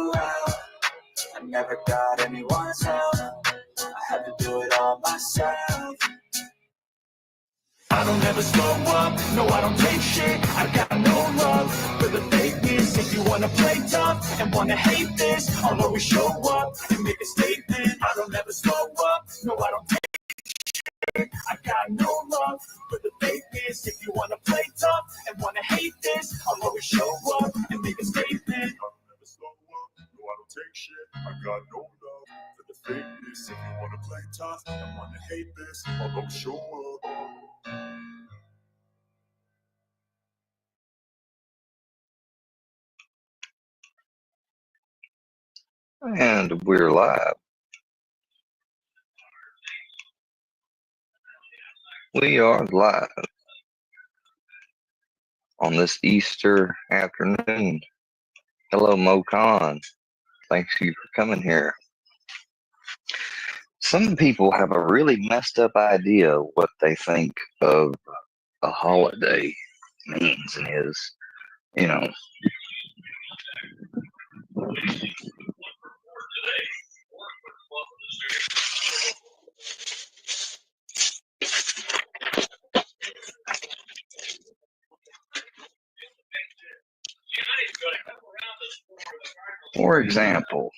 throughout. I never got anyone's help. I had to do it all myself. I don't ever slow up, no I don't take shit. I got no love for the fakeness. If you wanna play tough and wanna hate this, I'll always show up and make a statement. I don't ever slow up, no I don't take shit. I got no love for the fakeness. If you wanna play tough and wanna hate this, I'll always show up and make a statement. I don't ever slow up, no I don't take shit. I got no love for the fakeness. If you wanna play tough and wanna hate this, I'll always show up. And we're live. We are live on this Easter afternoon. Hello, Mo Khan. Thanks you for coming here. Some people have a really messed up idea of what they think of a holiday means and is, you know. For example,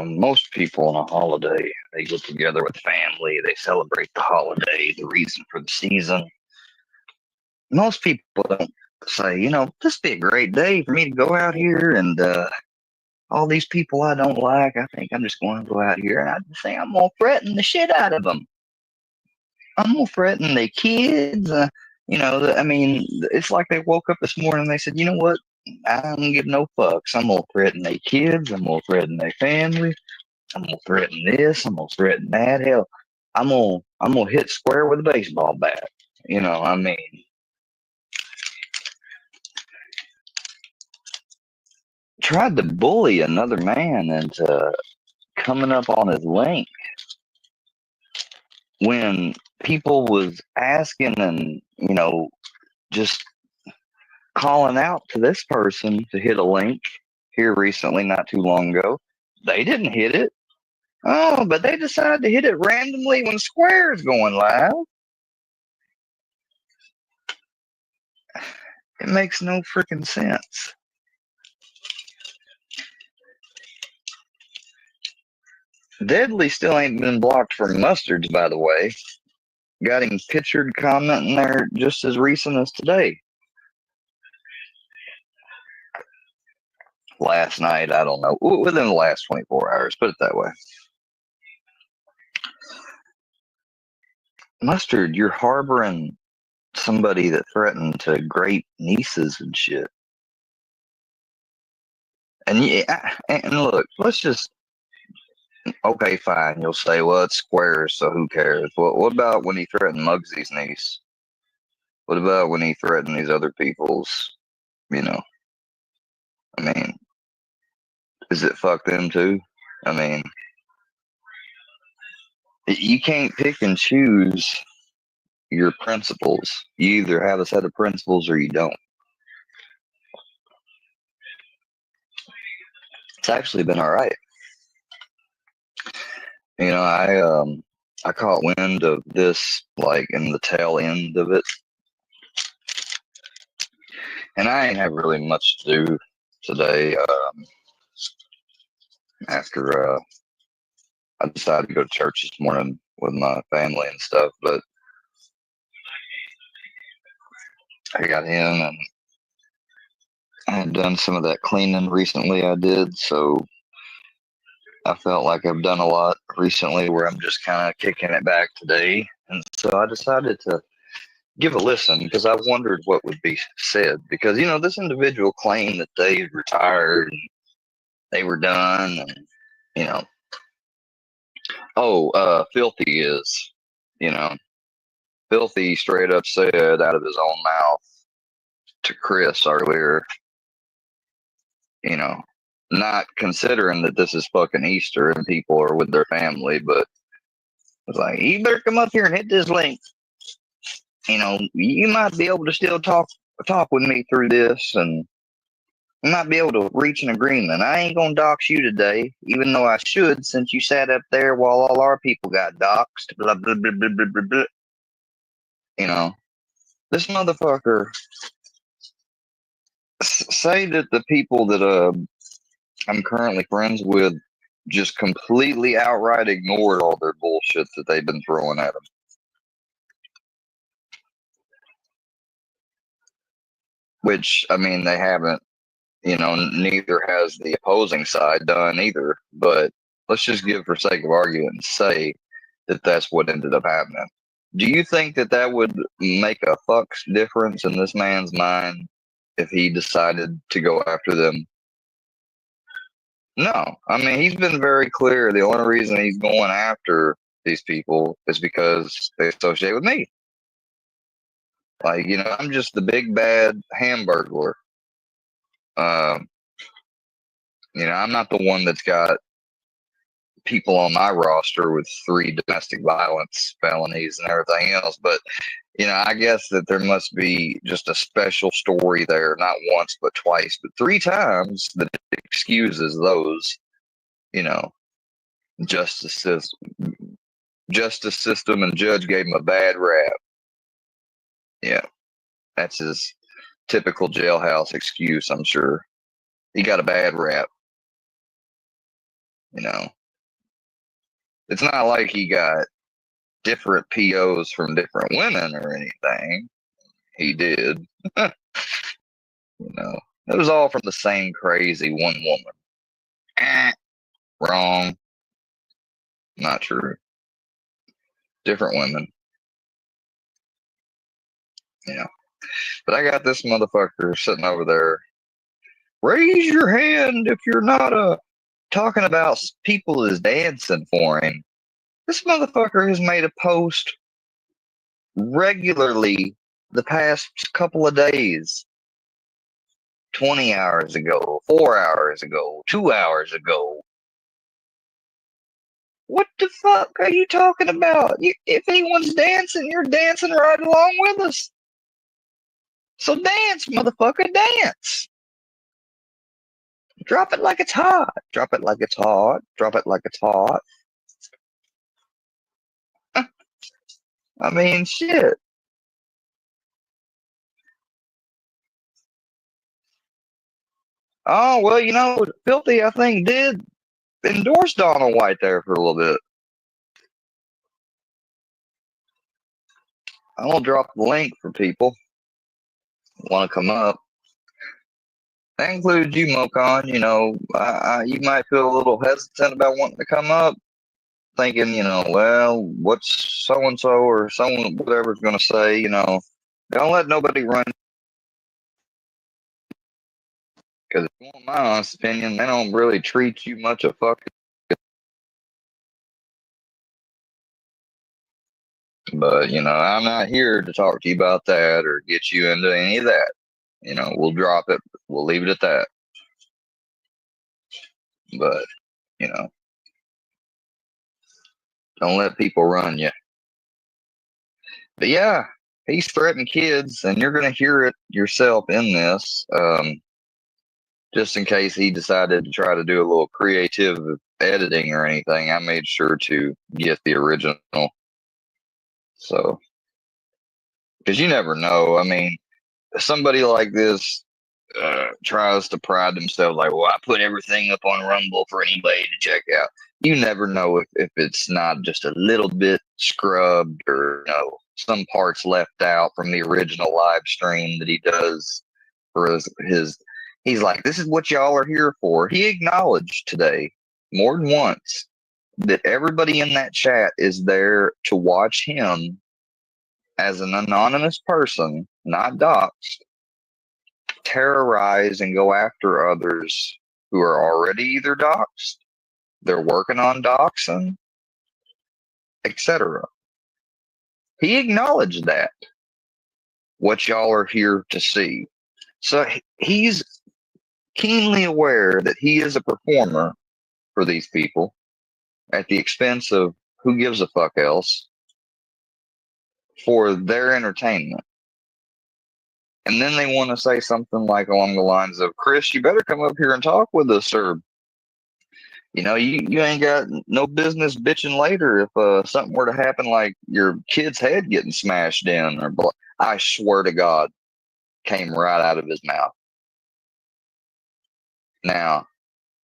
most people on a holiday, they get together with family, they celebrate the holiday, the reason for the season. Most people don't say, this would be a great day for me to go out here and all these people I don't like, I think I'm just going to go out here and I just say I'm going to threaten the shit out of them. I'm going to threaten their kids. It's like they woke up this morning and they said, you know what? I don't give no fucks. I'm going to threaten their kids. I'm going to threaten their family. I'm going to threaten this. I'm going to threaten that. Hell, I'm going to hit square with a baseball bat. Tried to bully another man into coming up on his link when people was asking and, just calling out to this person to hit a link here recently, not too long ago. They didn't hit it. Oh, but they decided to hit it randomly when Square is going live. It makes no freaking sense. Deadly still ain't been blocked for mustards, by the way. Got him pictured commenting there just as recent as today. Last night, I don't know, within the last 24 hours, put it that way. Mustard, you're harboring somebody that threatened to grape nieces and shit. And look, let's just, okay, fine. You'll say, well, it's Squares, so who cares? Well, what about when he threatened Muggsy's niece? What about when he threatened these other people's, is it fuck them too? You can't pick and choose your principles. You either have a set of principles or you don't. It's actually been all right. I caught wind of this like in the tail end of it. And I ain't have really much to do today after I decided to go to church this morning with my family and stuff, but I got in and I had done some of that cleaning recently I did, so I felt like I've done a lot recently where I'm just kind of kicking it back today. And so I decided to give a listen because I wondered what would be said. Because, this individual claimed that they retired and they were done. And, Filthy is, Filthy straight up said out of his own mouth to Chris earlier, not considering that this is fucking Easter and people are with their family, but it's like, you better come up here and hit this link. You might be able to still talk with me through this. And might be able to reach an agreement. I ain't gonna dox you today, even though I should, since you sat up there while all our people got doxed. Blah blah blah blah blah blah. Blah. You know, this motherfucker. Say that the people that I'm currently friends with just completely outright ignored all their bullshit that they've been throwing at them. Which, I mean, they haven't, neither has the opposing side done either. But let's just give, for sake of argument, and say that that's what ended up happening. Do you think that that would make a fuck's difference in this man's mind if he decided to go after them? No. I mean, he's been very clear. The only reason he's going after these people is because they associate with me. Like, I'm just the big bad hamburglar. Um, I'm not the one that's got people on my roster with 3 domestic violence felonies and everything else. But, I guess that there must be just a special story there, not once, but twice, but 3 times that excuses those, justice system and judge gave him a bad rap. Yeah, that's his typical jailhouse excuse, I'm sure. He got a bad rap. It's not like he got different POs from different women or anything. He did. It was all from the same crazy one woman. Wrong. Not true. Different women. But I got this motherfucker sitting over there. Raise your hand if you're not talking about people is dancing for him. This motherfucker has made a post regularly the past couple of days. 20 hours ago, 4 hours ago, 2 hours ago. What the fuck are you talking about? If anyone's dancing, you're dancing right along with us. So dance, motherfucker, dance. Drop it like it's hot. Drop it like it's hot. Drop it like it's hot. I mean, shit. Oh, well, Filthy, I think, did endorse Donald White there for a little bit. I'm going to drop the link for people who want to come up. That includes you, Mocon. You might feel a little hesitant about wanting to come up, thinking, well, what's so and so or someone, whatever's going to say, don't let nobody run. Because if you want my honest opinion, they don't really treat you much of fucking. But, I'm not here to talk to you about that or get you into any of that. We'll drop it. We'll leave it at that. But, don't let people run you. But yeah, he's threatening kids, and you're going to hear it yourself in this. Just in case he decided to try to do a little creative editing or anything, I made sure to get the original. So, because you never know. I mean, somebody like this tries to pride themselves like, well, I put everything up on Rumble for anybody to check out. You never know if it's not just a little bit scrubbed or some parts left out from the original live stream that he does for his. He's like, this is what y'all are here for. He acknowledged today more than once that everybody in that chat is there to watch him as an anonymous person, not doxed, terrorize and go after others who are already either doxed, they're working on doxing, etc. He acknowledged that, what y'all are here to see. So he's keenly aware that he is a performer for these people at the expense of who gives a fuck else for their entertainment. And then they want to say something like along the lines of, Chris, you better come up here and talk with us, or you ain't got no business bitching later if something were to happen, like your kid's head getting smashed in, or I swear to God, came right out of his mouth. Now,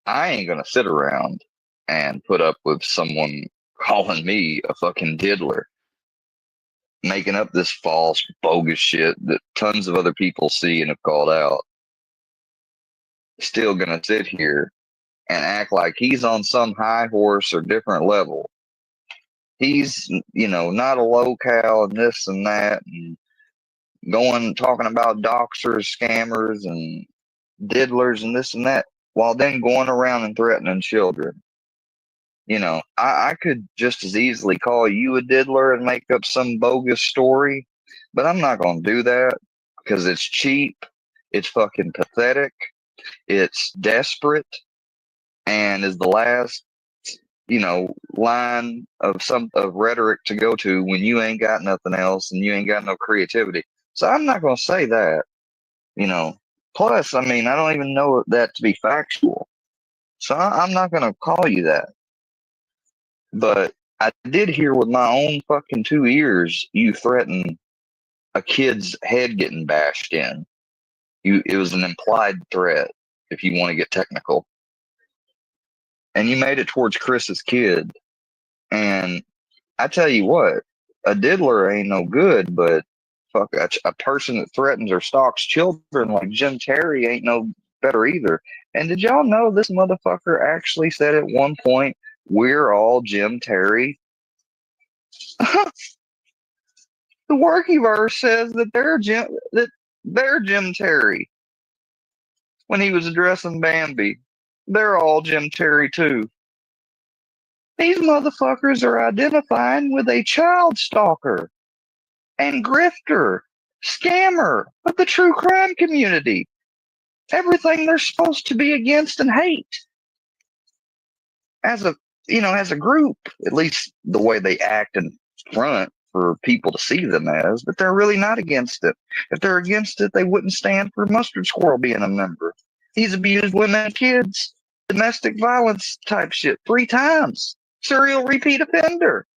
I ain't gonna sit around and put up with someone calling me a fucking diddler, making up this false, bogus shit that tons of other people see and have called out. Still gonna sit here and act like he's on some high horse or different level. He's, not a locale and this and that, and talking about doxers, scammers, and diddlers and this and that, while then going around and threatening children. I could just as easily call you a diddler and make up some bogus story, but I'm not going to do that because it's cheap, it's fucking pathetic, it's desperate, and is the last, line of rhetoric to go to when you ain't got nothing else and you ain't got no creativity. So I'm not going to say that, Plus, I mean, I don't even know that to be factual. So I'm not going to call you that. But I did hear with my own fucking 2 ears you threaten a kid's head getting bashed in. It was an implied threat, if you want to get technical. And you made it towards Chris's kid. And I tell you what, a diddler ain't no good, but fuck, a person that threatens or stalks children like Jim Terry ain't no better either. And did y'all know this motherfucker actually said at one point, "We're all Jim Terry"? The Workyverse says that they're Jim Terry when he was addressing Bambi. They're all Jim Terry too. These motherfuckers are identifying with a child stalker and grifter, scammer of the true crime community. Everything they're supposed to be against and hate. As a group, at least the way they act in front for people to see them as, but they're really not against it. If they're against it, they wouldn't stand for Mustard Squirrel being a member. He's abused women and kids, domestic violence type shit 3 times. Serial repeat offender.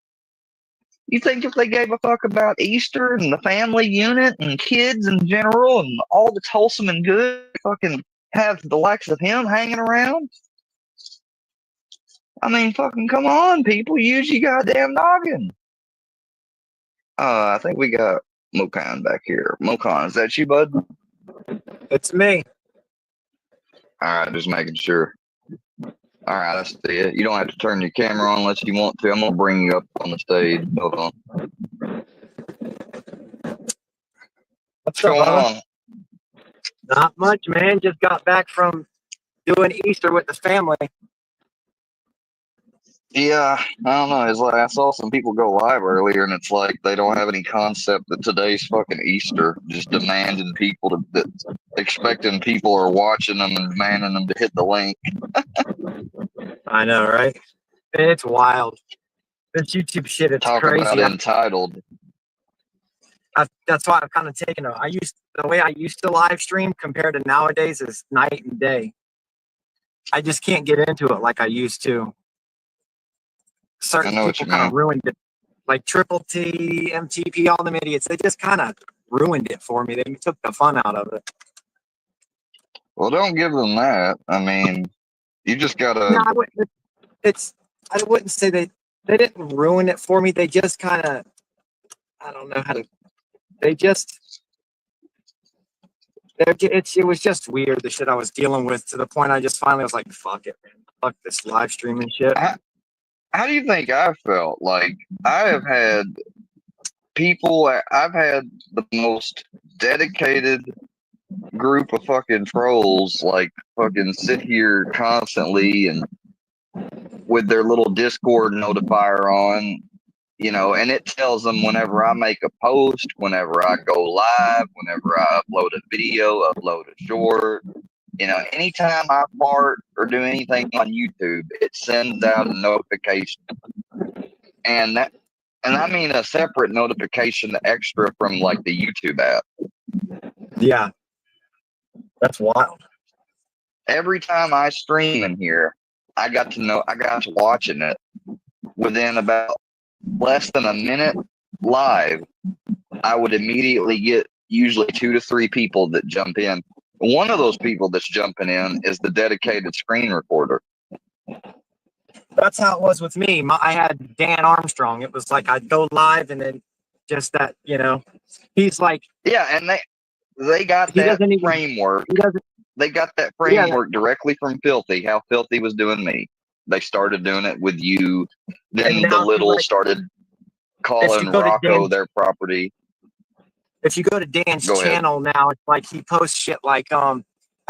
You think if they gave a fuck about Easter and the family unit and kids in general and all that's wholesome and good, fucking have the likes of him hanging around? I mean, fucking come on, people. Use your goddamn noggin. I think we got Mokan back here. Mokan, is that you, bud? It's me. All right, just making sure. All right, I see it. You don't have to turn your camera on unless you want to. I'm going to bring you up on the stage. Hold on. What's going on? Not much, man. Just got back from doing Easter with the family. Yeah, I don't know. It's like I saw some people go live earlier, and it's like they don't have any concept that today's fucking Easter. Just demanding people expecting people are watching them and demanding them to hit the link. I know, right? It's wild. This YouTube shit, it's Talk crazy. about entitled. That's why I've kind of taken the way I used to live stream compared to nowadays is night and day. I just can't get into it like I used to. Certain people kind of ruined it. Like Triple T, MTP, all them idiots, they just kind of ruined it for me. They took the fun out of it. Well, don't give them that. I mean, you just gotta. No, I wouldn't say they didn't ruin it for me. They just kind of, I don't know how to. They just. It was just weird, the shit I was dealing with, to the point I just finally was like, fuck it, man. Fuck this live streaming shit. How do you think I felt? Like, I've had the most dedicated group of fucking trolls, like, fucking sit here constantly and with their little Discord notifier on, and it tells them whenever I make a post, whenever I go live, whenever I upload a video, upload a short, anytime I fart or do anything on YouTube, it sends out a notification. And I mean a separate notification extra from like the YouTube app. Yeah, that's wild. Every time I stream in here, I got to watching it within about less than a minute live. I would immediately get usually 2 to 3 people that jump in. One of those people that's jumping in is the dedicated screen recorder. That's how it was with me. I had Dan Armstrong. It was like I'd go live and then just that, he's like, yeah, and they got he that doesn't even, framework. he doesn't, They got that framework directly from Filthy, how Filthy was doing me. They started doing it with you. Then the little started calling Rocco their property. If you go to Dan's channel now, it's like he posts shit like how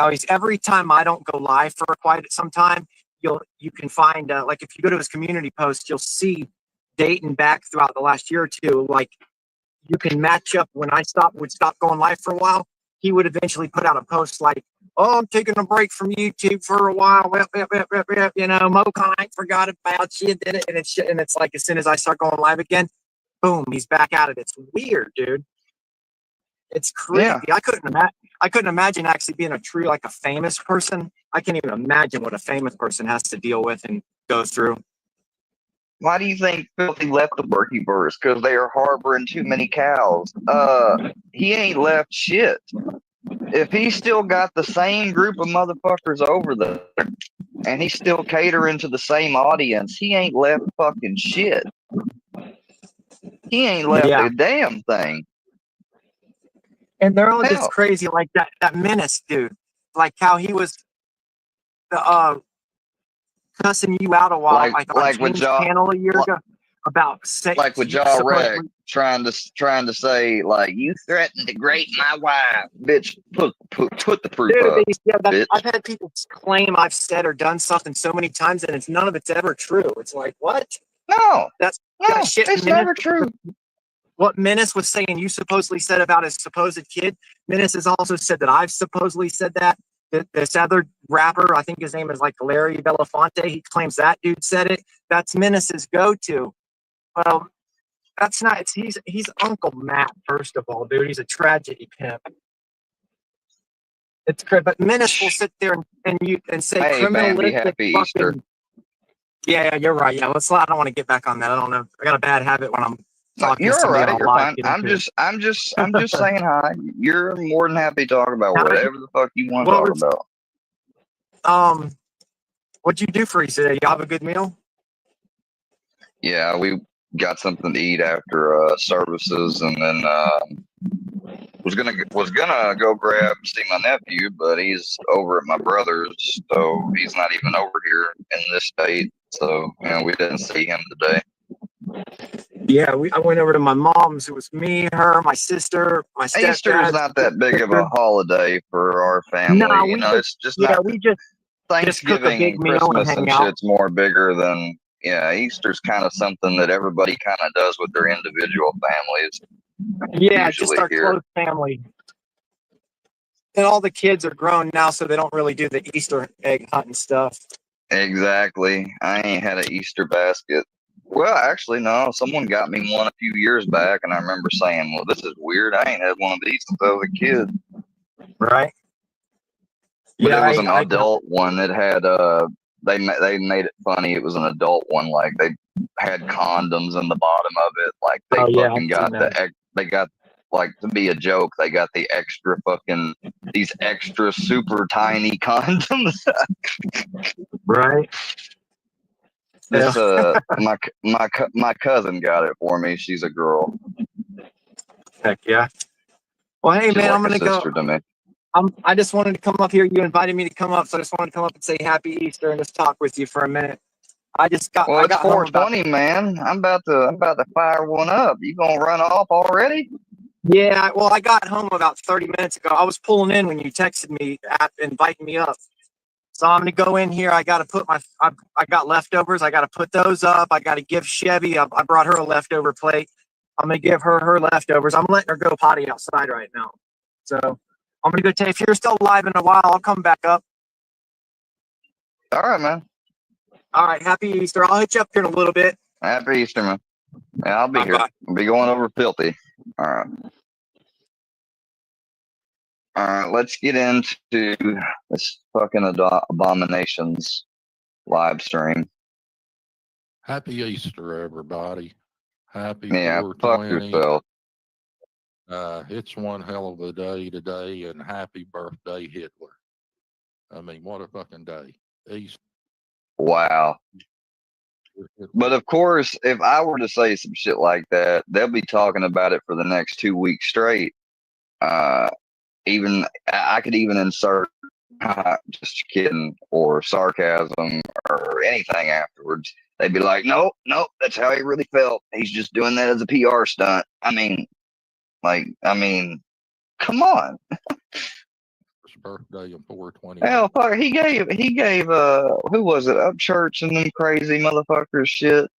he's every time I don't go live for quite some time, you can find like if you go to his community post, you'll see dating back throughout the last year or two, like you can match up when I would stop going live for a while. He would eventually put out a post like, "Oh, I'm taking a break from YouTube for a while. Mocon, I forgot about you, did it?" And it's like as soon as I start going live again, boom, he's back at it. It's weird, dude. It's crazy. Yeah. I couldn't imagine actually being a famous person. I can't even imagine what a famous person has to deal with and go through. Why do you think Filthy left the Berkeyverse? Because they are harboring too many cows. He ain't left shit. If he's still got the same group of motherfuckers over there, and he's still catering to the same audience, he ain't left fucking shit. He ain't left a damn thing. And they're all just crazy, like that Menace dude, like how he was cussing you out a while, like with channel a year ago about sex, like with Jaw Reg trying to say like you threatened to grape my wife, bitch. Put the proof up. Bitch. I've had people claim I've said or done something so many times, and none of it's ever true. It's like what? No, that shit. It's never true. What Menace was saying, you supposedly said about his supposed kid. Menace has also said that I've supposedly said that. This other rapper, I think his name is like Larry Belafonte, he claims that dude said it. That's Menace's go-to. Well, that's not. He's Uncle Matt, first of all, dude. He's a tragedy pimp. It's great, but Menace will sit there and say hey, criminalistic. Happy Easter. Yeah, you're right. Yeah, I don't want to get back on that. I don't know. I got a bad habit when I'm talking. You're all right. You're fine. I'm just saying hi. You're more than happy to talk about whatever the fuck you want to talk about. What'd you do for Easter? You have a good meal? Yeah, we got something to eat after services, and then was gonna go see my nephew, but he's over at my brother's, so he's not even over here in this state. So we didn't see him today. Yeah, I went over to my mom's. It was me, her, my sister, my stepdad. Easter is not that big of a holiday for our family. No, it's just not. We just Thanksgiving and Christmas and shit's more bigger than. Yeah, Easter's kind of something that everybody kind of does with their individual families. Yeah, just our close family. And all the kids are grown now, so they don't really do the Easter egg hunting stuff. Exactly. I ain't had an Easter basket. Well, actually, no. Someone got me one a few years back, and I remember saying, well, this is weird. I ain't had one of these since I was a kid. Right. But it was an adult one. It had, they made it funny. It was an adult one. Like, they had condoms in the bottom of it. Like, they got, like, to be a joke, they got the extra these extra super tiny condoms. Right. This my cousin got it for me. She's a girl. Heck yeah. Well, hey, man, I'm gonna go. To me. I just wanted to come up here. You invited me to come up, so I just wanted to come up and say Happy Easter and just talk with you for a minute. It's 4:20, man. I'm about to fire one up. You gonna run off already? Yeah. Well, I got home about 30 minutes ago. I was pulling in when you texted me, inviting me up. So I'm gonna go in here. I gotta put I got leftovers. I gotta put those up. I gotta give Chevy. I brought her a leftover plate. I'm gonna give her leftovers. I'm letting her go potty outside right now. So I'm gonna go take. If you're still alive in a while, I'll come back up. All right, man. All right. Happy Easter. I'll hit you up here in a little bit. Happy Easter, man. Yeah, I'll be here. I'll be going over Filthy. All right. All right, let's get into this fucking abominations live stream. Happy Easter, everybody. Happy Yeah, fuck 420. yourself. It's one hell of a day today, and happy birthday, Hitler. I mean, what a fucking day. Easter. Wow. But of course, if I were to say some shit like that, they'll be talking about it for the next 2 weeks straight. Even I could even insert just kidding or sarcasm or anything afterwards. They'd be like, nope, that's how he really felt. He's just doing that as a PR stunt. I mean, come on. His birthday in 420. Hell, fuck, he gave who was it, Upchurch and them crazy motherfuckers shit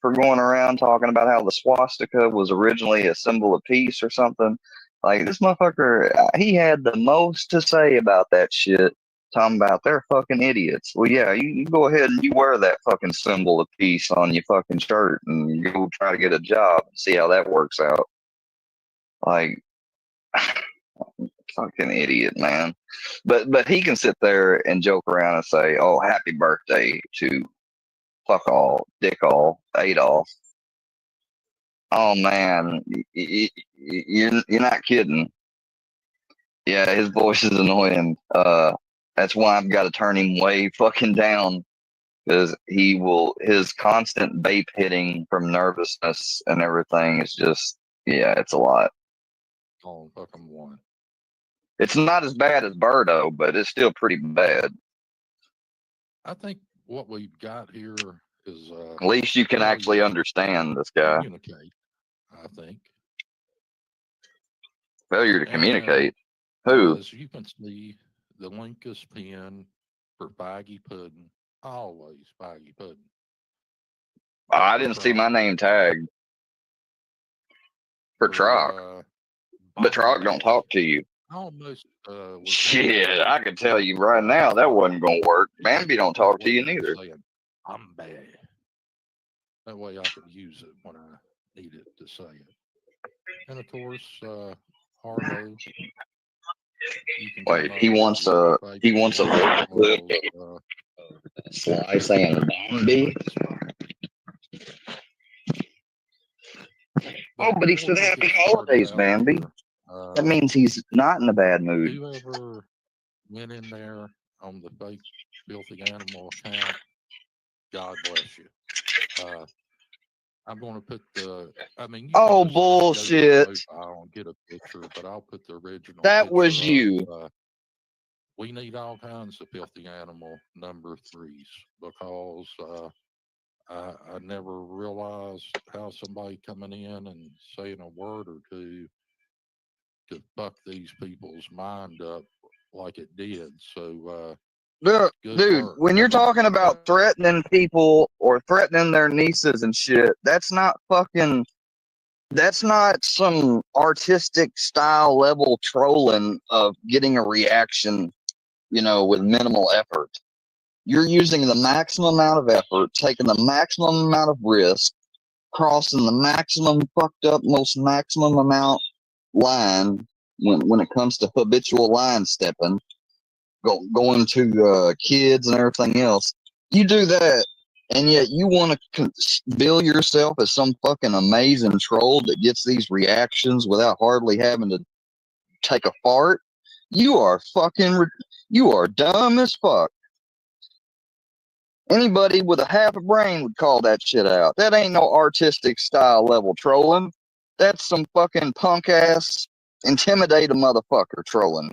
for going around talking about how the swastika was originally a symbol of peace or something. Like, this motherfucker, he had the most to say about that shit, talking about they're fucking idiots. Well, yeah, you go ahead and you wear that fucking symbol of peace on your fucking shirt and you go try to get a job and see how that works out. Like, fucking idiot, man. But he can sit there and joke around and say, oh, happy birthday to fuck all, dick all, Adolf. Oh man, you're not kidding. Yeah, his voice is annoying. That's why I've got to turn him way fucking down, because his constant vape hitting from nervousness and everything is just, yeah, it's a lot. Oh, fucking one. It's not as bad as Birdo, but it's still pretty bad. I think what we've got here is at least you can actually understand this guy. Communicate, I think. Failure to communicate. Who? As you can see, the link is pinned for Baggy Pudding. Always Baggy Pudding. Oh, I didn't see my name tagged. For Trock. But Trock don't talk to you. Almost. Shit, I can tell you right now that wasn't going to work. Bambi don't talk to you neither. Saying, I'm bad. That way I can use it when I need it to say it. And of course, Harlow. Wait, he wants a clip. Sly saying Bambi. Oh, but he said happy holidays, Bambi. That means he's not in a bad mood. Whoever went in there on the fake filthy animal account, God bless you. I'm going to put oh, bullshit. I'll get a picture, but I'll put the original. That was you. We need all kinds of filthy animal number 3s because I never realized how somebody coming in and saying a word or two could fuck these people's mind up like it did. So, dude, when you're talking about threatening people or threatening their nieces and shit, that's not some artistic style level trolling of getting a reaction, with minimal effort. You're using the maximum amount of effort, taking the maximum amount of risk, crossing the maximum fucked up, most maximum amount line when it comes to habitual line stepping, going to kids and everything else. You do that, and yet you want to bill yourself as some fucking amazing troll that gets these reactions without hardly having to take a fart. You are dumb as fuck. Anybody with a half a brain would call that shit out. That ain't no artistic style level trolling. That's some fucking punk ass, intimidate a motherfucker trolling.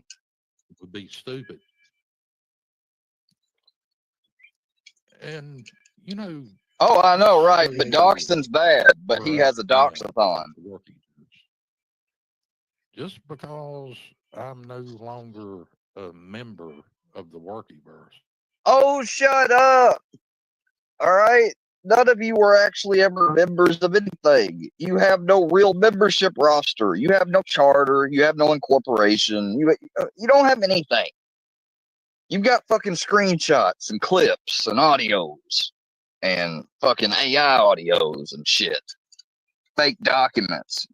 It would be stupid. And, oh, I know, right? But doxing's bad, but he has a doxathon. Just because I'm no longer a member of the Workyverse. Oh, shut up. All right. None of you were actually ever members of anything. You have no real membership roster. You have no charter. You have no incorporation. You don't have anything. You've got fucking screenshots and clips and audios and fucking AI audios and shit. Fake documents.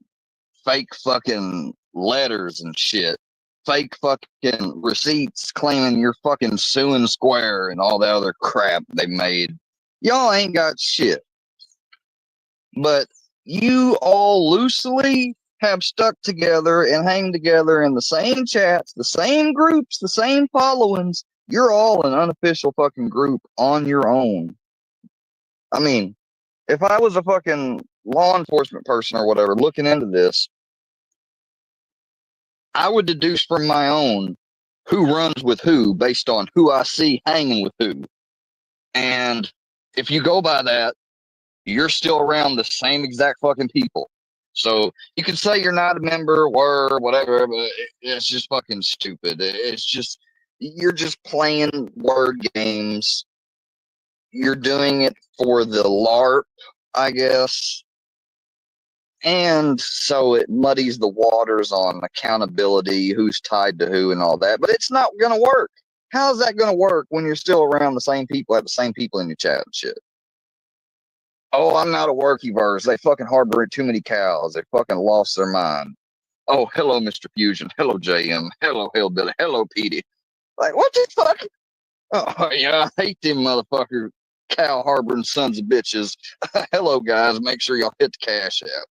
Fake fucking letters and shit. fake fucking receipts claiming you're fucking suing Square and all the other crap they made. Y'all ain't got shit. But you all loosely have stuck together and hang together in the same chats, the same groups, the same followings. You're all an unofficial fucking group on your own. I mean, if I was a fucking law enforcement person or whatever looking into this, I would deduce from my own who runs with who based on who I see hanging with who. And if you go by that, you're still around the same exact fucking people. So you can say you're not a member or whatever, but it's just fucking stupid. It's just, you're just playing word games. You're doing it for the LARP, I guess. And so it muddies the waters on accountability, who's tied to who and all that. But it's not going to work. How's that going to work when you're still around the same people, have the same people in your chat and shit? Oh, I'm not a worky-verse. They fucking harbor too many cows. They fucking lost their mind. Oh, hello, Mr. Fusion. Hello, JM. Hello, Hillbilly. Hello, Petey. Like, what the fuck? Oh, yeah, I hate them motherfucker cow harboring sons of bitches. Hello, guys. Make sure y'all hit the cash app.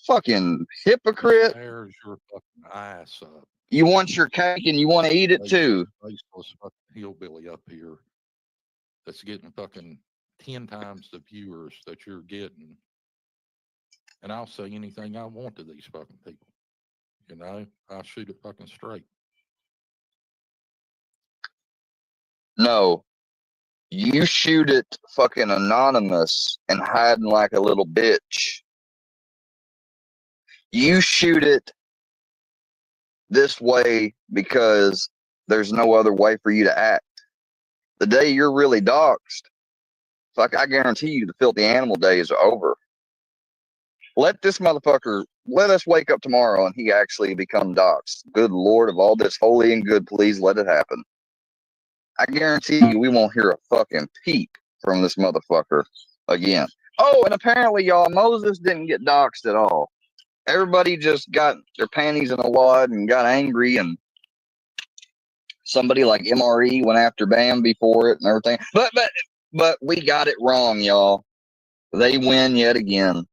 Fucking hypocrite. Tears your fucking ass up. You want your cake and you want to eat it too. Faceless fucking hillbilly up here that's getting fucking 10 times the viewers that you're getting. And I'll say anything I want to these fucking people. You know, I'll shoot it fucking straight. No. You shoot it fucking anonymous and hiding like a little bitch. You shoot it this way because there's no other way for you to act. The day you're really doxxed, fuck, I guarantee you the filthy animal days are over. Let this motherfucker, let us wake up tomorrow and he actually become doxxed. Good Lord of all that's holy and good, please let it happen. I guarantee you we won't hear a fucking peep from this motherfucker again. Oh, and apparently, y'all, Moses didn't get doxxed at all. Everybody just got their panties in a wad and got angry, and somebody like MRE went after Bambi for it and everything. But we got it wrong, y'all. They win yet again,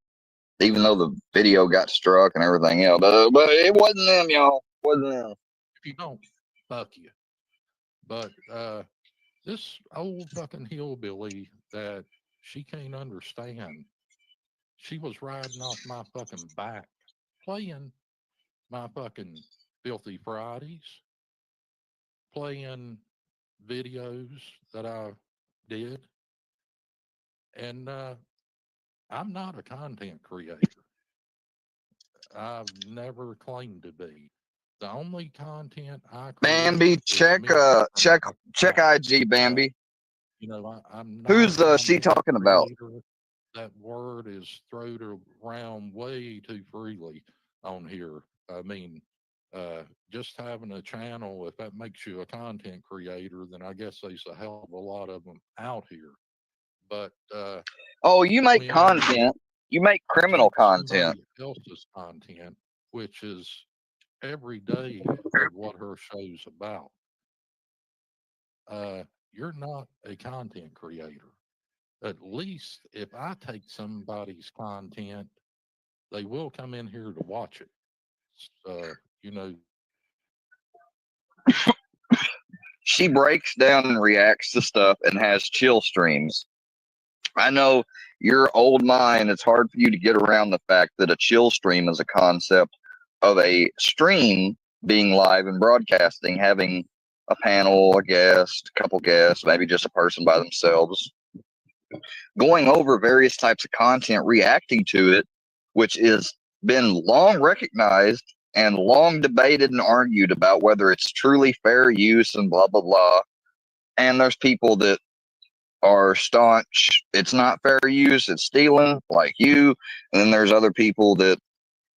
even though the video got struck and everything else. But it wasn't them, y'all. It wasn't them. If you don't, fuck you. But this old fucking hillbilly that she can't understand, she was riding off my fucking back, playing my fucking Filthy Fridays, playing videos that I did. And I'm not a content creator. I've never claimed to be. The only content I create Bambi, check IG, Bambi. You know, I'm not Who's she talking about? That word is thrown around way too freely on here. I mean, just having a channel, if that makes you a content creator, then I guess there's a hell of a lot of them out here. But oh, you make content. You make criminal content. Else's content, which is every day of what her show's about. You're not a content creator. At least if I take somebody's content, they will come in here to watch it. You know. She breaks down and reacts to stuff and has chill streams. I know your old mind, it's hard for you to get around the fact that a chill stream is a concept of a stream being live and broadcasting, having a panel, a guest, a couple guests, maybe just a person by themselves, going over various types of content, reacting to it, which is been long recognized and long debated and argued about whether it's truly fair use and blah, blah, blah. And there's people that are staunch, it's not fair use, it's stealing, like you. And then there's other people that,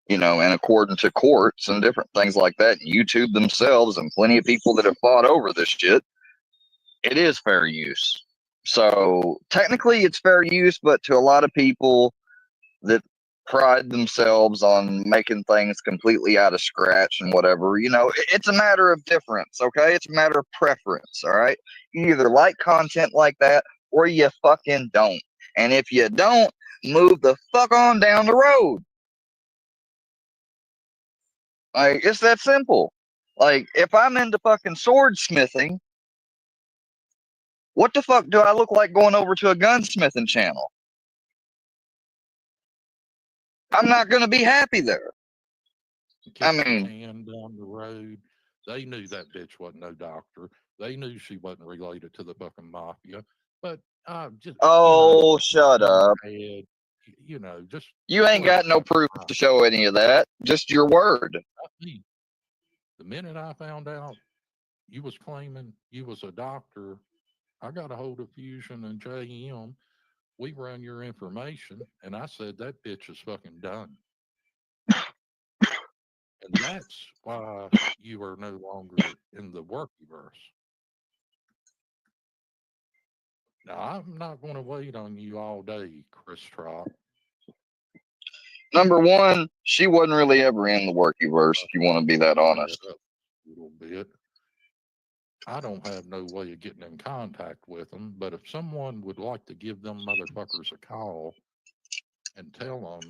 you know, and according to courts and different things like that, YouTube themselves and plenty of people that have fought over this shit, it is fair use. So technically it's fair use, but to a lot of people that pride themselves on making things completely out of scratch and whatever. You know, it's a matter of difference, okay? It's a matter of preference, all right? You either like content like that or you fucking don't. And if you don't, move the fuck on down the road. Like, it's that simple. Like, if I'm into fucking swordsmithing, what the fuck do I look like going over to a gunsmithing channel? I'm not going to be happy there. I mean, can down the road. They knew that bitch wasn't no doctor. They knew she wasn't related to the fucking mafia. But just oh, shut up. Head, just you ain't got no proof to show any of that. Just your word. The minute I found out you was claiming you was a doctor, I got a hold of Fusion and JM. We run your information, and I said that bitch is fucking done. And that's why you are no longer in the workiverse. Now, I'm not going to wait on you all day, Chris Trott. Number one, she wasn't really ever in the workiverse, if you want to be that honest. A little bit. I don't have no way of getting in contact with them, but if someone would like to give them motherfuckers a call and tell them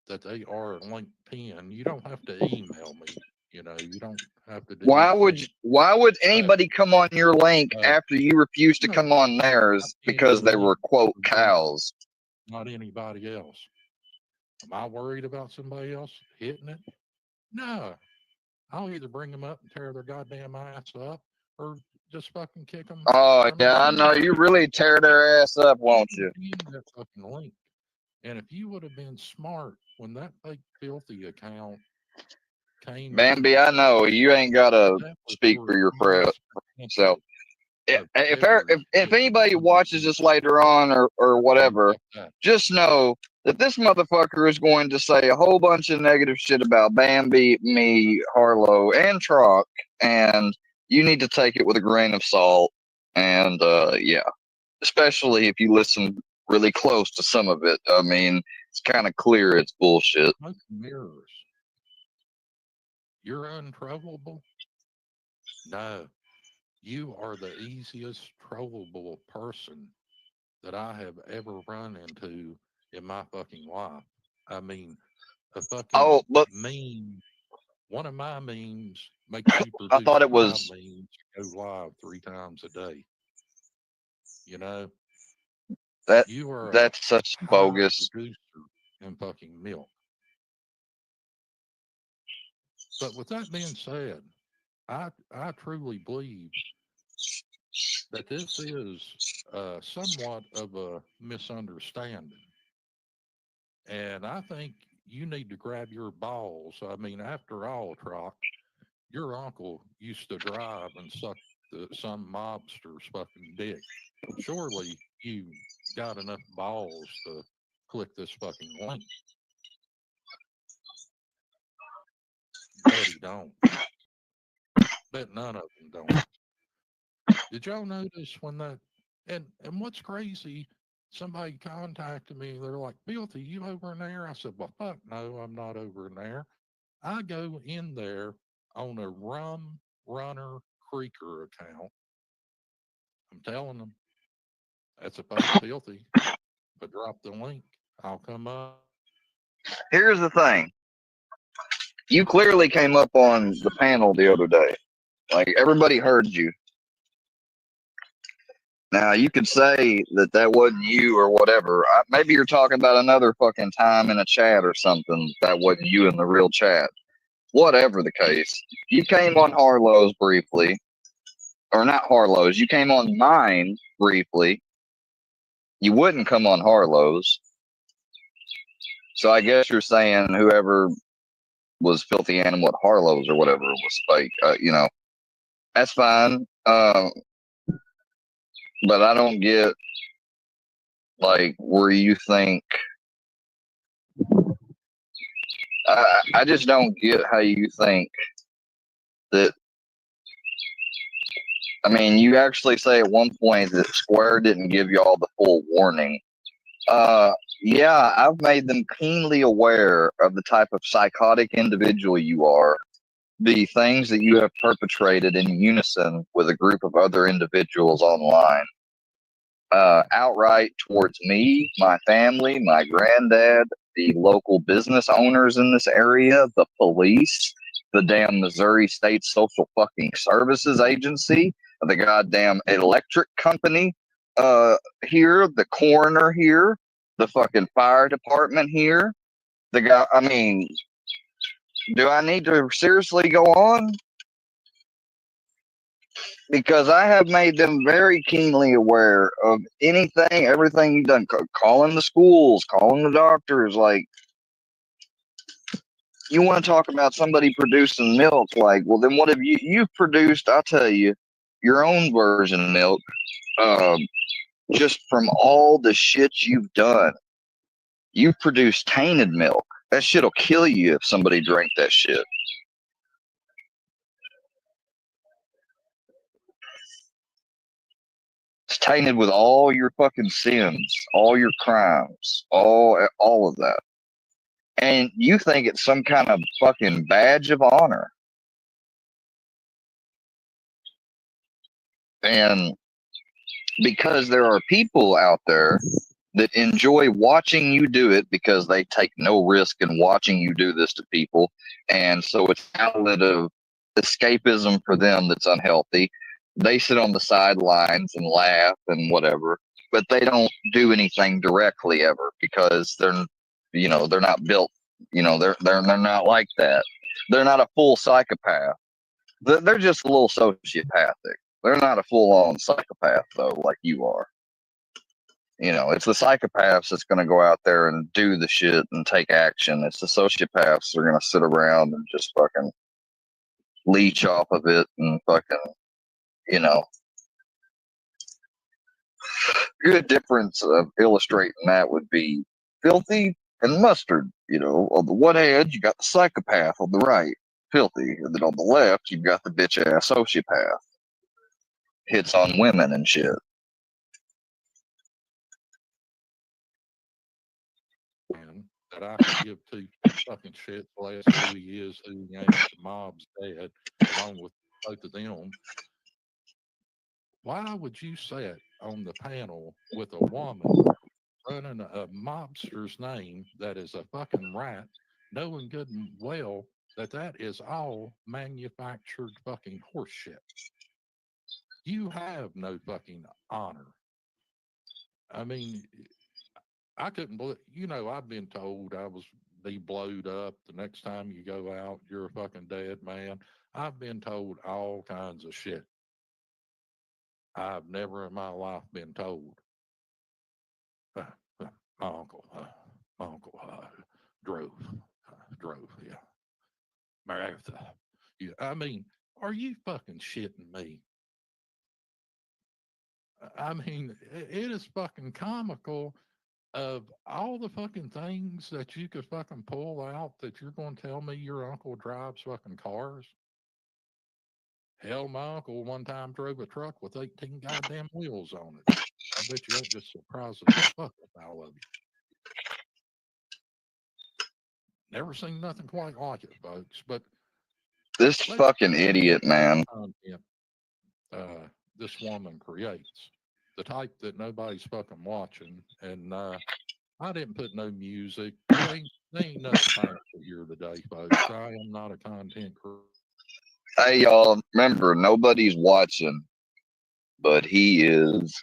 that they are LinkedIn, you don't have to email me. You don't have to do Why would anybody come on your link after you refuse to come on theirs because they were, quote, cows? Not anybody else. Am I worried about somebody else hitting it? No. I'll either bring them up and tear their goddamn ass up or just fucking kick them. Oh, yeah, I know. You really tear their ass up, won't you? That fucking link. And if you would have been smart when that fake filthy account came Bambi, I know. You ain't got to speak for your self. If anybody watches this later on or whatever, just know that this motherfucker is going to say a whole bunch of negative shit about Bambi, me, Harlow, and Trock, and you need to take it with a grain of salt. And yeah, especially if you listen really close to some of it. I mean, it's kind of clear it's bullshit. Mirrors. You're untrollable? No. You are the easiest trollable person that I have ever run into in my fucking life. I mean, a fucking meme. One of my memes makes you produce I thought it was memes go live 3 times a day. That's such bogus producer in fucking milk. But with that being said, I truly believe that this is somewhat of a misunderstanding. And I think you need to grab your balls. I mean, after all, Trock, your uncle used to drive and suck some mobster's fucking dick. Surely you got enough balls to click this fucking link. Bet he don't. Bet none of them don't. Did y'all notice when that and what's crazy? Somebody contacted me. They're like, "Filthy, you over in there?" I said, "Well, fuck no, I'm not over in there. I go in there on a Rum Runner Creeker account. I'm telling them that's a fucking filthy. But drop the link, I'll come up." Here's the thing. You clearly came up on the panel the other day. Like, everybody heard you. Now, you could say that wasn't you or whatever. Maybe you're talking about another fucking time in a chat or something. That wasn't you in the real chat. Whatever the case. You came on Harlow's briefly. Or not Harlow's. You came on mine briefly. You wouldn't come on Harlow's. So I guess you're saying whoever was Filthy Animal at Harlow's or whatever was fake. That's fine. But I don't get, like, where you think. I just don't get how you think that. I mean, you actually say at one point that Square didn't give you all the full warning Yeah, I've made them keenly aware of the type of psychotic individual you are, the things that you have perpetrated in unison with a group of other individuals online. Outright towards me, my family, my granddad, the local business owners in this area, the police, the damn Missouri State Social fucking Services Agency, the goddamn electric company here, the coroner here, the fucking fire department here. The guy, I mean, do I need to seriously go on? Because I have made them very keenly aware of anything, everything you've done, calling the schools, calling the doctors. Like, you want to talk about somebody producing milk? Like, well, then what have you've produced? I'll tell you, your own version of milk, just from all the shit you've done. You've produced tainted milk. That shit'll kill you if somebody drank that shit. It's tainted with all your fucking sins, all your crimes, all of that. And you think it's some kind of fucking badge of honor. And because there are people out there that enjoy watching you do it because they take no risk in watching you do this to people. And so it's an outlet of escapism for them that's unhealthy. They sit on the sidelines and laugh and whatever, but they don't do anything directly ever because they're not built, they're not like that. They're not a full psychopath. They're just a little sociopathic. They're not a full-on psychopath though, like you are. It's the psychopaths that's going to go out there and do the shit and take action. It's the sociopaths that are going to sit around and just fucking leech off of it and fucking, good difference of illustrating that would be filthy and mustard. On the one hand, you got the psychopath on the right, filthy, and then on the left, you've got the bitch ass sociopath. Hits on women and shit. That I could give two fucking shits less who he is, who he ain't, the mob's dad, along with both of them. Why would you sit on the panel with a woman running a mobster's name that is a fucking rat, knowing good and well that is all manufactured fucking horse shit? You have no fucking honor. I mean, I couldn't believe, I've been told I was be blowed up. The next time you go out, you're a fucking dead man. I've been told all kinds of shit. I've never in my life been told. My uncle drove, yeah. Martha. Yeah, I mean, are you fucking shitting me? I mean, it is fucking comical of all the fucking things that you could fucking pull out that you're going to tell me your uncle drives fucking cars. Hell, my uncle one time drove a truck with 18 goddamn wheels on it. I bet you that just surprises the fuck out of all of you. Never seen nothing quite like it, folks. But this fucking idiot, man. Content, this woman creates, the type that nobody's fucking watching, and I didn't put no music. There ain't nothing fancy here today, folks. I am not a content creator. Hey, y'all, remember, nobody's watching, but he is.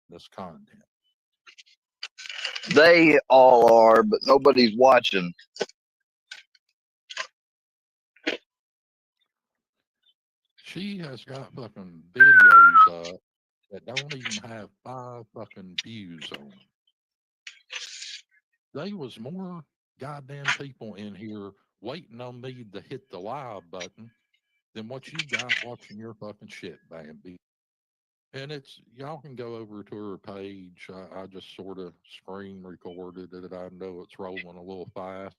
This content. They all are, but nobody's watching. She has got fucking videos up that don't even have 5 fucking views on them. There was more goddamn people in here waiting on me to hit the live button than what you got watching your fucking shit, Bambi. And y'all can go over to her page. I just sort of screen recorded it. I know it's rolling a little fast.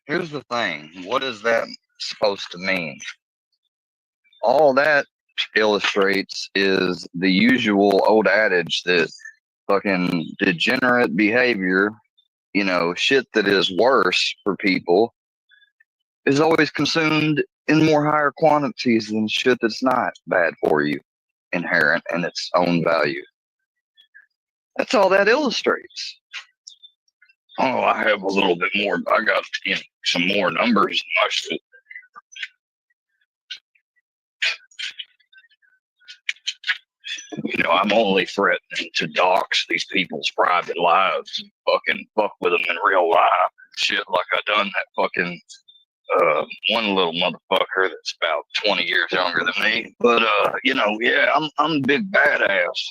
Here's the thing. What is that supposed to mean? All that illustrates is the usual old adage that fucking degenerate behavior, you know, shit that is worse for people, is always consumed in more higher quantities than shit that's not bad for you, inherent in its own value. That's all that illustrates. Oh, I have a little bit more. I got, you know, some more numbers in my shit. You know, I'm only threatening to dox these people's private lives and fucking fuck with them in real life. Shit, like I done that fucking one little motherfucker that's about 20 years younger than me. But you know, yeah, I'm a big badass.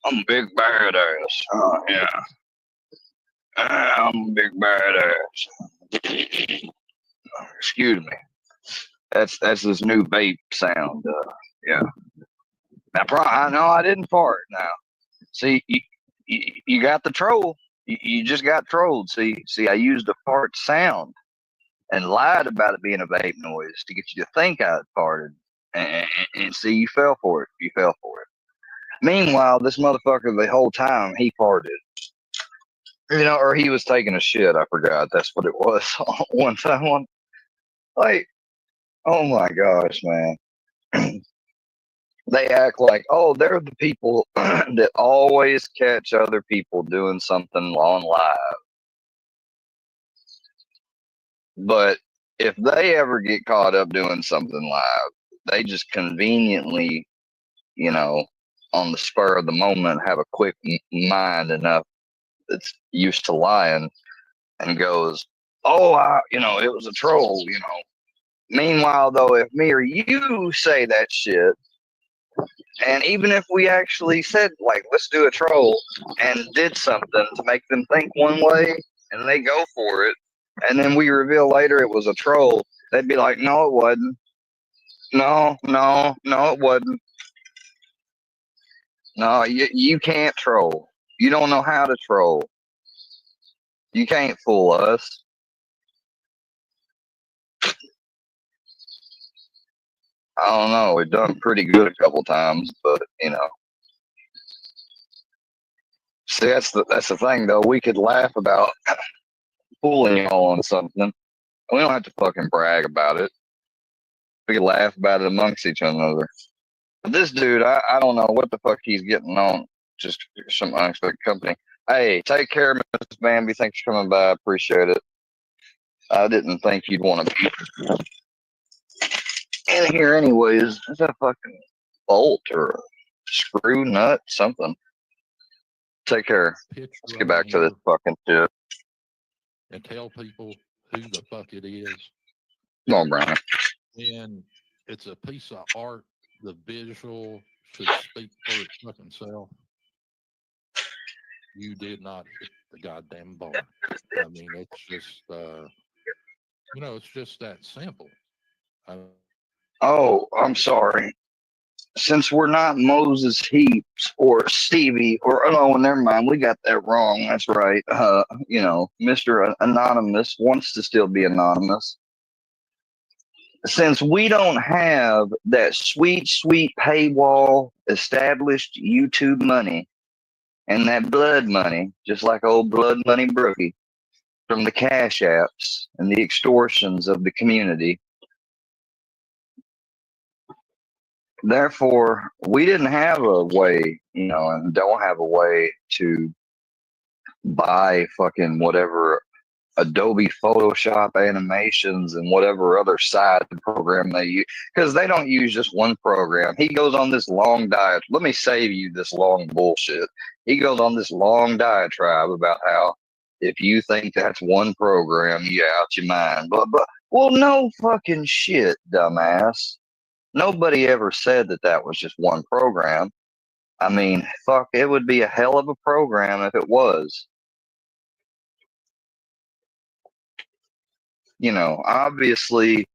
I'm a big badass. Yeah. I'm a big badass. Excuse me. That's this new vape sound. Yeah. I know I didn't fart. Now, see, you got the troll. You just got trolled. See, I used a fart sound and lied about it being a vape noise to get you to think I had farted. And see, you fell for it. You fell for it. Meanwhile, this motherfucker, the whole time, he farted. You know, or he was taking a shit. I forgot. That's what it was. One time. Like, oh my gosh, man. They act like, oh, they're the people that always catch other people doing something on live. But if they ever get caught up doing something live, they just conveniently, you know, on the spur of the moment, have a quick mind enough that's used to lying and goes, oh, you know, it was a troll, you know. Meanwhile, though, if me or you say that shit, and even if we actually said, like, let's do a troll and did something to make them think one way and they go for it, and then we reveal later it was a troll, they'd be like, no, it wasn't. No, it wasn't. No, you can't troll. You don't know how to troll. You can't fool us. I don't know. We've done pretty good a couple times, but you know. See, that's the thing though. We could laugh about fooling y'all on something. We don't have to fucking brag about it. We could laugh about it amongst each other. But this dude, I don't know what the fuck he's getting on. Just some unexpected company. Hey, take care, Miss Bambi. Thanks for coming by. I appreciate it. I didn't think you'd want to be in here anyways. Is that a fucking bolt or a screw nut? Something. Take care. Let's get back to this fucking shit. And tell people who the fuck it is. Come on, Brian. And it's a piece of art. The visual should speak for its fucking self. You did not hit the goddamn bar. I mean, it's just, you know, it's just that simple. Oh, I'm sorry. Since we're not Moses Heaps or Stevie or, oh, never mind. We got that wrong. That's right. You know, Mr. Anonymous wants to still be anonymous. Since we don't have that sweet paywall established YouTube money and that blood money, just like old Blood Money Brookie, from the cash apps and the extortions of the community. Therefore, we didn't have a way, you know, and don't have a way to buy fucking whatever Adobe Photoshop animations and whatever other side program they use, because they don't use just one program. He goes on this long diet. Let me save you this long bullshit. He goes on this long diatribe about how if you think that's one program, you're out your mind. But well, no fucking shit, dumbass. Nobody ever said that was just one program. I mean, fuck, it would be a hell of a program if it was. You know, obviously,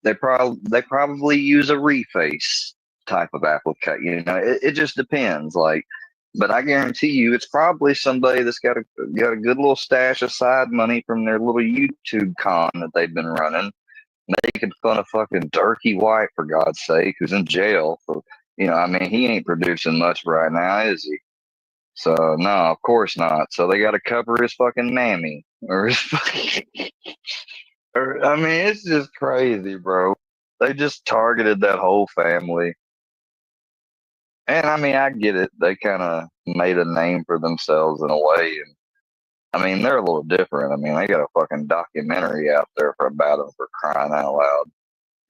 they probably use a reface type of application. You know, it just depends. Like, but I guarantee you, it's probably somebody that's got a good little stash of side money from their little YouTube con that they've been running, making fun of fucking Dirky White, for God's sake, who's in jail for, you know, I mean, he ain't producing much right now, is he? So no, of course not. So they got to cover his fucking mammy or his fucking. Or, I mean, it's just crazy, bro. They just targeted that whole family. And I mean, I get it. They kind of made a name for themselves in a way. And I mean, they're a little different. I mean, they got a fucking documentary out there about them for crying out loud.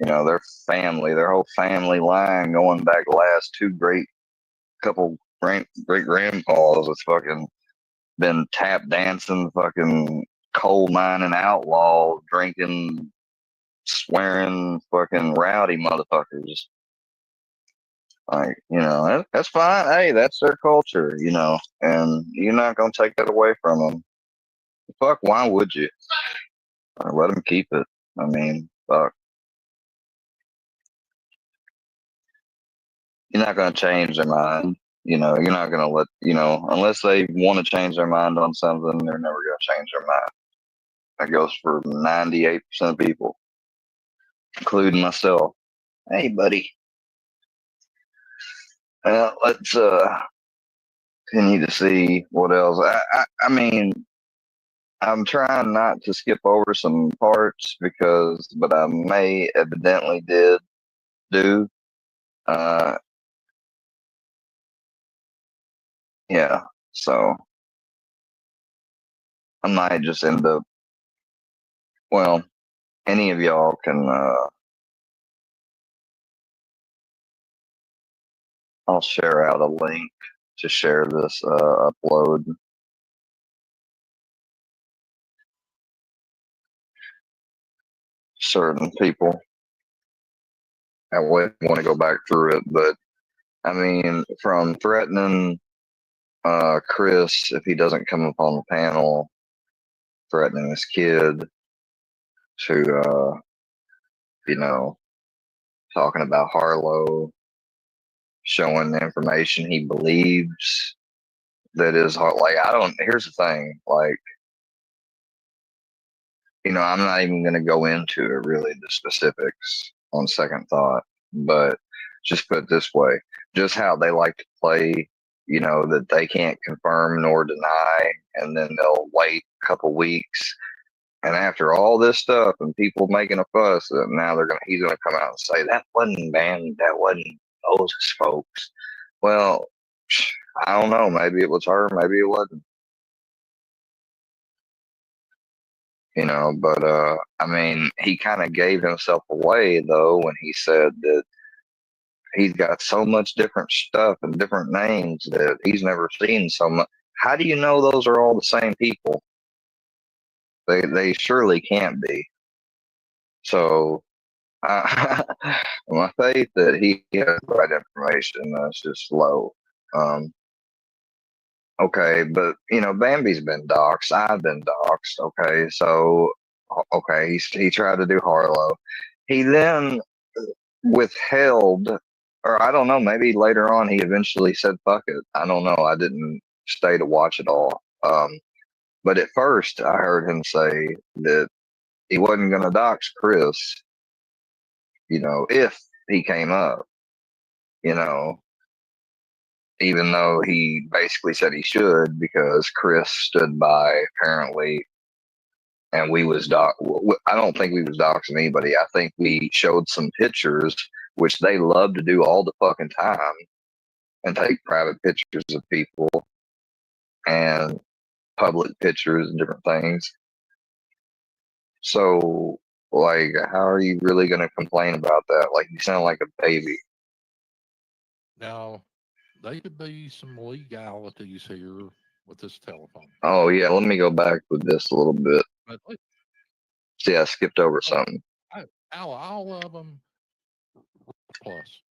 You know, their family, their whole family line going back last two couple great grandpas has fucking been tap dancing, fucking coal mining outlaws, drinking, swearing, fucking rowdy motherfuckers. Like, you know, that's fine. Hey, that's their culture, you know, and you're not gonna take that away from them. Fuck, why would you? Let them keep it. I mean, fuck. You're not gonna change their mind. You know, you're not gonna let, you know, unless they want to change their mind on something, they're never gonna change their mind. That goes for 98% of people, including myself. Hey, buddy. Let's continue to see what else. I mean, I'm trying not to skip over some parts but I may evidently do. Uh, yeah. So I might just end up. Well, any of y'all can. I'll share out a link to share this upload. Certain people. I would want to go back through it, but I mean, from threatening Chris if he doesn't come up on the panel, threatening his kid, to you know, talking about Harlow, showing the information he believes that is like, I don't. Here's the thing, like, you know, I'm not even going to go into it really, the specifics on second thought, but just put it this way, just how they like to play, you know, that they can't confirm nor deny, and then they'll wait a couple weeks. And after all this stuff and people making a fuss, now he's gonna come out and say that wasn't those folks. Well, I don't know. Maybe it was her. Maybe it wasn't. You know, but I mean, he kind of gave himself away though when he said that he's got so much different stuff and different names that he's never seen so much. How do you know those are all the same people? They surely can't be. So my faith that he has the right information is just low. Okay, but you know, Bambi's been doxxed. I've been doxxed. Okay, so okay, he tried to do Harlow. He then withheld, or I don't know, maybe later on he eventually said fuck it. I don't know. I didn't stay to watch it all. But at first I heard him say that he wasn't gonna dox Chris, you know, if he came up, you know, even though he basically said he should because Chris stood by apparently, and we was I don't think we was doxing anybody. I think we showed some pictures, which they love to do all the fucking time, and take private pictures of people and public pictures and different things. So, like, how are you really going to complain about that? Like, you sound like a baby. Now, there could be some legalities here with this telephone. Oh, yeah, let me go back with this a little bit. But See, I skipped over something. all of them plus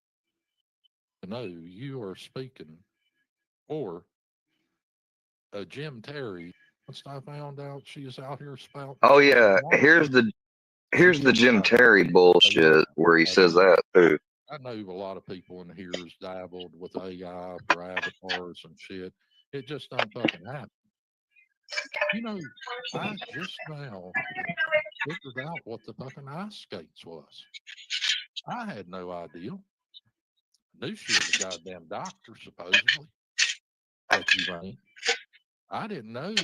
to know you are speaking or Jim Terry. Once I found out she is out here spouting. Oh, yeah, here's the Jim Terry bullshit where he says that, too. I know a lot of people in here has dabbled with AI for avatars and shit. It just don't fucking happen. You know, I just now figured out what the fucking ice skates was. I had no idea. Knew she was a goddamn doctor, supposedly. fuck you ain't. I didn't know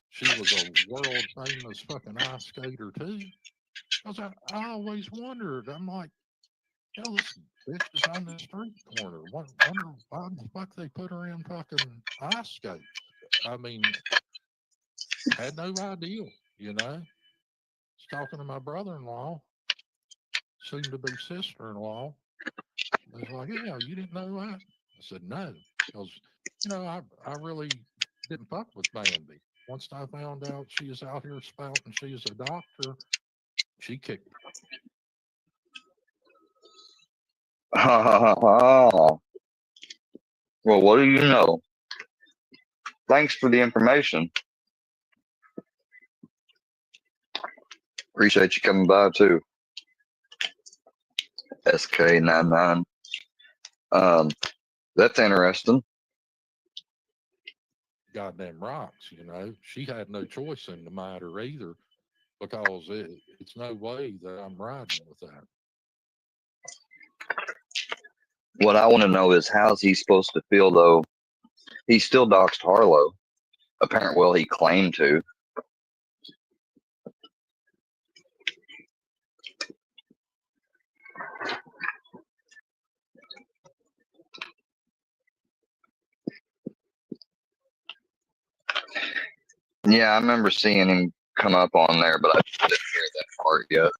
she was a world famous fucking ice skater too. Because I always wondered, I'm like, hell, this bitch is on the street corner. Wonder why the fuck they put her in fucking ice skates. I mean, had no idea, you know. Was talking to my brother-in-law, soon to be sister-in-law. I was like, yeah, you didn't know that? I said, no, because, you know, I really didn't fuck with Bambi. Once I found out she is out here spouting she is a doctor, she kicked me. Well, what do you know? Thanks for the information. Appreciate you coming by too. SK99. That's interesting. Goddamn rocks, you know. She had no choice in the matter either, because it's no way that I'm riding with that. What I want to know is, how's he supposed to feel though? He still doxed Harlow. Apparently, well, he claimed to. Yeah, I remember seeing him come up on there, but I didn't hear that part yet.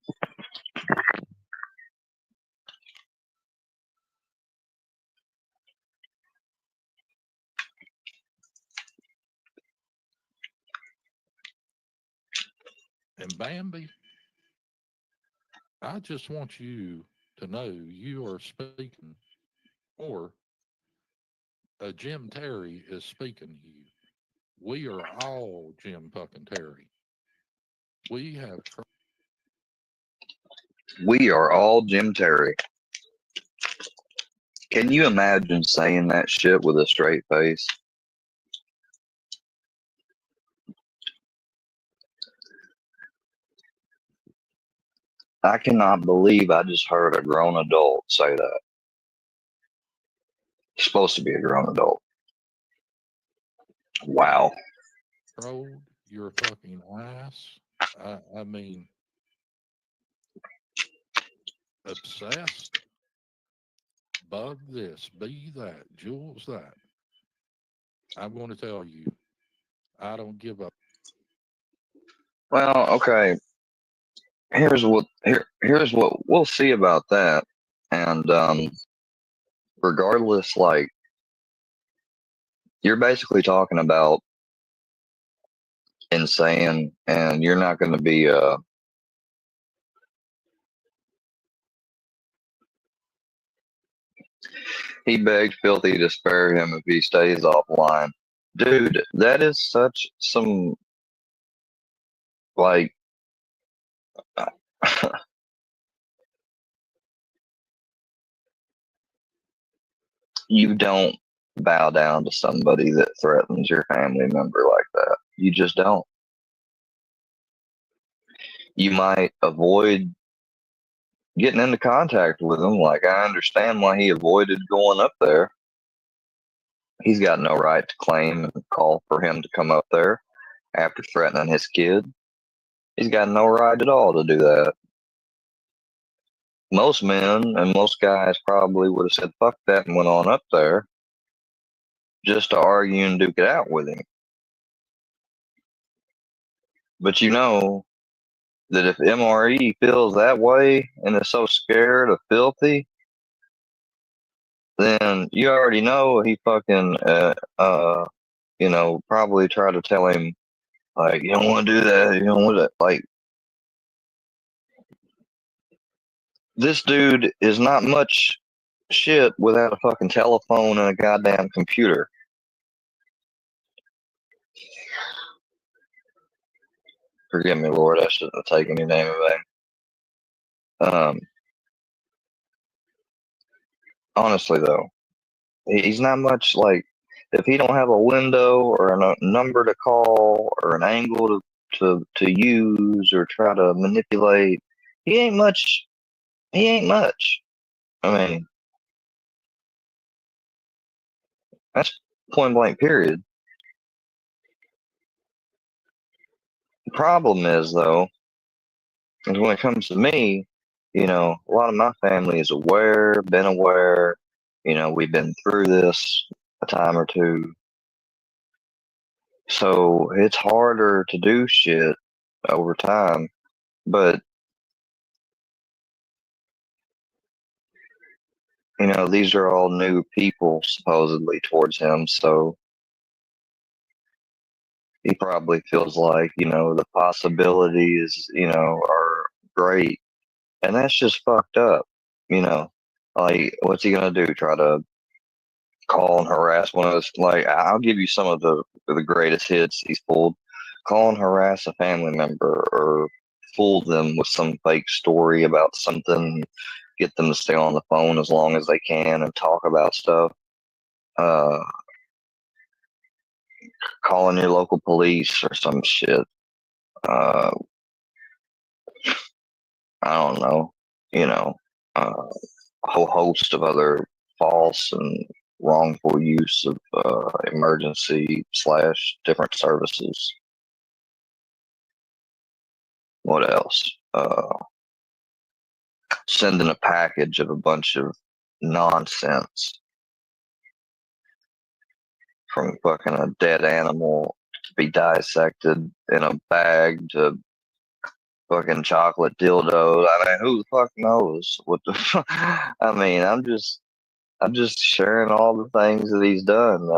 And Bambi, I just want you to know you are speaking, or Jim Terry is speaking to you. We are all Jim fucking Terry. We have. We are all Jim Terry. Can you imagine saying that shit with a straight face? I cannot believe I just heard a grown adult say that. It's supposed to be a grown adult. Wow. Controlled your fucking ass. I mean, obsessed. Bug this, be that, Jules that. I'm going to tell you, I don't give up. Well, okay. Here's what we'll see about that. And regardless, like, you're basically talking about insane, and you're not going to be he begged Filthy to spare him if he stays offline. Dude, that is such some, like, you don't bow down to somebody that threatens your family member like that. You just don't. You might avoid getting into contact with him. Like, I understand why he avoided going up there. He's got no right to claim and call for him to come up there after threatening his kid. He's got no right at all to do that. Most men and most guys probably would have said fuck that and went on up there just to argue and duke it out with him. But you know that if MRE feels that way and is so scared of Filthy, then you already know he fucking probably try to tell him, like, you don't want to do that, you don't want to, like, this dude is not much shit without a fucking telephone and a goddamn computer. Forgive me, Lord, I shouldn't have taken your name away. Honestly though, he's not much, like, if he don't have a window or a number to call or an angle to use or try to manipulate, he ain't much. He ain't much. I mean, that's Point blank, period. The problem is, though, is when it comes to me, a lot of my family is aware, been aware, we've been through this a time or two. So it's harder to do shit over time. But, these are all new people supposedly towards him. So he probably feels like, the possibilities, are great. And that's just fucked up, Like, what's he going to do? Try to call and harass one of us? Like, I'll give you some of the greatest hits he's pulled. Call and harass a family member or fool them with some fake story about something, get them to stay on the phone as long as they can and talk about stuff. Calling your local police or some shit. I don't know, a whole host of other false and wrongful use of emergency / different services. What else? Sending a package of a bunch of nonsense from fucking a dead animal to be dissected in a bag to fucking chocolate dildos. I mean, who the fuck knows what the fuck? I mean, I'm just sharing all the things that he's done.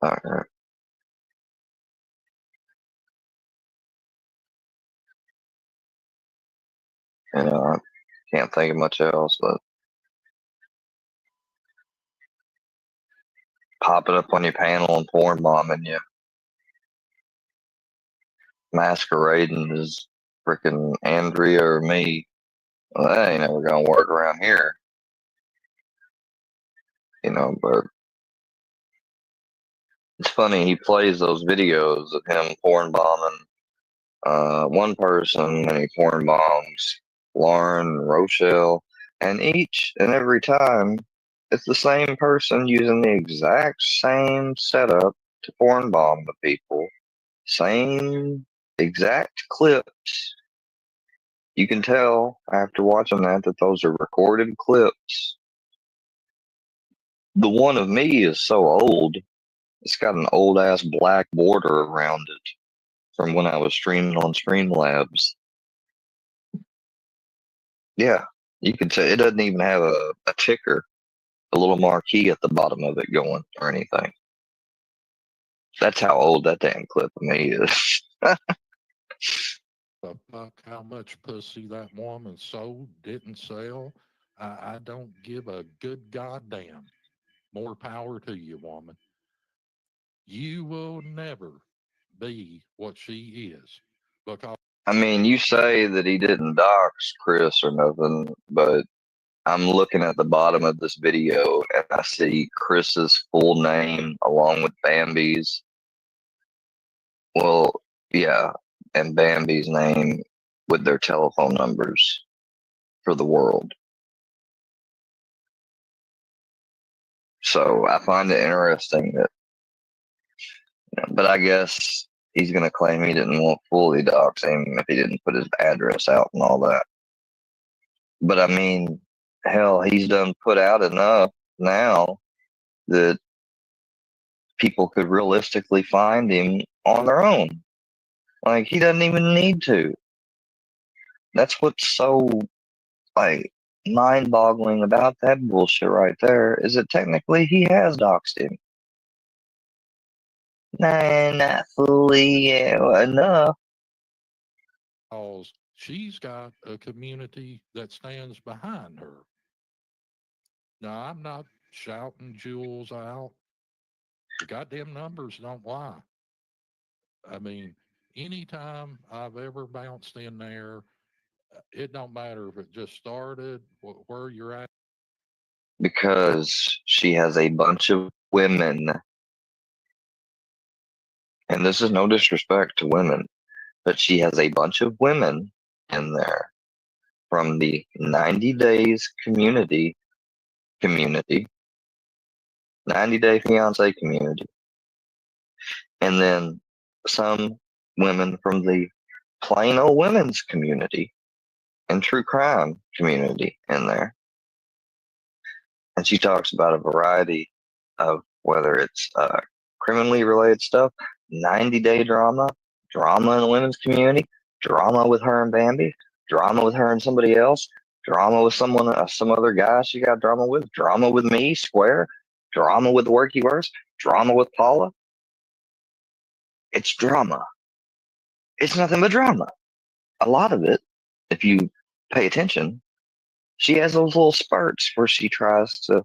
Okay. I can't think of much else, but popping up on your panel and porn bombing you, masquerading as freaking Andrea or me. Well, that ain't never gonna work around here, But it's funny, he plays those videos of him porn bombing one person, and he porn bombs Lauren, Rochelle, and each and every time it's the same person using the exact same setup to porn bomb the people. Same exact clips. You can tell after watching that those are recorded clips. The one of me is so old. It's got an old ass black border around it from when I was streaming on Streamlabs. Yeah, you can tell it doesn't even have a ticker, a little marquee at the bottom of it going or anything. That's how old that damn clip of me is. The fuck how much pussy that woman sold, didn't sell. I don't give a good goddamn. More power to you, woman. You will never be what she is because I mean, you say that he didn't dox Chris or nothing, but I'm looking at the bottom of this video and I see Chris's full name along with Bambi's. Well, yeah, and Bambi's name with their telephone numbers for the world. So I find it interesting that, but I guess he's going to claim he didn't want fully doxing if he didn't put his address out and all that. But I mean, hell, he's done put out enough now that people could realistically find him on their own. Like, he doesn't even need to. That's what's so, like, mind-boggling about that bullshit right there, is that technically he has doxed him. Nah, not fully enough. because she's got a community that stands behind her. Now, I'm not shouting Jules out. The goddamn numbers don't lie. I mean, anytime I've ever bounced in there, it don't matter if it just started, where you're at. Because she has a bunch of women, and this is no disrespect to women, but she has a bunch of women in there from the 90 days community, 90-day fiance community, and then some women from the plain old women's community and true crime community in there. And she talks about a variety of whether it's criminally related stuff, 90-day drama, drama in the women's community, drama with her and Bambi, drama with her and somebody else, drama with someone, some other guy she got drama with, drama with me, Square, drama with the work he works, drama with Paula. It's drama. It's nothing but drama. A lot of it, if you pay attention, she has those little spurts where she tries to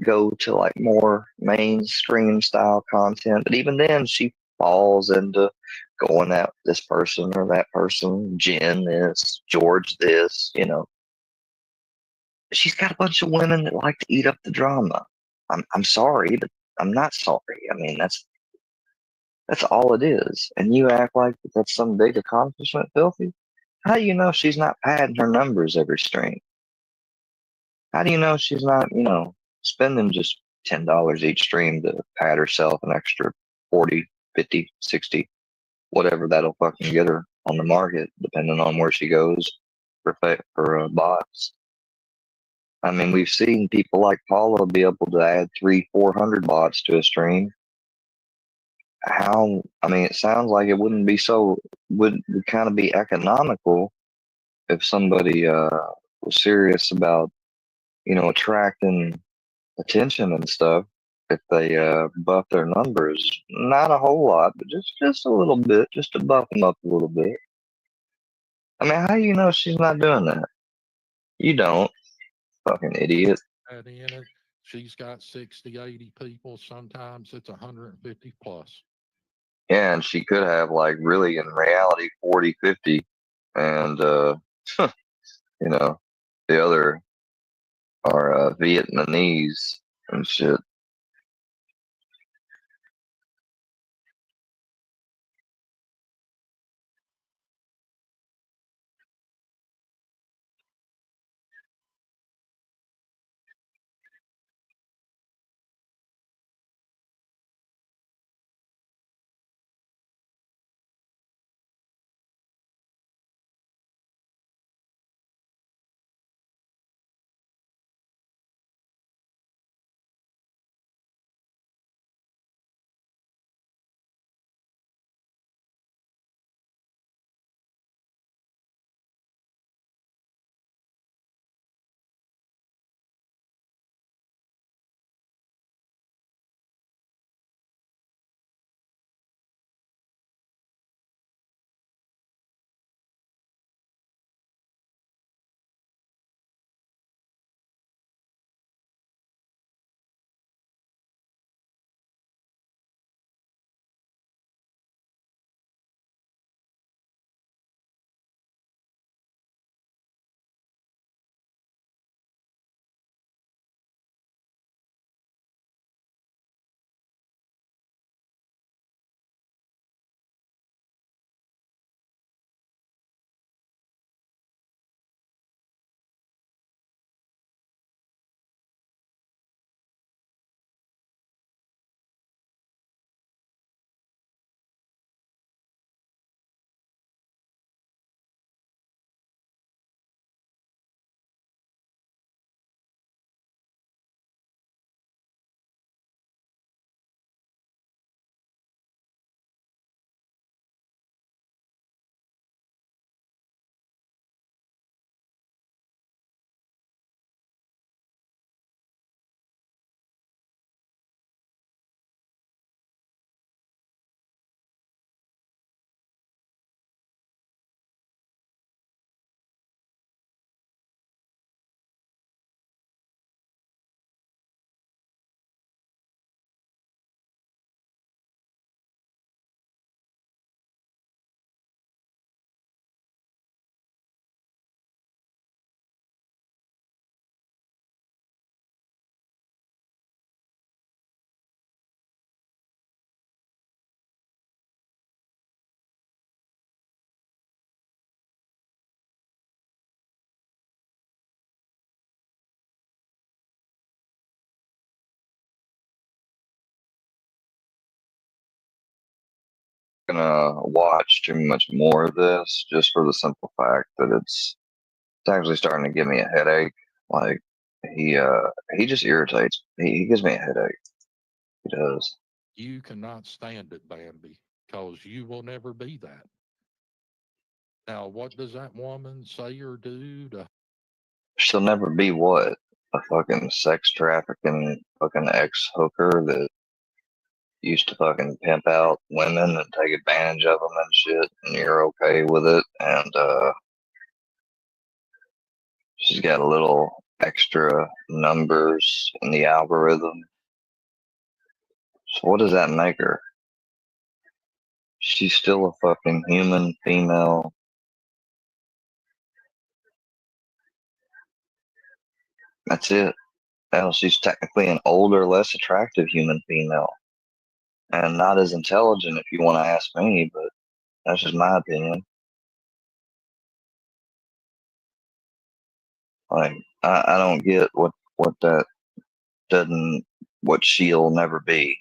go to like more mainstream style content, but even then she falls into going at this person or that person, Jen this, George this, you know. She's got a bunch of women that like to eat up the drama. I'm sorry, but I'm not sorry. I mean, that's all it is. And you act like that's some big accomplishment, Filthy. How do you know she's not padding her numbers every stream? How do you know she's not, you know, spending just $10 each stream to pad herself an extra 40, 50, 60, whatever that'll fucking get her on the market, depending on where she goes for bots. I mean, we've seen people like Paula be able to add 300-400 bots to a stream. I mean, it sounds like it wouldn't be would kind of be economical if somebody was serious about, you know, attracting attention and stuff. If they buff their numbers, not a whole lot, but just a little bit, just to buff them up a little bit. I mean, how do you know she's not doing that? You don't, fucking idiot. In it, she's got 60, 80 people. Sometimes it's 150 plus. Yeah, and she could have like really in reality 40, 50, and you know, the other are Vietnamese and shit. gonna watch too much more of this just for the simple fact that it's actually starting to give me a headache. Like he just irritates. He gives me a headache. He does. You cannot stand it, Bambi, because you will never be that. Now, what does that woman say or do to She'll never be what? A fucking sex trafficking fucking ex hooker that used to fucking pimp out women and take advantage of them and shit, and you're okay with it. And she's got a little extra numbers in the algorithm. So what does that make her? She's still a fucking human female. That's it. Hell, she's technically an older, less attractive human female. And not as intelligent if you want to ask me, but that's just my opinion. Like, I don't get what that doesn't, what she'll never be.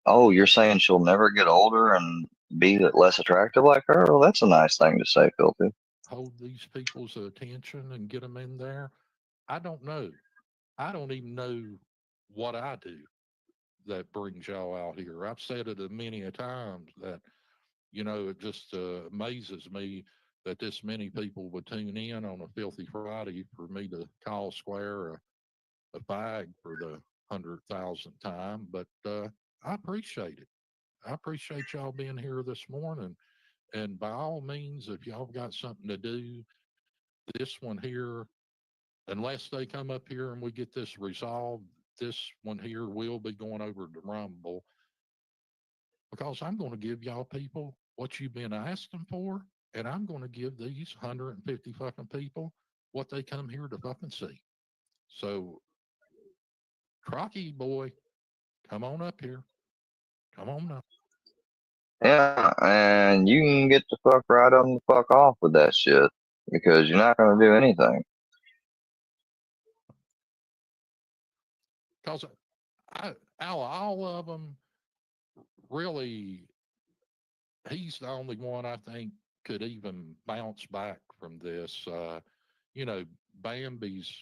Oh, you're saying she'll never get older and be less attractive like her? Well, that's a nice thing to say, Filthy. hold these people's attention and get them in there? I don't know. I don't even know what I do that brings y'all out here. I've said it many a times that, it just amazes me that this many people would tune in on a Filthy Friday for me to call Square a fag for the 100,000th time. But I appreciate it. I appreciate y'all being here this morning. And by all means, if y'all got something to do, this one here, unless they come up here and we get this resolved, this one here will be going over to Rumble, because I'm going to give y'all people what you've been asking for, and I'm going to give these 150 fucking people what they come here to fucking see. So, Crocky boy, come on up here. Come on up. Yeah, and you can get the fuck right on the fuck off with that shit because you're not going to do anything. Because all of them, really, he's the only one I think could even bounce back from this. Bambi's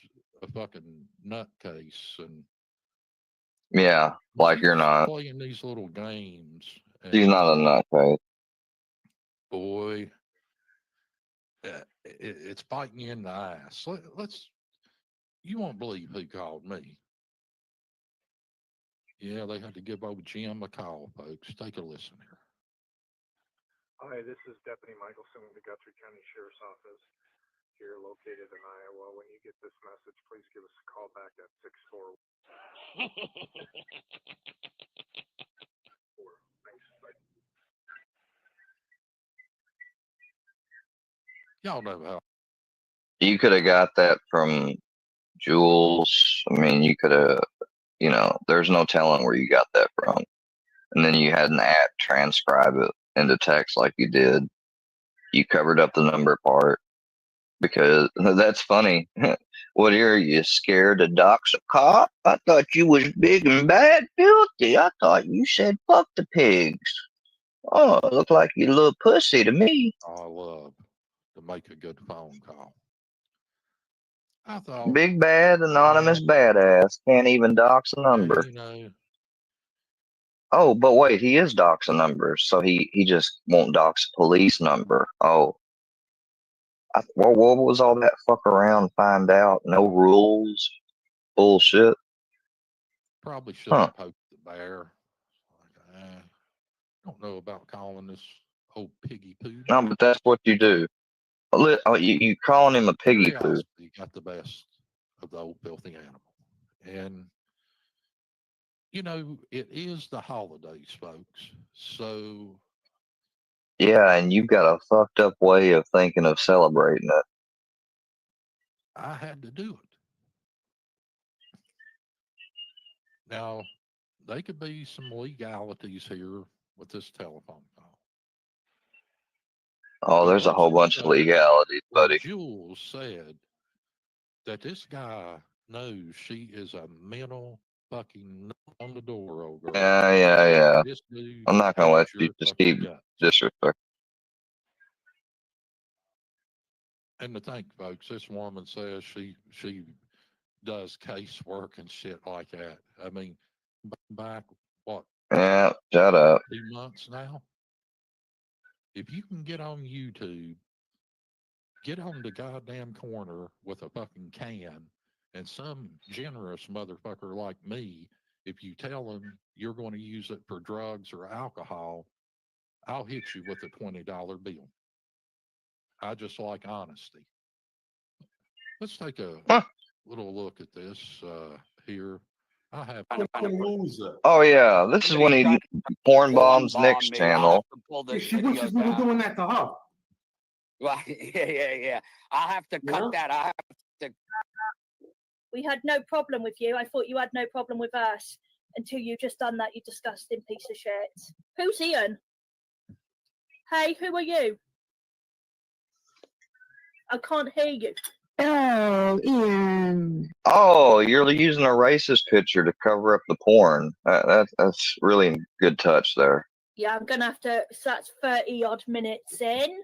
a fucking nutcase, and Yeah, like you're she's not. playing these little games. She's And not a nutcase. boy, it's biting you in the ass. You won't believe who called me. Yeah, they had to give old Jim a call, folks. Take a listen here. Hi, this is Deputy Michelson with the Guthrie County Sheriff's Office here located in Iowa. When you get this message, please give us a call back at 641. Y'all know how. You could have got that from Jules. I mean, you could have, there's no telling where you got that from. And then you had an app transcribe it into text like you did. You covered up the number part because that's funny. What are you scared to dox a cop? I thought you was big and bad, filthy. I thought you said fuck the pigs. Oh, look like you little pussy to me. I love to make a good phone call. I thought, Big bad anonymous badass can't even dox a number. Oh, but wait, he is dox a number, so he just won't dox a police number. Oh, what was all that fuck around? Find out? No rules? Bullshit. probably shouldn't have poked the bear. I don't know about calling this old piggy poo. No, but that's what you do. Oh, you calling him a piggy poo? Curiosity got the best of the old filthy animal, and it is the holidays, folks. So Yeah, and you've got a fucked up way of thinking of celebrating it. I had to do it. Now, they could be some legalities here with this telephone call. Oh, But there's a let's whole just bunch of say legalities, when buddy. Jules said that this guy knows she is a mental fucking knock on the door, old girl. Yeah. This dude I'm not gonna let hates you your just fucking keep guts. disrespect. And to think, folks, this woman says she does casework and shit like that. I mean, back what? Yeah, shut up. 2 months now. If you can get on YouTube, get on the goddamn corner with a fucking can, and some generous motherfucker like me, if you tell him you're going to use it for drugs or alcohol, I'll hit you with a $20 bill. I just like honesty. Let's take a little look at this here. I have. Oh yeah, this is when he porn bombs Nick's channel. She wishes we were doing that to her. Right. Yeah. I'll have to cut that. I have to. We had no problem with you. I thought you had no problem with us until you just done that, you disgusting piece of shit. Who's Ian? Hey, who are you? I can't hear you. Oh, Ian. Oh, you're using a racist picture to cover up the porn. That's really good touch there. Yeah, I'm gonna have to. So that's 30 odd minutes in.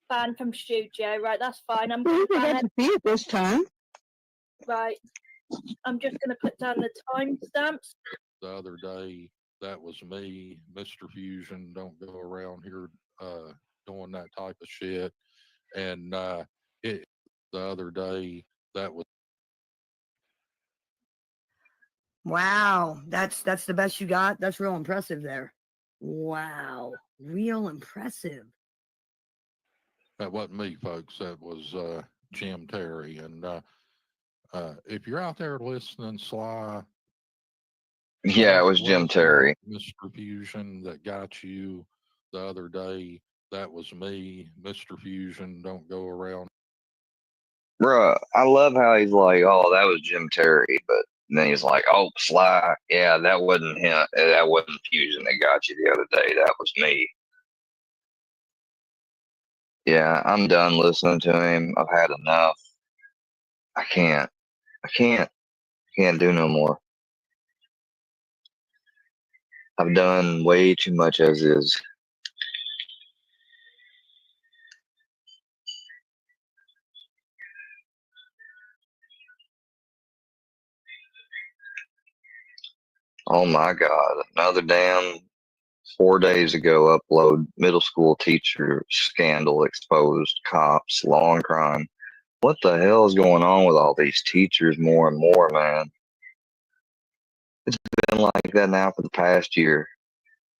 Ban from studio, right? That's fine. I'm gonna ban it. See it this time. Right. I'm just gonna put down the timestamps. The other day, that was me, Mr. Fusion. Don't go around here doing that type of shit. And the other day, that was. Wow, that's the best you got. That's real impressive there. Wow, real impressive. That wasn't me, folks. That was Jim Terry. And if you're out there listening, Sly. Yeah, it was Jim Terry. Mr. Fusion that got you the other day. That was me, Mr. Fusion. Don't go around. Bruh, I love how he's like, oh, that was Jim Terry, but then he's like, oh, Sly, yeah, that wasn't him. That wasn't Fusion that got you the other day. That was me. Yeah, I'm done listening to him. I've had enough. I can't do no more. I've done way too much as is. Oh my God, another damn 4 days ago upload, middle school teacher scandal exposed, cops, law and crime. What the hell is going on with all these teachers more and more, man? It's been like that now for the past year.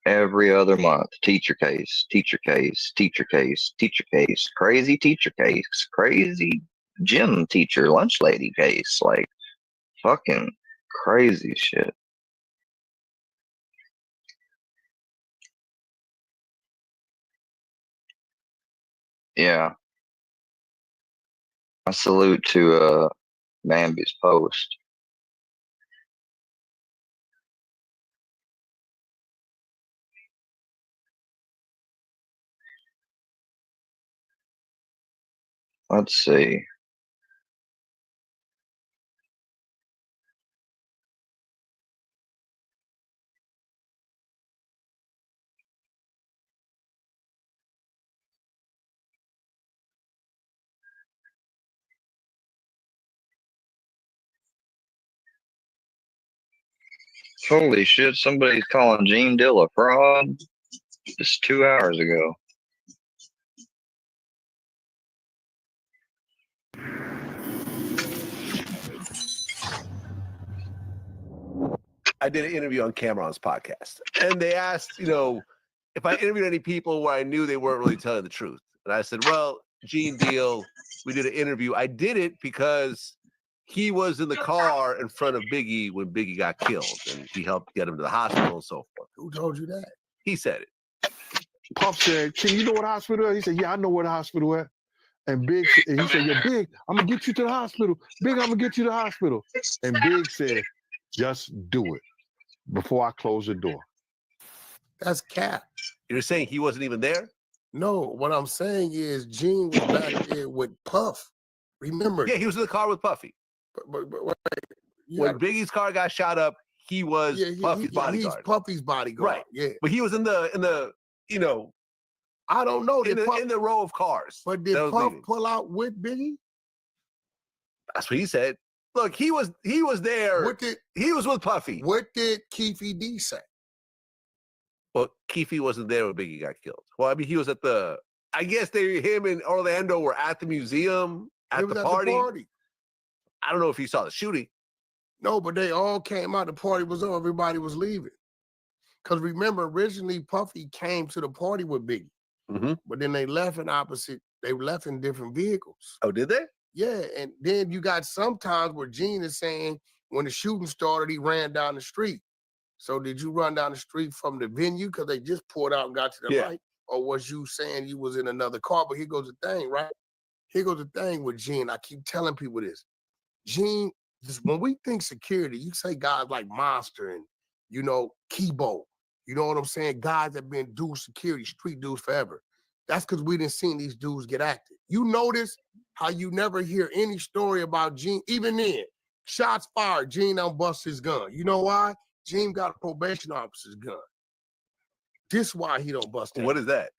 Every other month, teacher case, teacher case, teacher case, teacher case, crazy teacher case, crazy gym teacher, lunch lady case, like fucking crazy shit. Yeah. I salute to Bambi's post. Let's see. Holy shit, somebody's calling Gene Dill a fraud just 2 hours ago. I did an interview on Cameron's podcast, and they asked, if I interviewed any people where I knew they weren't really telling the truth. And I said, well, Gene Deal, we did an interview. I did it because he was in the car in front of Biggie when Biggie got killed, and he helped get him to the hospital and so forth. Who told you that? He said it. Puff said, "Can you know what hospital is?" He said, "Yeah, I know where the hospital is." And Big, he said, "Yeah, Big, I'm gonna get you to the hospital. Big, I'm gonna get you to the hospital." And Big said, "Just do it before I close the door." That's cap. You're saying he wasn't even there? No, what I'm saying is Gene was back there with Puff. Remember? Yeah, he was in the car with Puffy. But wait, when Biggie's car got shot up, he was Puffy's bodyguard. He's Puffy's bodyguard. Right. Yeah. But he was in the I don't know. in the row of cars. But did Puff pull out with Biggie? That's what he said. Look, he was there. He was with Puffy. What did Keefe D say? Well, Keefe wasn't there when Biggie got killed. Well, I mean, he was at I guess him and Orlando were at the museum at the party. I don't know if he saw the shooting. No, but they all came out. The party was over. Everybody was leaving. Because remember, originally Puffy came to the party with Biggie. Mm-hmm. But then they left they left in different vehicles. Oh, did they? Yeah, and then you got sometimes where Gene is saying when the shooting started, he ran down the street. So did you run down the street from the venue because they just pulled out and got to the light? Or was you saying you was in another car? But here goes the thing, right? Here goes the thing with Gene. I keep telling people this. Gene, when we think security, you say guys like Monster and, Kibo. You know what I'm saying? Guys that been doing security, street dudes forever. That's because we didn't see these dudes get active. You notice how you never hear any story about Gene, even then. Shots fired, Gene don't bust his gun. You know why? Gene got a probation officer's gun. This is why he don't bust it. What is that?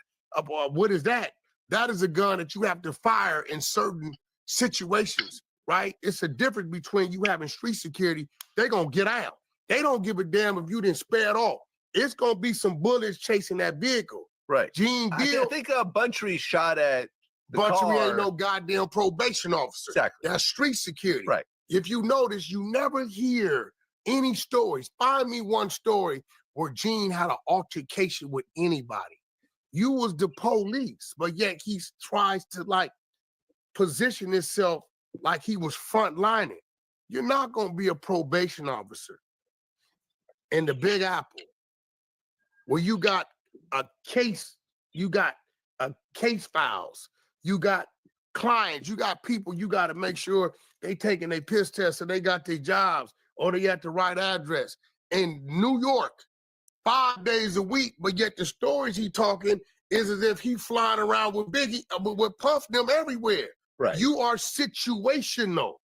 What is that? That is a gun that you have to fire in certain situations, right? It's a difference between you having street security. They're going to get out. They don't give a damn if you didn't spare it off. It's going to be some bullets chasing that vehicle. Right. Gene Deal. I think Buntry shot at the Buntry car. ain't no goddamn probation officer. Exactly. That's street security. Right. If you notice, you never hear any stories. Find me one story where Gene had an altercation with anybody. You was the police, but yet he tries to position himself like he was frontlining. You're not going to be a probation officer in the Big Apple where you got a case, you got a case files, you got clients, you got people, you got to make sure they taking their piss test so they got their jobs or they at the right address. In New York, 5 days a week, but yet the stories he talking is as if he flying around with Biggie, with Puff them everywhere. Right. You are situational.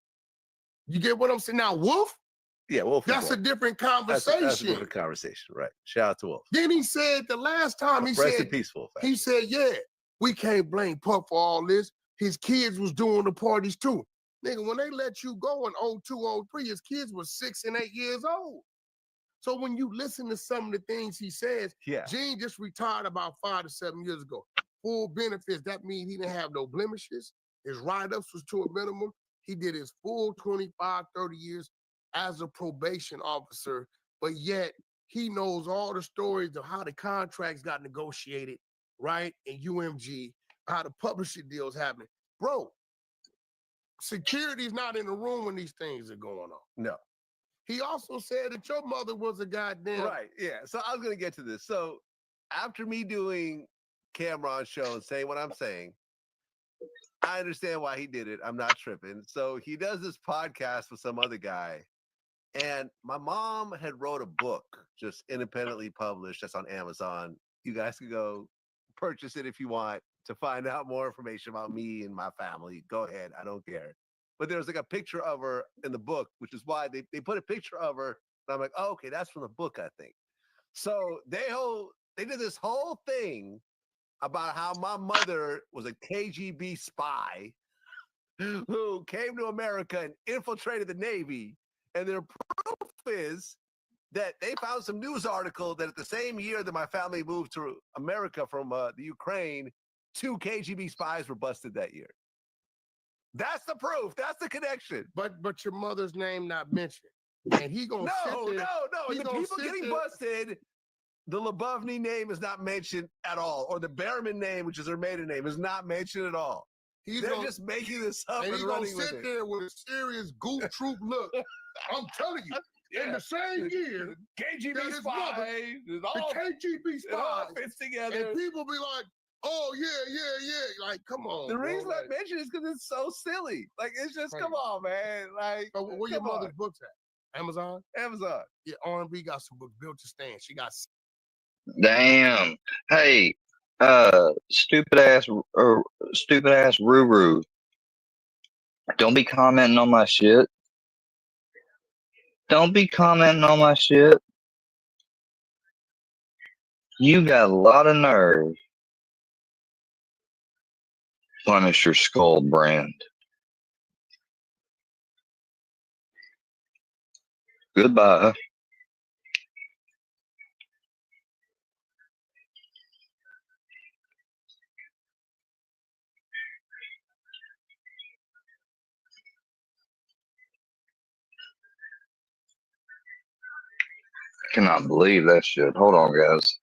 You get what I'm saying? Now, Wolf? Yeah, Wolf. That's a different conversation. That's a different conversation, right? Shout out to Wolf. Then he said the last time, Rest in peace, Wolf. He said, yeah, we can't blame Puff for all this. His kids was doing the parties too. Nigga, when they let you go in 02, 03, his kids were 6 and 8 years old. So when you listen to some of the things he says, Gene just retired about 5 to 7 years ago. Full benefits, that means he didn't have no blemishes. His write-ups was to a minimum. He did his full 25, 30 years as a probation officer, but yet he knows all the stories of how the contracts got negotiated, right? And UMG, how the publishing deals happen. Bro, security's not in the room when these things are going on. No. He also said that your mother was a goddamn... Right, yeah. So I was going to get to this. So after me doing Cameron's show and saying what I'm saying, I understand why he did it. I'm not tripping. So he does this podcast with some other guy. And my mom had wrote a book just independently published that's on Amazon. You guys can go purchase it if you want to find out more information about me and my family. Go ahead. I don't care. But there's a picture of her in the book, which is why they put a picture of her. And I'm like, oh, okay, that's from the book, I think. So they did this whole thing about how my mother was a KGB spy who came to America and infiltrated the Navy. And their proof is that they found some news article that at the same year that my family moved to America from the Ukraine, 2 KGB spies were busted that year. That's the proof. That's the connection. But your mother's name not mentioned. And he gonna No. The people getting busted, the Lubovny name is not mentioned at all. Or the Behrman name, which is her maiden name, is not mentioned at all. They're just making this up and running with it. He's gonna sit there with a serious goof troop look. I'm telling you, in the same year, KGB spy, the KGB spy, it all fits together. And people be like, oh, yeah. Like, come on. The reason I mention it is because it's so silly. Like, it's just, come on, man. Like, so where your mother's books at? Amazon? Amazon. Yeah, R&B got some books built to stand. She got... Damn. Hey, stupid ass Ruru. Don't be commenting on my shit. Don't be commenting on my shit. You got a lot of nerve. Punisher Skull brand. Goodbye. I cannot believe that shit. Hold on, guys.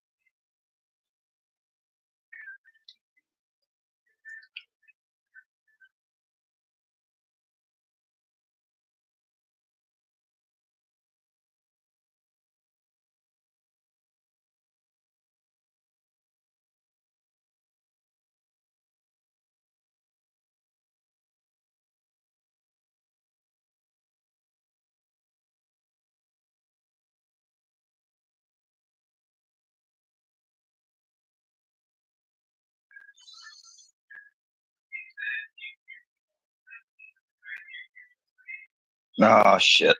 Oh, shit.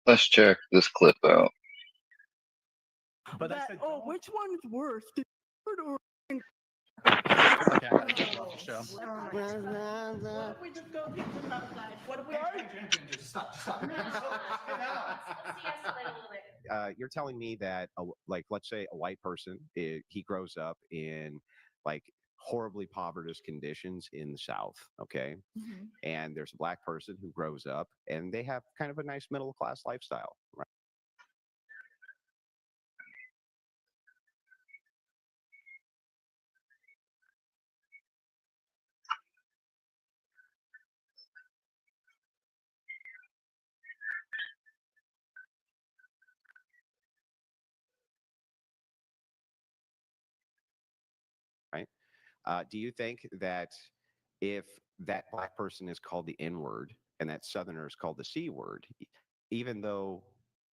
Let's check this clip out. But which one is worse? The bird or Okay, I gotta get off the show. What if we just go get this outside? What if we Just stop. You're telling me that, like, let's say a white person, he grows up in like horribly poverty conditions in the South, okay? Mhm. And there's a black person who grows up and they have kind of a nice middle class lifestyle, right? Right? Do you think that if that black person is called the N word and that Southerner is called the C word, even though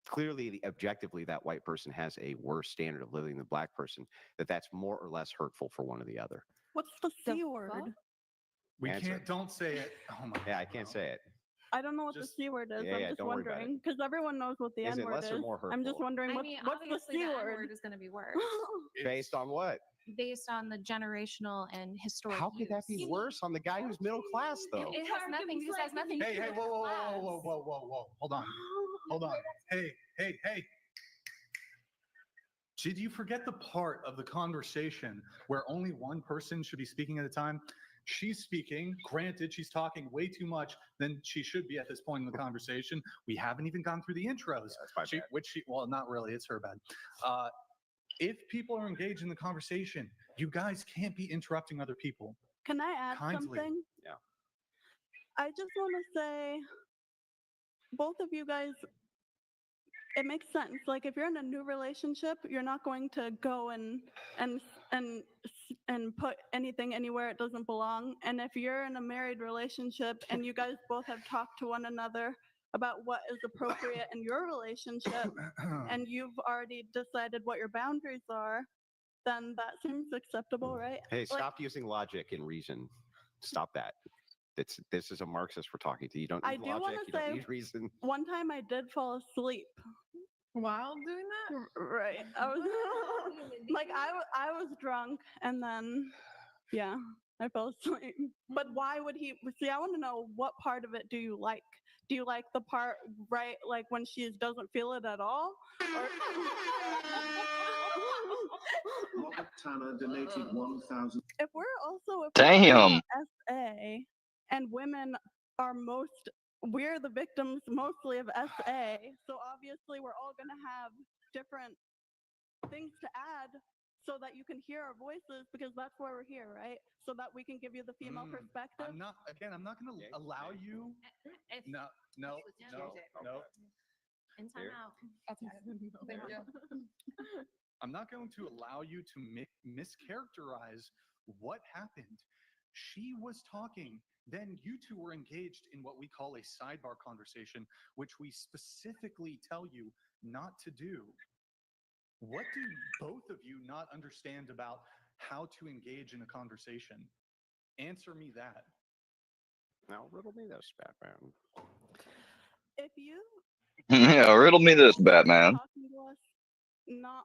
clearly, objectively, that white person has a worse standard of living than the black person, that's more or less hurtful for one or the other? What's the C word? We Answer. can't. Don't say it. Oh my. Yeah, I can't say it. I don't know what Just- the C word is. Yeah, I'm yeah, just don't worry about wondering because everyone knows what the Is N it word less or is. more I'm just hurtful? wondering I what's mean, the obviously C the word? N-word is going to be worse Based on what? based on the generational and historic. How could that be worse on the guy who's middle class, though? It has nothing. This has nothing. Hey, to do hey, with whoa. Hold on. Hey. Did you forget the part of the conversation where only one person should be speaking at a time? She's speaking. Granted, she's talking way too much than she should be at this point in the conversation. We haven't even gone through the intros. Yeah, that's my bad. Well, not really. It's her bad. If people are engaged in the conversation, you guys can't be interrupting other people. Can I add Kindly. something? Yeah. I just want to say, both of you guys, it makes sense. Like if you're in a new relationship, you're not going to go and put anything anywhere it doesn't belong. And if you're in a married relationship and you guys both have talked to one another about what is appropriate in your relationship, and you've already decided what your boundaries are, then that seems acceptable, right? Hey, Like, stop using logic and reason. Stop that. This is a Marxist we're talking to. You don't I need do logic. want You to don't say need reason. one time I did fall asleep. while doing that. Right. I was like I was drunk and then yeah, I fell asleep. But why would he see? I want to know what part of it do you like? Do you like the part right, like when she doesn't feel it at all? Or Robert Tanner donated 1,000. if we're Damn. SA and women are we're the victims mostly of SA, so obviously we're all gonna have different things to add so that you can hear our voices, because that's why we're here, right? So that we can give you the female perspective. I'm not going to allow you. No. In time out. I'm not going to allow you to mischaracterize what happened. She was talking, then you two were engaged in what we call a sidebar conversation, which we specifically tell you not to do. What do both of you not understand about how to engage in a conversation? Answer me that. Now, riddle me this, Batman. If you Yeah, riddle me this, Batman. talking to us, not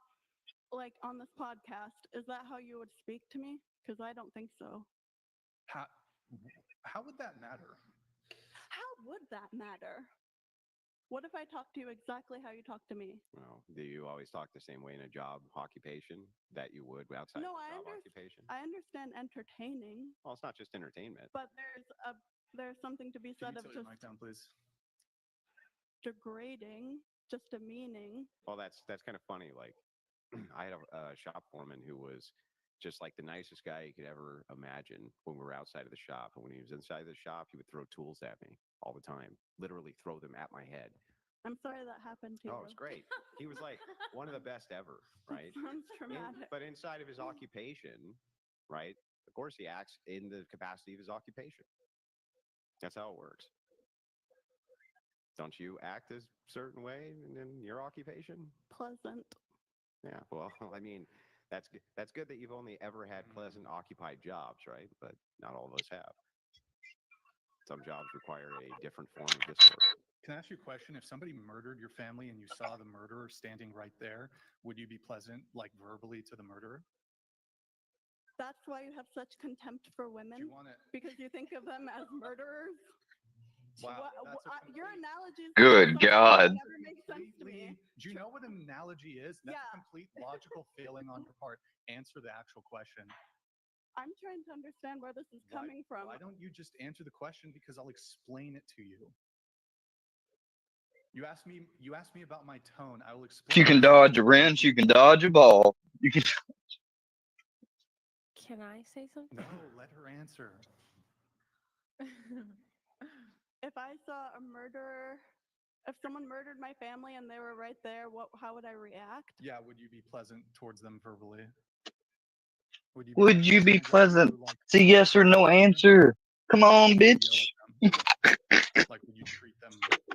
like on this podcast, is that how you would speak to me? Because I don't think so. How would that matter? How would that matter? What if I talk to you exactly how you talk to me? Well, do you always talk the same way in a job occupation that you would outside No, of a job occupation? I understand entertaining, Well, it's not just entertainment. but there's something to be said of just Mic down, please. degrading, just demeaning. Well, that's kind of funny. Like, I had a shop foreman who was just like the nicest guy you could ever imagine when we were outside of the shop. And when he was inside of the shop, he would throw tools at me all the time, literally throw them at my head. I'm sorry that happened to you. Oh, it's great. He was like one of the best ever, right? Sounds traumatic. But inside of his occupation, right? Of course, he acts in the capacity of his occupation. That's how it works. Don't you act a certain way in your occupation? Pleasant. Yeah, well, I mean, that's good that you've only ever had pleasant occupied jobs, right? But not all of us have. Some jobs require a different form of discourse. Can I ask you a question? If somebody murdered your family and you saw the murderer standing right there, would you be pleasant, like verbally, to the murderer? That's why you have such contempt for women, because you think of them as murderers. Wow, your analogy is Good God. never makes sense to me. Do you know what an analogy is? That's a complete logical failing on your part. Answer the actual question. I'm trying to understand where this is coming from. Why don't you just answer the question? Because I'll explain it to you. You asked me about my tone. I will explain. If you can dodge a wrench, you can dodge a ball. You can. Can I say something? No, let her answer. If I saw a murderer, if someone murdered my family and they were right there, how would I react? Yeah, would you be pleasant towards them verbally? Would you be pleasant? It's a yes or no answer. Come on, bitch. Like, would you treat them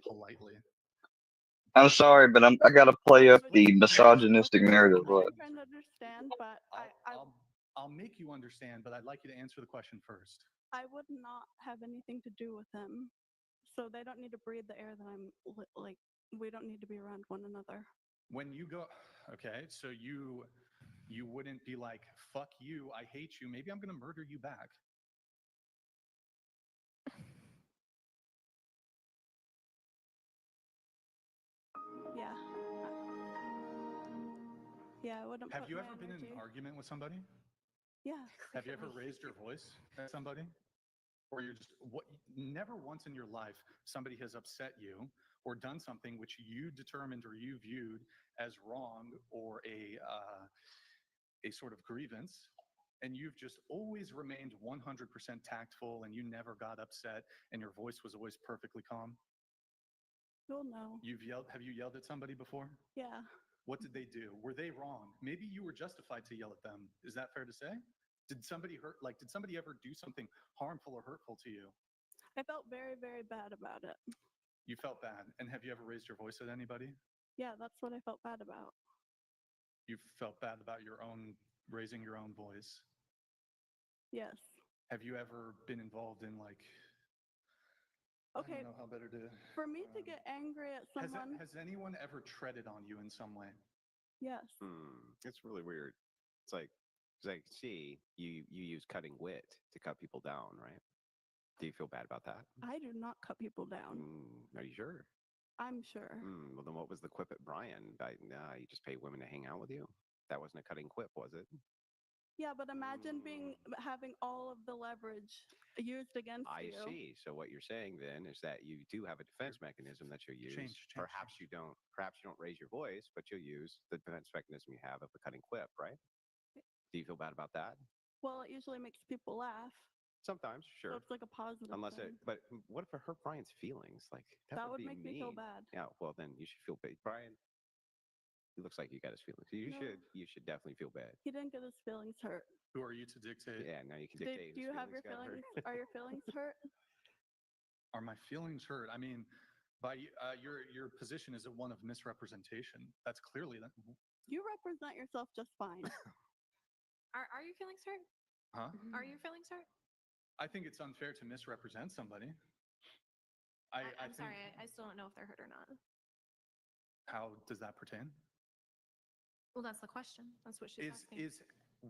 politely? I'm sorry, but I gotta play up the misogynistic narrative. I'm trying to understand, but I'll make you understand, but I'd like you to answer the question first. I would not have anything to do with them. So they don't need to breathe the air that I'm like, we don't need to be around one another. When you go, okay, so you wouldn't be like, fuck you, I hate you, maybe I'm gonna murder you back. Yeah. Yeah, I wouldn't. Have you ever been in an argument with somebody? Yeah. Have you ever raised your voice at somebody? Or you're just, never once in your life somebody has upset you or done something which you determined or you viewed as wrong or a sort of grievance, and you've just always remained 100% tactful and you never got upset and your voice was always perfectly calm? Well, no. Have you yelled at somebody before? Yeah. What did they do? Were they wrong? Maybe you were justified to yell at them. Is that fair to say? Did somebody ever do something harmful or hurtful to you? I felt very, very bad about it. You felt bad. And have you ever raised your voice at anybody? Yeah, that's what I felt bad about. You felt bad about raising your own voice? Yes. Have you ever been involved in Okay. I don't know how better to. For me to get angry at someone. Has anyone ever treaded on you in some way? Yes. It's really weird. It's like, because I see you use cutting wit to cut people down, right? Do you feel bad about that? I do not cut people down. Are you sure? I'm sure. Well, then what was the quip at Brian? Nah, you just pay women to hang out with you? That wasn't a cutting quip, was it? Yeah, but imagine having all of the leverage used against I you. see. So what you're saying then is that you do have a defense mechanism that you'll use. Perhaps you don't raise your voice, but you'll use the defense mechanism you have of the cutting quip, right? Do you feel bad about that? Well, it usually makes people laugh. Sometimes, sure. So it's like a positive thing. But what if it hurt Brian's feelings? Like that would be make me feel mean. bad. Yeah, well then you should feel bad. Brian, it looks like you got his feelings. You should definitely feel bad. He didn't get his feelings hurt. Who are you to dictate? Yeah, now you can dictate. Do you have your feelings? Are your feelings hurt? Are my feelings hurt? I mean, by your position is one of misrepresentation. That's clearly that. You represent yourself just fine. Are your feelings hurt? Huh? Are your feelings hurt? I think it's unfair to misrepresent somebody. I'm sorry, I still don't know if they're hurt or not. How does that pertain? Well, that's the question. That's what she's asking. Is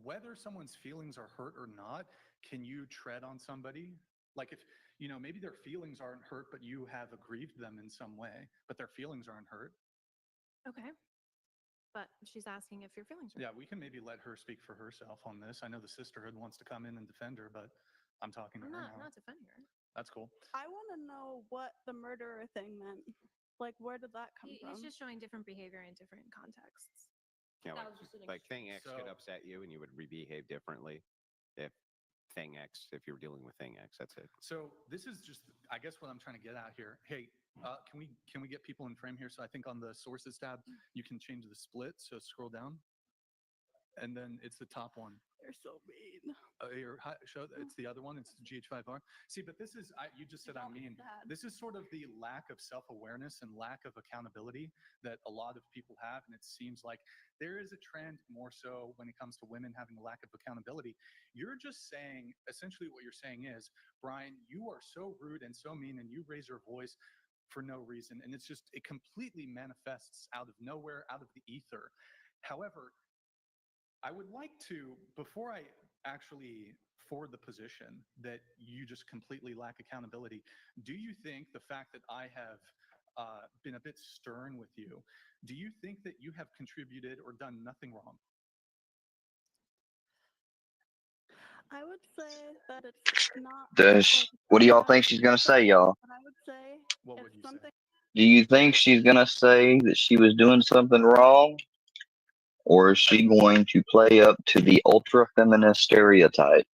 whether someone's feelings are hurt or not, can you tread on somebody? Like if, maybe their feelings aren't hurt, but you have aggrieved them in some way, but their feelings aren't hurt. Okay. But she's asking if your feelings are hurt. Yeah, we can maybe let her speak for herself on this. I know the sisterhood wants to come in and defend her, but I'm talking to her now. I'm not defending her. That's cool. I want to know what the murderer thing meant. Like, where did that come from? He's just showing different behavior in different contexts. Yeah, That was just an like Thing X could So- upset you and you would behave differently. If you're dealing with Thing X, that's it. So this is just, I guess what I'm trying to get at here. Hey, can we get people in frame here? So I think on the sources tab, you can change the split. So scroll down, and then it's the top one. They're so mean. It's the other one. It's GH5R. See, but this is, you just said I'm mean. This is sort of the lack of self-awareness and lack of accountability that a lot of people have. And it seems like there is a trend more so when it comes to women having a lack of accountability. You're just saying, essentially what you're saying is, Brian, you are so rude and so mean and you raise your voice for no reason. And it completely manifests out of nowhere, out of the ether. However, I would like to, before I actually forward the position that you just completely lack accountability, do you think the fact that I have been a bit stern with you, do you think that you have contributed or done nothing wrong? I would say that it's not. What do y'all think she's gonna say, y'all? But I would say what would you something. Do you think she's gonna say that she was doing something wrong? Or is she going to play up to the ultra feminist stereotype?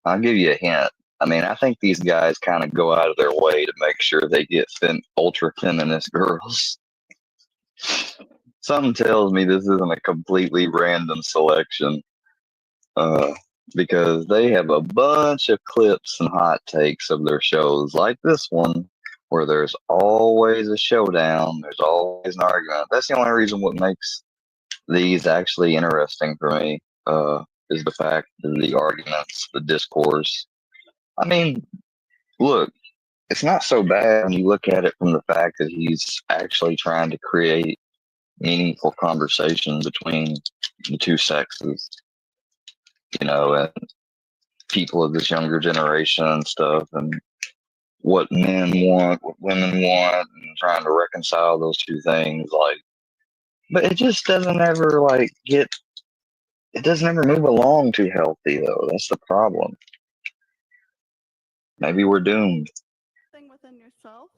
I'll give you a hint. I mean, I think these guys kind of go out of their way to make sure they get ultra feminist girls. Something tells me this isn't a completely random selection. Because they have a bunch of clips and hot takes of their shows, like this one, where there's always a showdown, there's always an argument. That's the only reason what makes these actually interesting for me, is the fact that the arguments, the discourse. I mean, look, it's not so bad when you look at it from the fact that he's actually trying to create meaningful conversation between the two sexes, and people of this younger generation and stuff, and what men want, what women want, and trying to reconcile those two things. But it just doesn't ever it doesn't ever move along too healthy, though. That's the problem. Maybe we're doomed. Thing within yourself,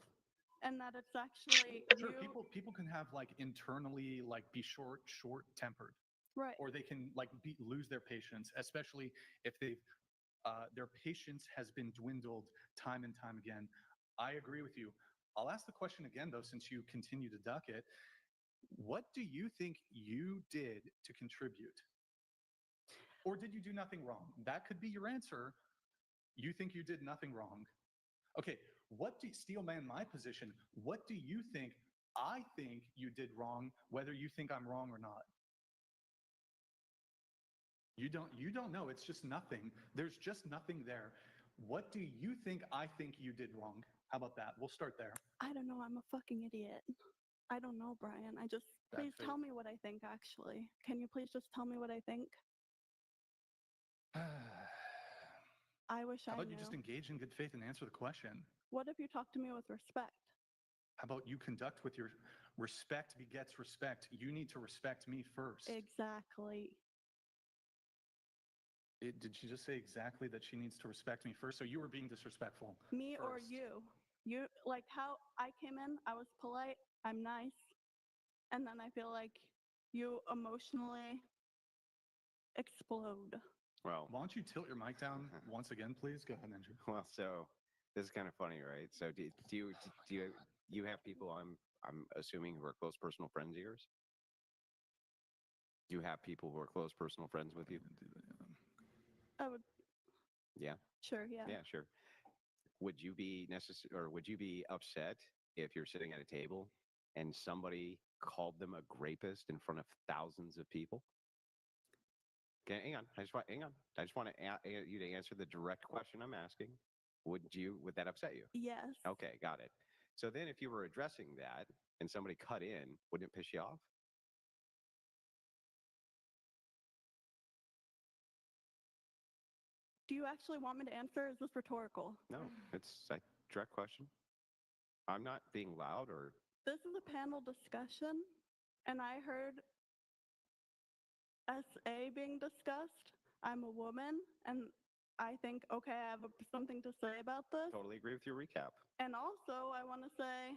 and that it's actually Sure, you. people can have internally be short tempered, Right. or they can lose their patience, especially if they've their patience has been dwindled time and time again. I agree with you. I'll ask the question again, though, since you continue to duck it. What do you think you did to contribute? Or did you do nothing wrong? That could be your answer. You think you did nothing wrong. Okay, Steel Man, my position, what do you think I think you did wrong, whether you think I'm wrong or not? You don't know. It's just nothing. There's just nothing there. What do you think I think you did wrong? How about that? We'll start there. I don't know. I'm a fucking idiot. I don't know, Brian. Please tell me what I think, actually. Can you please just tell me what I think? I wish How I about knew. you just engage in good faith and answer the question? What if you talk to me with respect? How about you conduct with your respect begets respect? You need to respect me first. Exactly. Did she just say exactly that she needs to respect me first? So you were being disrespectful. Me or first. you? You, like how I came in, I was polite, I'm nice. And then I feel like you emotionally explode. Well, why don't you tilt your mic down once again, please? Go ahead, Andrew. well, so this is kind of funny, right? So do you have people I'm assuming who are close personal friends of yours? Do you have people who are close personal friends with you? I would. Yeah. Sure. Yeah. Yeah, sure. Would you be would you be upset if you're sitting at a table and somebody called them a rapist in front of thousands of people? Okay, hang on. I just want you to answer the direct question I'm asking. Would that upset you? Yes. Okay, got it. So then if you were addressing that and somebody cut in, wouldn't it piss you off? Do you actually want me to answer? Is this rhetorical? No, it's a direct question. I'm not being loud or. This is a panel discussion, and I heard SA being discussed. I'm a woman, and I think, okay, I have something to say about this. Totally agree with your recap. And also, I want to say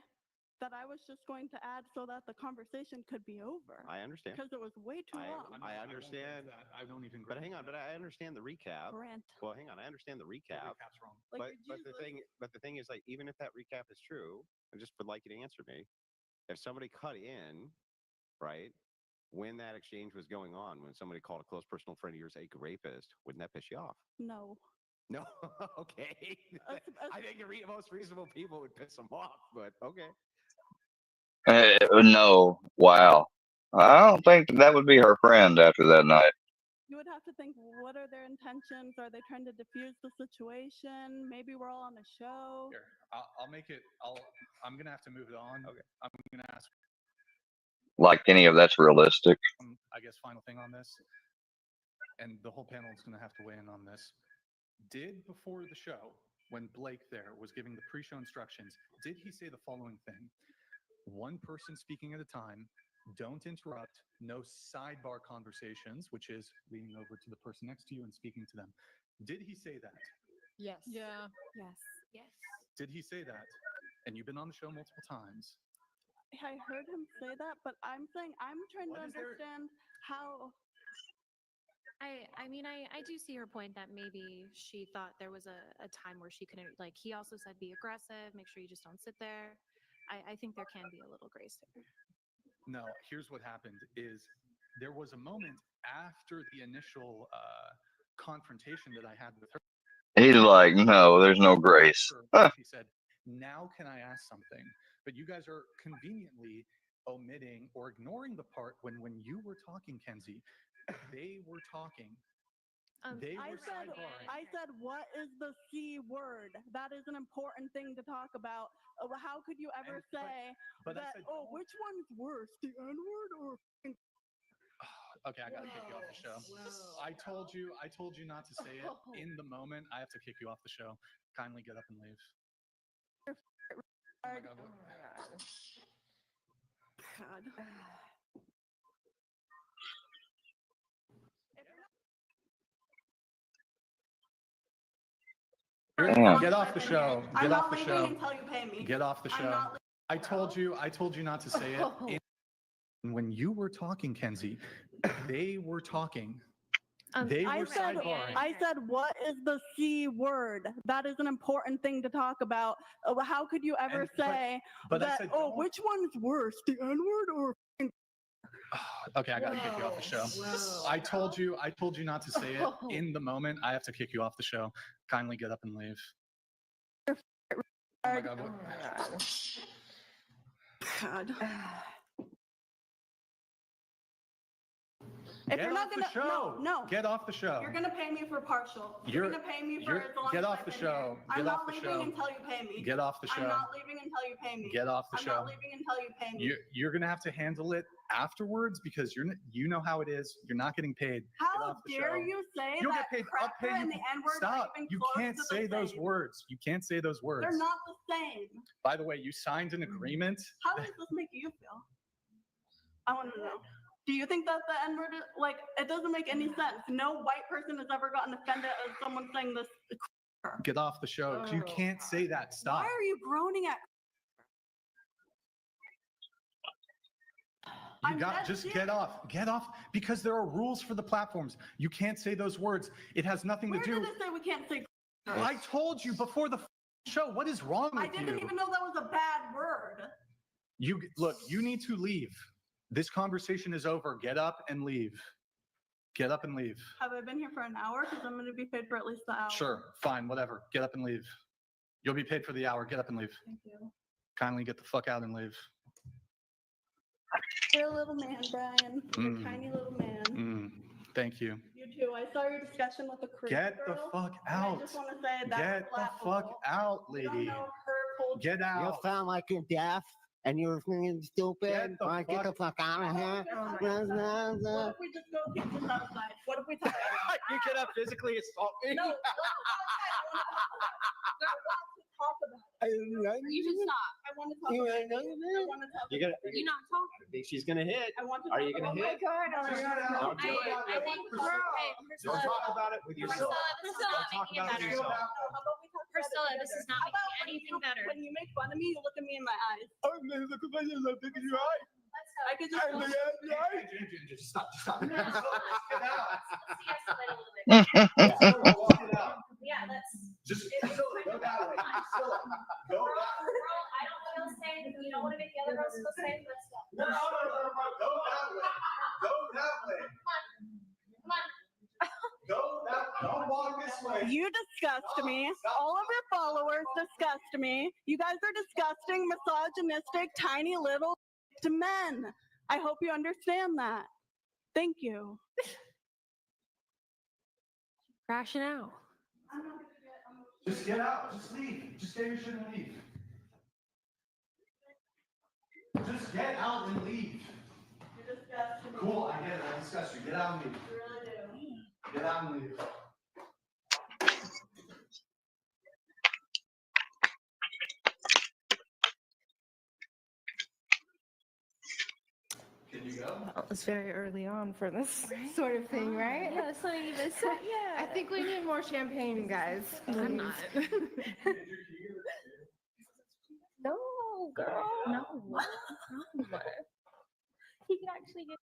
that I was just going to add so that the conversation could be over. I understand. Because it was way too long. I understand. I don't even. But hang on. But I understand the recap. Grant. Well, hang on. I understand the recap. Recap's wrong. Like, But the thing is, like, even if that recap is true, I just would like you to answer me. If somebody cut in, right, when that exchange was going on, when somebody called a close personal friend of yours a rapist, wouldn't that piss you off? No. No. Okay. I think most reasonable people would piss them off, but okay. No. Wow. I don't think that would be her friend after that night. You would have to think, what are their intentions? Are they trying to diffuse the situation? Maybe we're all on a show. Here, I'll make it. I'm gonna have to move it on. Okay. I'm gonna ask. Like any of that's realistic. I guess final thing on this, and the whole panel is gonna have to weigh in on this. Did before the show, when Blake there was giving the pre-show instructions, did he say the following thing? One person speaking at a time. Don't interrupt. No sidebar conversations, which is leaning over to the person next to you and speaking to them. Did he say that? Yes. Yeah. Yes. Yes. Did he say that? And you've been on the show multiple times. I heard him say that, but I'm saying I'm trying to understand how. I mean, I do see her point that maybe she thought there was a time where she couldn't, like, he also said be aggressive, make sure you just don't sit there. I think there can be a little grace there. No, here's what happened is there was a moment after the initial confrontation that I had with her. He's like, no, there's no grace. She said, now can I ask something? But you guys are conveniently omitting or ignoring the part when you were talking, Kenzie, they were talking. I said, what is the C word? That is an important thing to talk about. How could you ever say that, which one's worse, the N-word or... Okay, I gotta kick you off the show. I told you not to say it. In the moment, I have to kick you off the show. Kindly get up and leave. Oh my God. God. Get off the show. Get off the show. Until you pay me. Get off the show. I told you not to say it. When you were talking, Kenzie, they were talking. I said, what is the C word? That is an important thing to talk about. How could you ever say that, which one's worse, the N-word or... Okay, I gotta kick you off the show. I told you not to say it. In the moment, I have to kick you off the show. Kindly get up and leave. Oh my God. God. Get off the show. No. Get off the show. You're gonna pay me for partial. You're gonna pay me for as long Get as off I've the been show. here. Get I'm off not the leaving show. until you pay me. Get off the show. I'm not leaving until you pay me. Get off the show. I'm not leaving until you pay me. You're gonna have to handle it afterwards because you know how it is. You're not getting paid. Get How off the dare show. you say You'll that get paid. I'll pay cracker you. and the N-word Stop. are even You close can't to the say those same? words. You can't say those words. They're not the same. By the way, you signed an agreement. How does this make you feel? I want to know. Do you think that the N-word is, like, it doesn't make any sense. No white person has ever gotten offended as someone saying this. Get off the show. You can't say that. Stop. Why are you groaning at? You got just get off. Get off because there are rules for the platforms. You can't say those words. It has nothing Where to do. did it say we can't say? I told you before the show. What is wrong with I you? didn't even know that was a bad word. You look. You need to leave. This conversation is over. Get up and leave. Get up and leave. Have I been here for an hour? Because I'm going to be paid for at least the hour. Sure. Fine. Whatever. Get up and leave. You'll be paid for the hour. Get up and leave. Thank you. Kindly get the fuck out and leave. You're a little man, Brian. You're a tiny little man. Thank you. You too. I saw your discussion with the crew. Get the fuck out. I just want to say that. Get the fuck out, lady. Get out. You sound like you're deaf and you're freaking stupid. Get the fuck out of here. What if we just go kick this outside? What if we talk? You cannot physically assault me. No, let's go outside. I want to talk about it. You should stop. I want to talk about it. I want to talk You're gonna. You're not talking. She's gonna hit. I want to Are talk you gonna about hit? Oh my God. Don't do it. I think Don't talk about it with yourself. Priscilla, Don't talk making about it it with better. yourself. Priscilla, this is not making anything better. When you make fun of me, you look at me in my eyes. Oh, man, look at me. Look at your eye. I could just. Stop. Let's de-escalate a little bit. Yeah, let's. Just Girl, I don't feel safe. If you don't want to make the other girls feel safe, let's go. No. Go that way. Come on. Don't walk this way. You disgust me. All of your followers disgust me. You guys are disgusting, misogynistic, tiny little men. I hope you understand that. Thank you. Crashing out. Just get out. Just leave. Just get your shit and leave. Just get out and leave. You're disgusting. Cool, I get it. I disgust you. Get out and leave. You really do. Get out and leave. Can you go? Well, it's very early on for this sort of thing, right? Yeah, it's not even so. Yeah. I think we need more champagne, guys. I'm not. No, girl. No. He can actually get.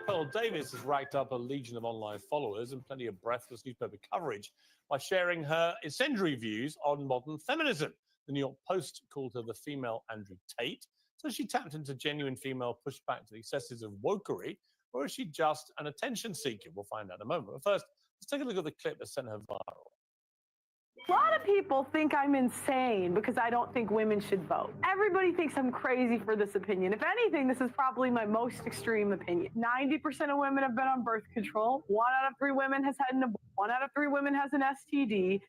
Pearl Davis has racked up a legion of online followers and plenty of breathless newspaper coverage by sharing her incendiary views on modern feminism. The New York Post called her the female Andrew Tate. So she tapped into genuine female pushback to the excesses of wokery, or is she just an attention seeker? We'll find out in a moment. But first, let's take a look at the clip that sent her viral. A lot of people think I'm insane because I don't think women should vote. Everybody thinks I'm crazy for this opinion. If anything, this is probably my most extreme opinion. 90% of women have been on birth control. 1 out of 3 women has had an abortion. 1 out of 3 women has an STD.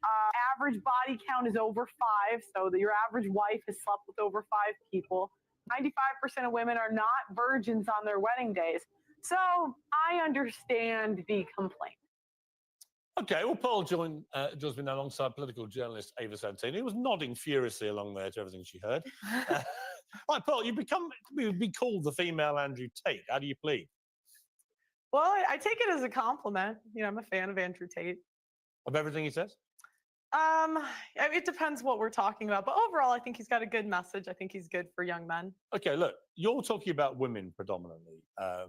Average body count is over 5, so that your average wife has slept with over 5 people. 95% of women are not virgins on their wedding days. So I understand the complaint. Okay, well, Pearl joins me now alongside political journalist Ava Santini, who was nodding furiously along there to everything she heard. Right, Pearl, you'd be called the female Andrew Tate. How do you plead? Well, I take it as a compliment. You know, I'm a fan of Andrew Tate. Of everything he says? It depends what we're talking about, but overall, I think he's got a good message. I think he's good for young men. Okay, look, you're talking about women predominantly,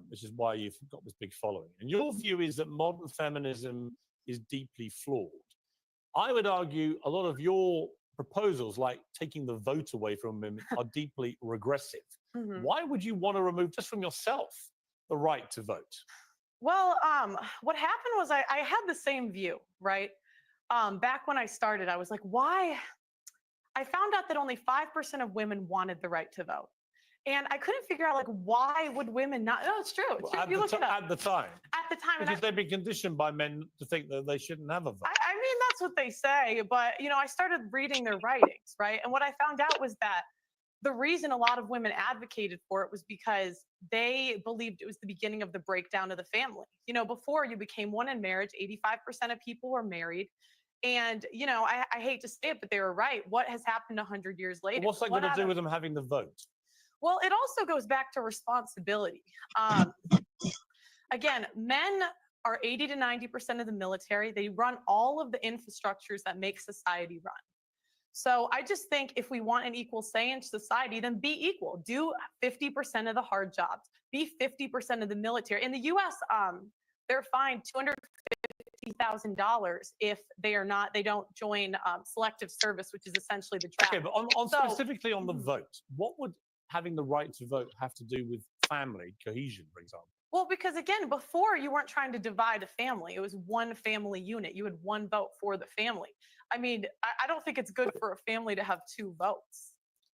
which is why you've got this big following. And your view is that modern feminism is deeply flawed. I would argue a lot of your proposals, like taking the vote away from women, are deeply regressive. Mhm. Why would you want to remove just from yourself the right to vote? Well, what happened was I had the same view, right? Back when I started, I was like, why? I found out that only 5% of women wanted the right to vote. And I couldn't figure out, like, why would women not? No, it's true. It's true. At, You look it up. at the time. At the time. And Because they've been conditioned by men to think that they shouldn't have a vote. I mean, that's what they say. But, you know, I started reading their writings, right? And what I found out was that the reason a lot of women advocated for it was because they believed it was the beginning of the breakdown of the family. You know, before you became one in marriage, 85% of people were married. And, you know, I hate to say it, but they were right. What has happened 100 years later? What's that got to do with them having the vote? Well, it also goes back to responsibility. Again, men are 80 to 90% of the military. They run all of the infrastructures that make society run. So I just think if we want an equal say in society, then be equal. Do 50% of the hard jobs. Be 50% of the military. In the U.S., they're fined $250,000 if they don't join selective service, which is essentially the draft. Okay, but specifically on the vote, what would having the right to vote have to do with family cohesion, for example? Well, because again, before you weren't trying to divide a family. It was one family unit. You had one vote for the family. I mean, I don't think it's good for a family to have two votes.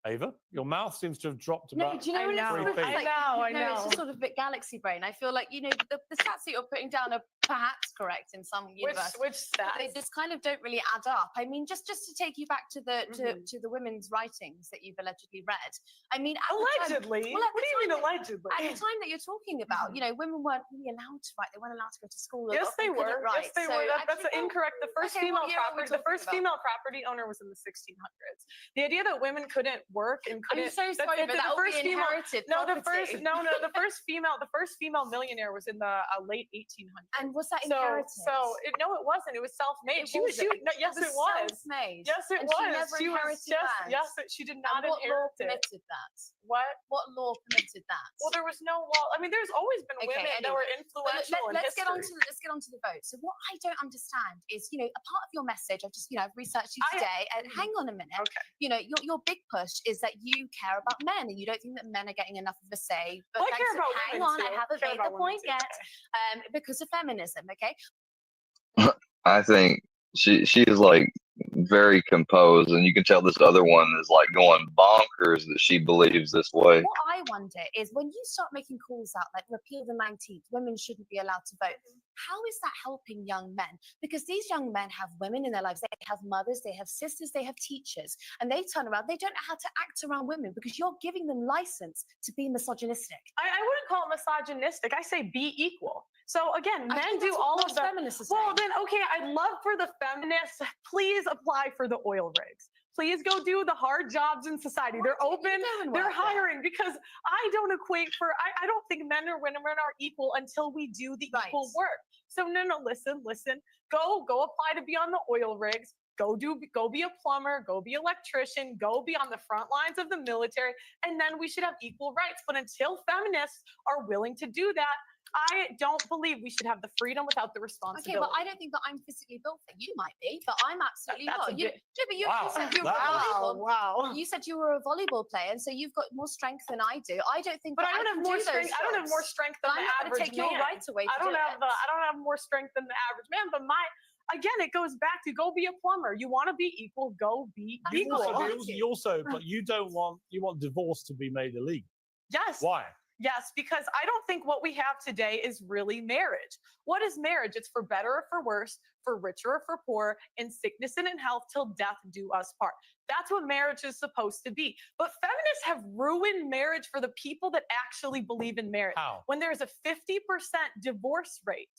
Ava, your mouth seems to have dropped No, about do you know what it's sort of feet. like? I No, know. it's just sort of a bit galaxy brain. I feel like, you know, the stats that you're putting down are perhaps correct in some universe. Which stats? They just kind of don't really add up. I mean, just to take you back to the to the women's writings that you've allegedly read. I mean, at allegedly. The time, well, what do you mean allegedly? At the time that you're talking about, you know, women weren't really allowed to write. They weren't allowed to go to school. Yes, they were. Write. Yes, they were. That's incorrect. The first okay, female what year are we property. The first talking about? female property owner was in the 1600s. The idea that women couldn't work and couldn't. I'm so sorry, but that will be inherited the property. first female millionaire was in the late 1800s. And was that inherited? No, it wasn't. It was self-made. Yes, it was. Self-made. Yes, it and was. She never inherited land. Yes, she did not and what inherit law permitted that? What law permitted that? Well, there was no law. I mean, there's always been women that were influential in let's history. let's get on to the vote. So what I don't understand is, you know, a part of your message. I've researched you today, and hang on a minute. Okay. You know, your big push is that you care about men, and you don't think that men are getting enough of a say. But I care about hang women on, too. I haven't made the point yet. Because of feminism, okay? I think she is like very composed, and you can tell this other one is like going bonkers that she believes this way. What I wonder is when you start making calls out like repeal the 19th, women shouldn't be allowed to vote. How is that helping young men? Because these young men have women in their lives. They have mothers, they have sisters, they have teachers, and they turn around. They don't know how to act around women because you're giving them license to be misogynistic. I wouldn't call it misogynistic. I say be equal. So again, men do all of the feminists. Well, then okay, I'd love for the feminists. Please apply for the oil rigs. Please go do the hard jobs in society. They're open. They're hiring because I don't equate for. I don't think men or women are equal until we do the equal work. So no, listen. Go apply to be on the oil rigs. Go be a plumber. Go be an electrician. Go be on the front lines of the military, and then we should have equal rights. But until feminists are willing to do that, I don't believe we should have the freedom without the responsibility. Okay, well, I don't think that I'm physically built for. You might be, but I'm absolutely That's not. a bit- But you said you were Wow. You said you were a volleyball player, and so you've got more strength than I do. I don't think. But that I don't have more strength. I don't have more strength than the I'm not average going to take your man. right away. I don't have more strength than the average man. But again, it goes back to go be a plumber. You want to be equal, go be equal. But you want divorce to be made illegal. Yes. Why? Yes, because I don't think what we have today is really marriage. What is marriage? It's for better or for worse, for richer or for poor, in sickness and in health, till death do us part. That's what marriage is supposed to be. But feminists have ruined marriage for the people that actually believe in marriage. How? When there's a 50% divorce rate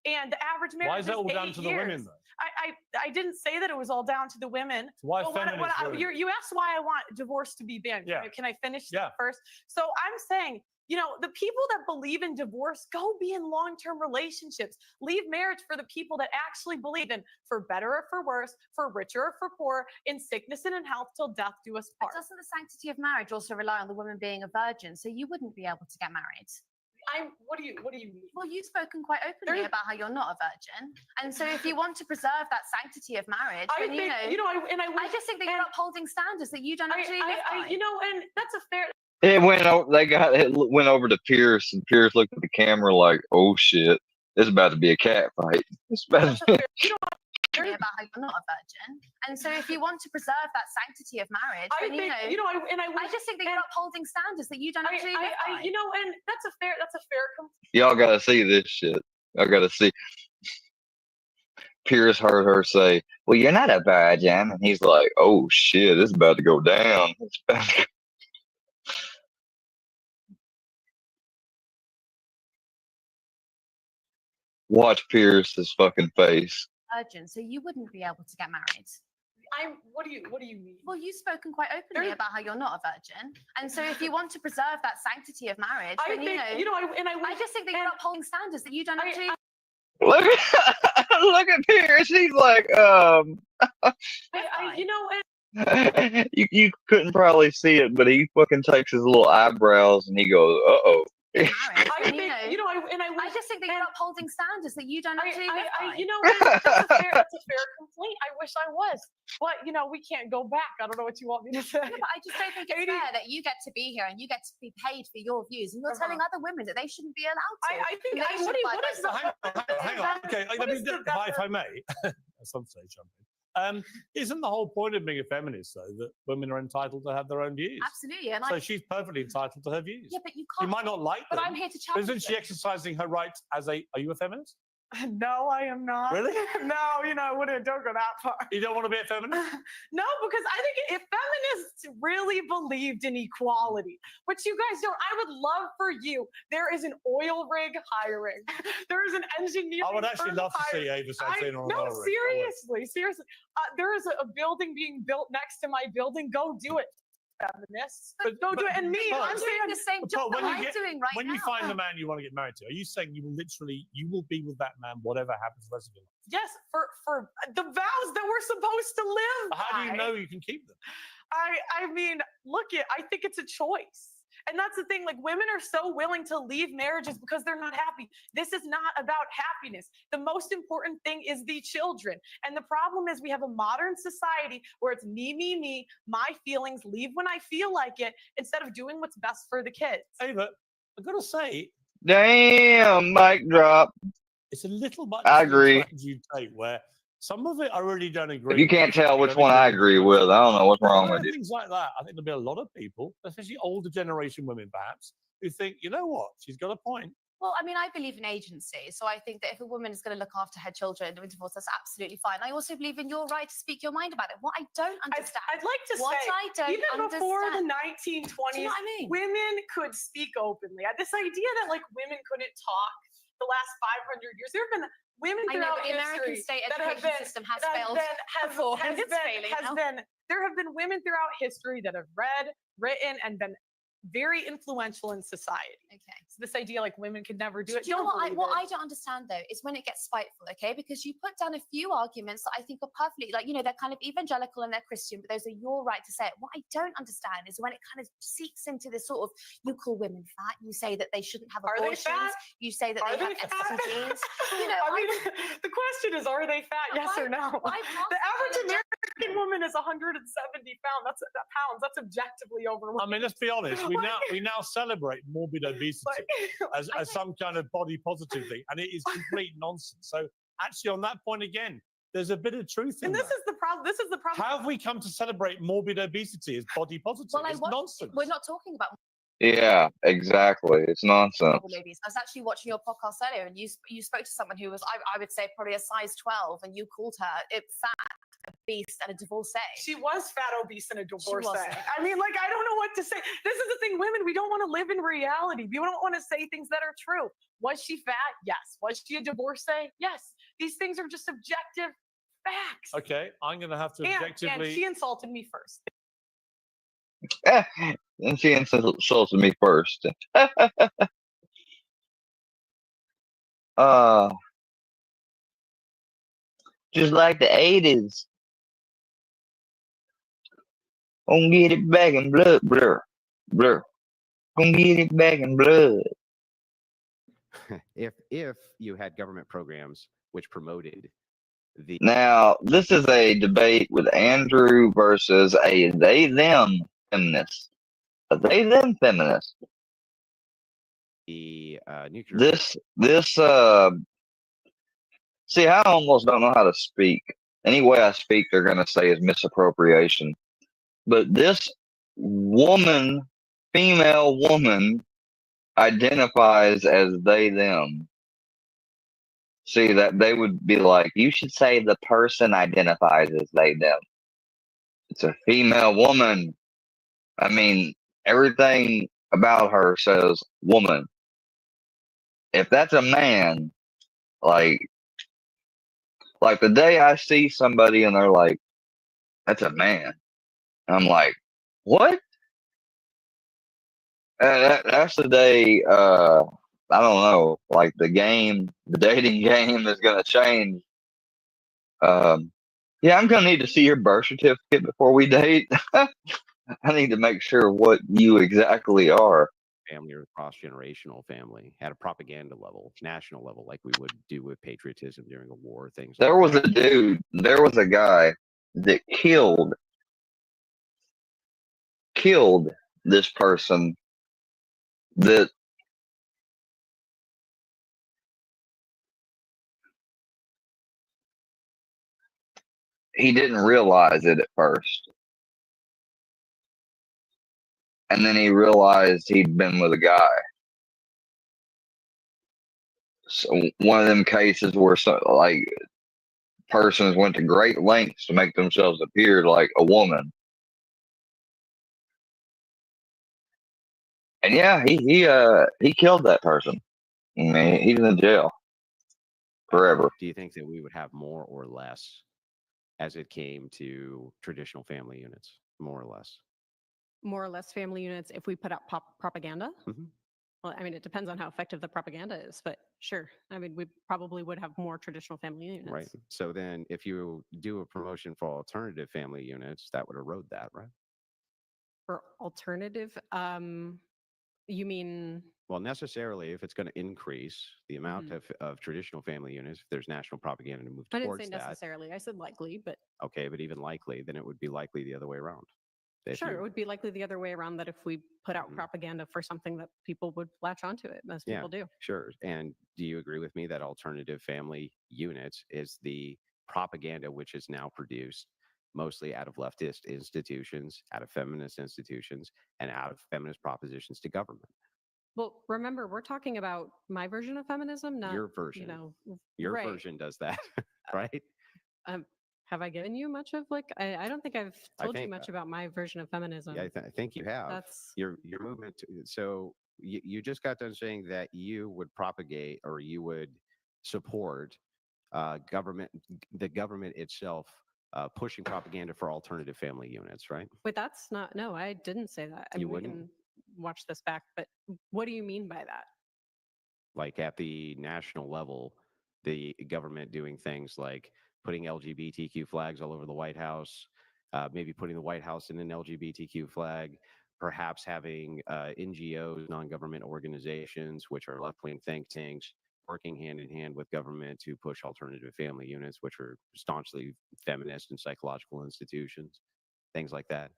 and the average marriage Why is that all 8 down to the years. women, though? I didn't say that it was all down to the women. Why But feminists ruin it? you asked why I want divorce to be banned. Yeah. Can I finish Yeah. first? So I'm saying, you know, the people that believe in divorce, go be in long-term relationships. Leave marriage for the people that actually believe in for better or for worse, for richer or for poor, in sickness and in health, till death do us part. But doesn't the sanctity of marriage also rely on the woman being a virgin? So you wouldn't be able to get married. What do you mean? Well, you've spoken quite openly about how you're not a virgin, and so if you want to preserve that sanctity of marriage, then I just think that you're upholding standards that you don't actually live by. And that's a fair. It went over to Pierce, and Pierce looked at the camera like, "Oh shit, it's about to be a cat fight." It's about to about how you're not a virgin, and so if you want to preserve that sanctity of marriage, then I just think that you're upholding standards that you don't actually live by. And that's a fair. Y'all gotta see this shit. Y'all gotta see. Pierce heard her say, "Well, you're not a virgin," and he's like, "Oh shit, it's about to go down." It's about to Watch Pierce's fucking face. Virgin, so you wouldn't be able to get married. What do you mean? Well, you've spoken quite openly about how you're not a virgin, and so if you want to preserve that sanctity of marriage, then I just think that you're upholding standards that you don't actually. Look at look at Pierce. He's like, you couldn't probably see it, but he fucking takes his little eyebrows and he goes, "Uh-oh." I just think that you're upholding standards that you don't actually live by. That's a fair complaint. I wish I was, but we can't go back. I don't know what you want me to say. Yeah, but I just don't think it's fair that you get to be here and you get to be paid for your views, and you're telling other women that they shouldn't be allowed to. I think Hang on. Okay, let me if I may, at some stage, jump in. Isn't the whole point of being a feminist, though, that women are entitled to have their own views? Absolutely. And so she's perfectly entitled to her views. Yeah, but you can't. You might not like them. But I'm here to But challenge isn't she exercising her rights as a... Are you a feminist? No, I am not. Really? No, I wouldn't. Don't go that far. You don't want to be a feminist? No, because I think if feminists really believed in equality, which you guys don't, I would love for you. There is an oil rig hiring. There is an engineering. I would actually love to see Ava Santana on an oil rig. Seriously. There is a building being built next to my building. Go do it, feminists. Go do it. And me, I'm doing the same job that I'm doing right now. When you find the man you want to get married to, are you saying you will be with that man whatever happens the rest of your life? Yes, for the vows that we're supposed to live. How do you know you can keep them? I mean, I think it's a choice. And that's the thing, like women are so willing to leave marriages because they're not happy. This is not about happiness. The most important thing is the children. And the problem is we have a modern society where it's me, my feelings, leave when I feel like it, instead of doing what's best for the kids. Ava, I've got to say. Damn, mic drop. It's a little much. I agree. You take where some of it I really don't agree. If you can't tell which one I agree with, I don't know what's wrong with you. Things like that. I think there'll be a lot of people, especially older generation women perhaps, who think, you know what, she's got a point. Well, I mean, I believe in agency. So I think that if a woman is going to look after her children during divorce, that's absolutely fine. I also believe in your right to speak your mind about it. What I don't understand. I'd like to say, even before the 1920s, women could speak openly. This idea that like women couldn't talk the last 500 years, there have been women throughout the American state education system has failed before, and it's failing now. There have been women throughout history that have read, written, and been very influential in society. Okay. So this idea like women could never do it. Do you know what I don't understand though is when it gets spiteful, okay? Because you put down a few arguments that I think are perfectly, like, they're kind of evangelical and they're Christian, but those are your right to say it. What I don't understand is when it kind of seeps into this sort of, you call women fat, you say that they shouldn't have abortions, you say that they have STDs. The question is, are they fat? Yes or no? The average American woman is 170 pounds. That's objectively overweight. I mean, let's be honest. We now celebrate morbid obesity as some kind of body positive thing, and it is complete nonsense. So actually, on that point again, there's a bit of truth in that. This is the problem. How have we come to celebrate morbid obesity as body positive? Well, it's nonsense. We're not talking about. Yeah, exactly. It's nonsense. Ladies, I was actually watching your podcast earlier, and you spoke to someone who was, I would say, probably a size 12, and you called her fat, obese, and a divorcee. She was fat, obese, and a divorcee. I mean, I don't know what to say. This is the thing, women, we don't want to live in reality. We don't want to say things that are true. Was she fat? Yes. Was she a divorcee? Yes. These things are just objective facts. Okay, I'm going to have to objectively. And she insulted me first. And she insulted me first. Just like the 80s. Gonna get it back in blood, blur. Gonna get it back in blood. If you had government programs which promoted the Now, this is a debate with Andrew versus a they-them feminist. A they-them feminist. The nuclear. See, I almost don't know how to speak. Any way I speak, they're going to say is misappropriation. But this woman, female woman, identifies as they, them. See, that they would be like, you should say the person identifies as they, them. It's a female woman. I mean, everything about her says woman. If that's a man, Like the day I see somebody and they're like, "That's a man," I'm like, "What?" That's the day. I don't know. Like the dating game is gonna change. Yeah, I'm gonna need to see your birth certificate before we date. I need to make sure what you exactly are. Family or cross-generational family at a propaganda level, national level, like we would do with patriotism during a war, things like There was that. a dude. There was a guy that killed this person that he didn't realize it at first. And then he realized he'd been with a guy. So one of them cases where persons went to great lengths to make themselves appear like a woman. And yeah, he killed that person. I mean, he's in jail forever. Do you think that we would have more or less as it came to traditional family units, more or less? More or less family units if we put out propaganda? Mhm. Well, I mean, it depends on how effective the propaganda is, but sure. I mean, we probably would have more traditional family units. Right. So then if you do a promotion for alternative family units, that would erode that, right? For alternative, you mean? Well, necessarily, if it's going to increase the amount of traditional family units, if there's national propaganda to move I didn't towards say that. necessarily. I said likely, but Okay, but even likely, then it would be likely the other way around. If sure, you- it would be likely the other way around that if we put out propaganda for something that people would latch onto it. Most people do. Sure. And do you agree with me that alternative family units is the propaganda which is now produced mostly out of leftist institutions, out of feminist institutions, and out of feminist propositions to government? Well, remember, we're talking about my version of feminism, not Your version. You know, Your right. version does that, right? Have I given you much of I don't think I've I told you think, much about my version of feminism. Yeah, I think you have. That's Your movement. So you just got done saying that you would propagate or you would support the government itself pushing propaganda for alternative family units, right? Wait, that's not. No, I didn't say that. I You mean, we wouldn't? can watch this back, but what do you mean by that? Like at the national level, the government doing things like putting LGBTQ flags all over the White House, maybe putting the White House in an LGBTQ flag, perhaps having NGOs, non-government organizations, which are left-wing think tanks, working hand in hand with government to push alternative family units, which are staunchly feminist and psychological institutions, things like that.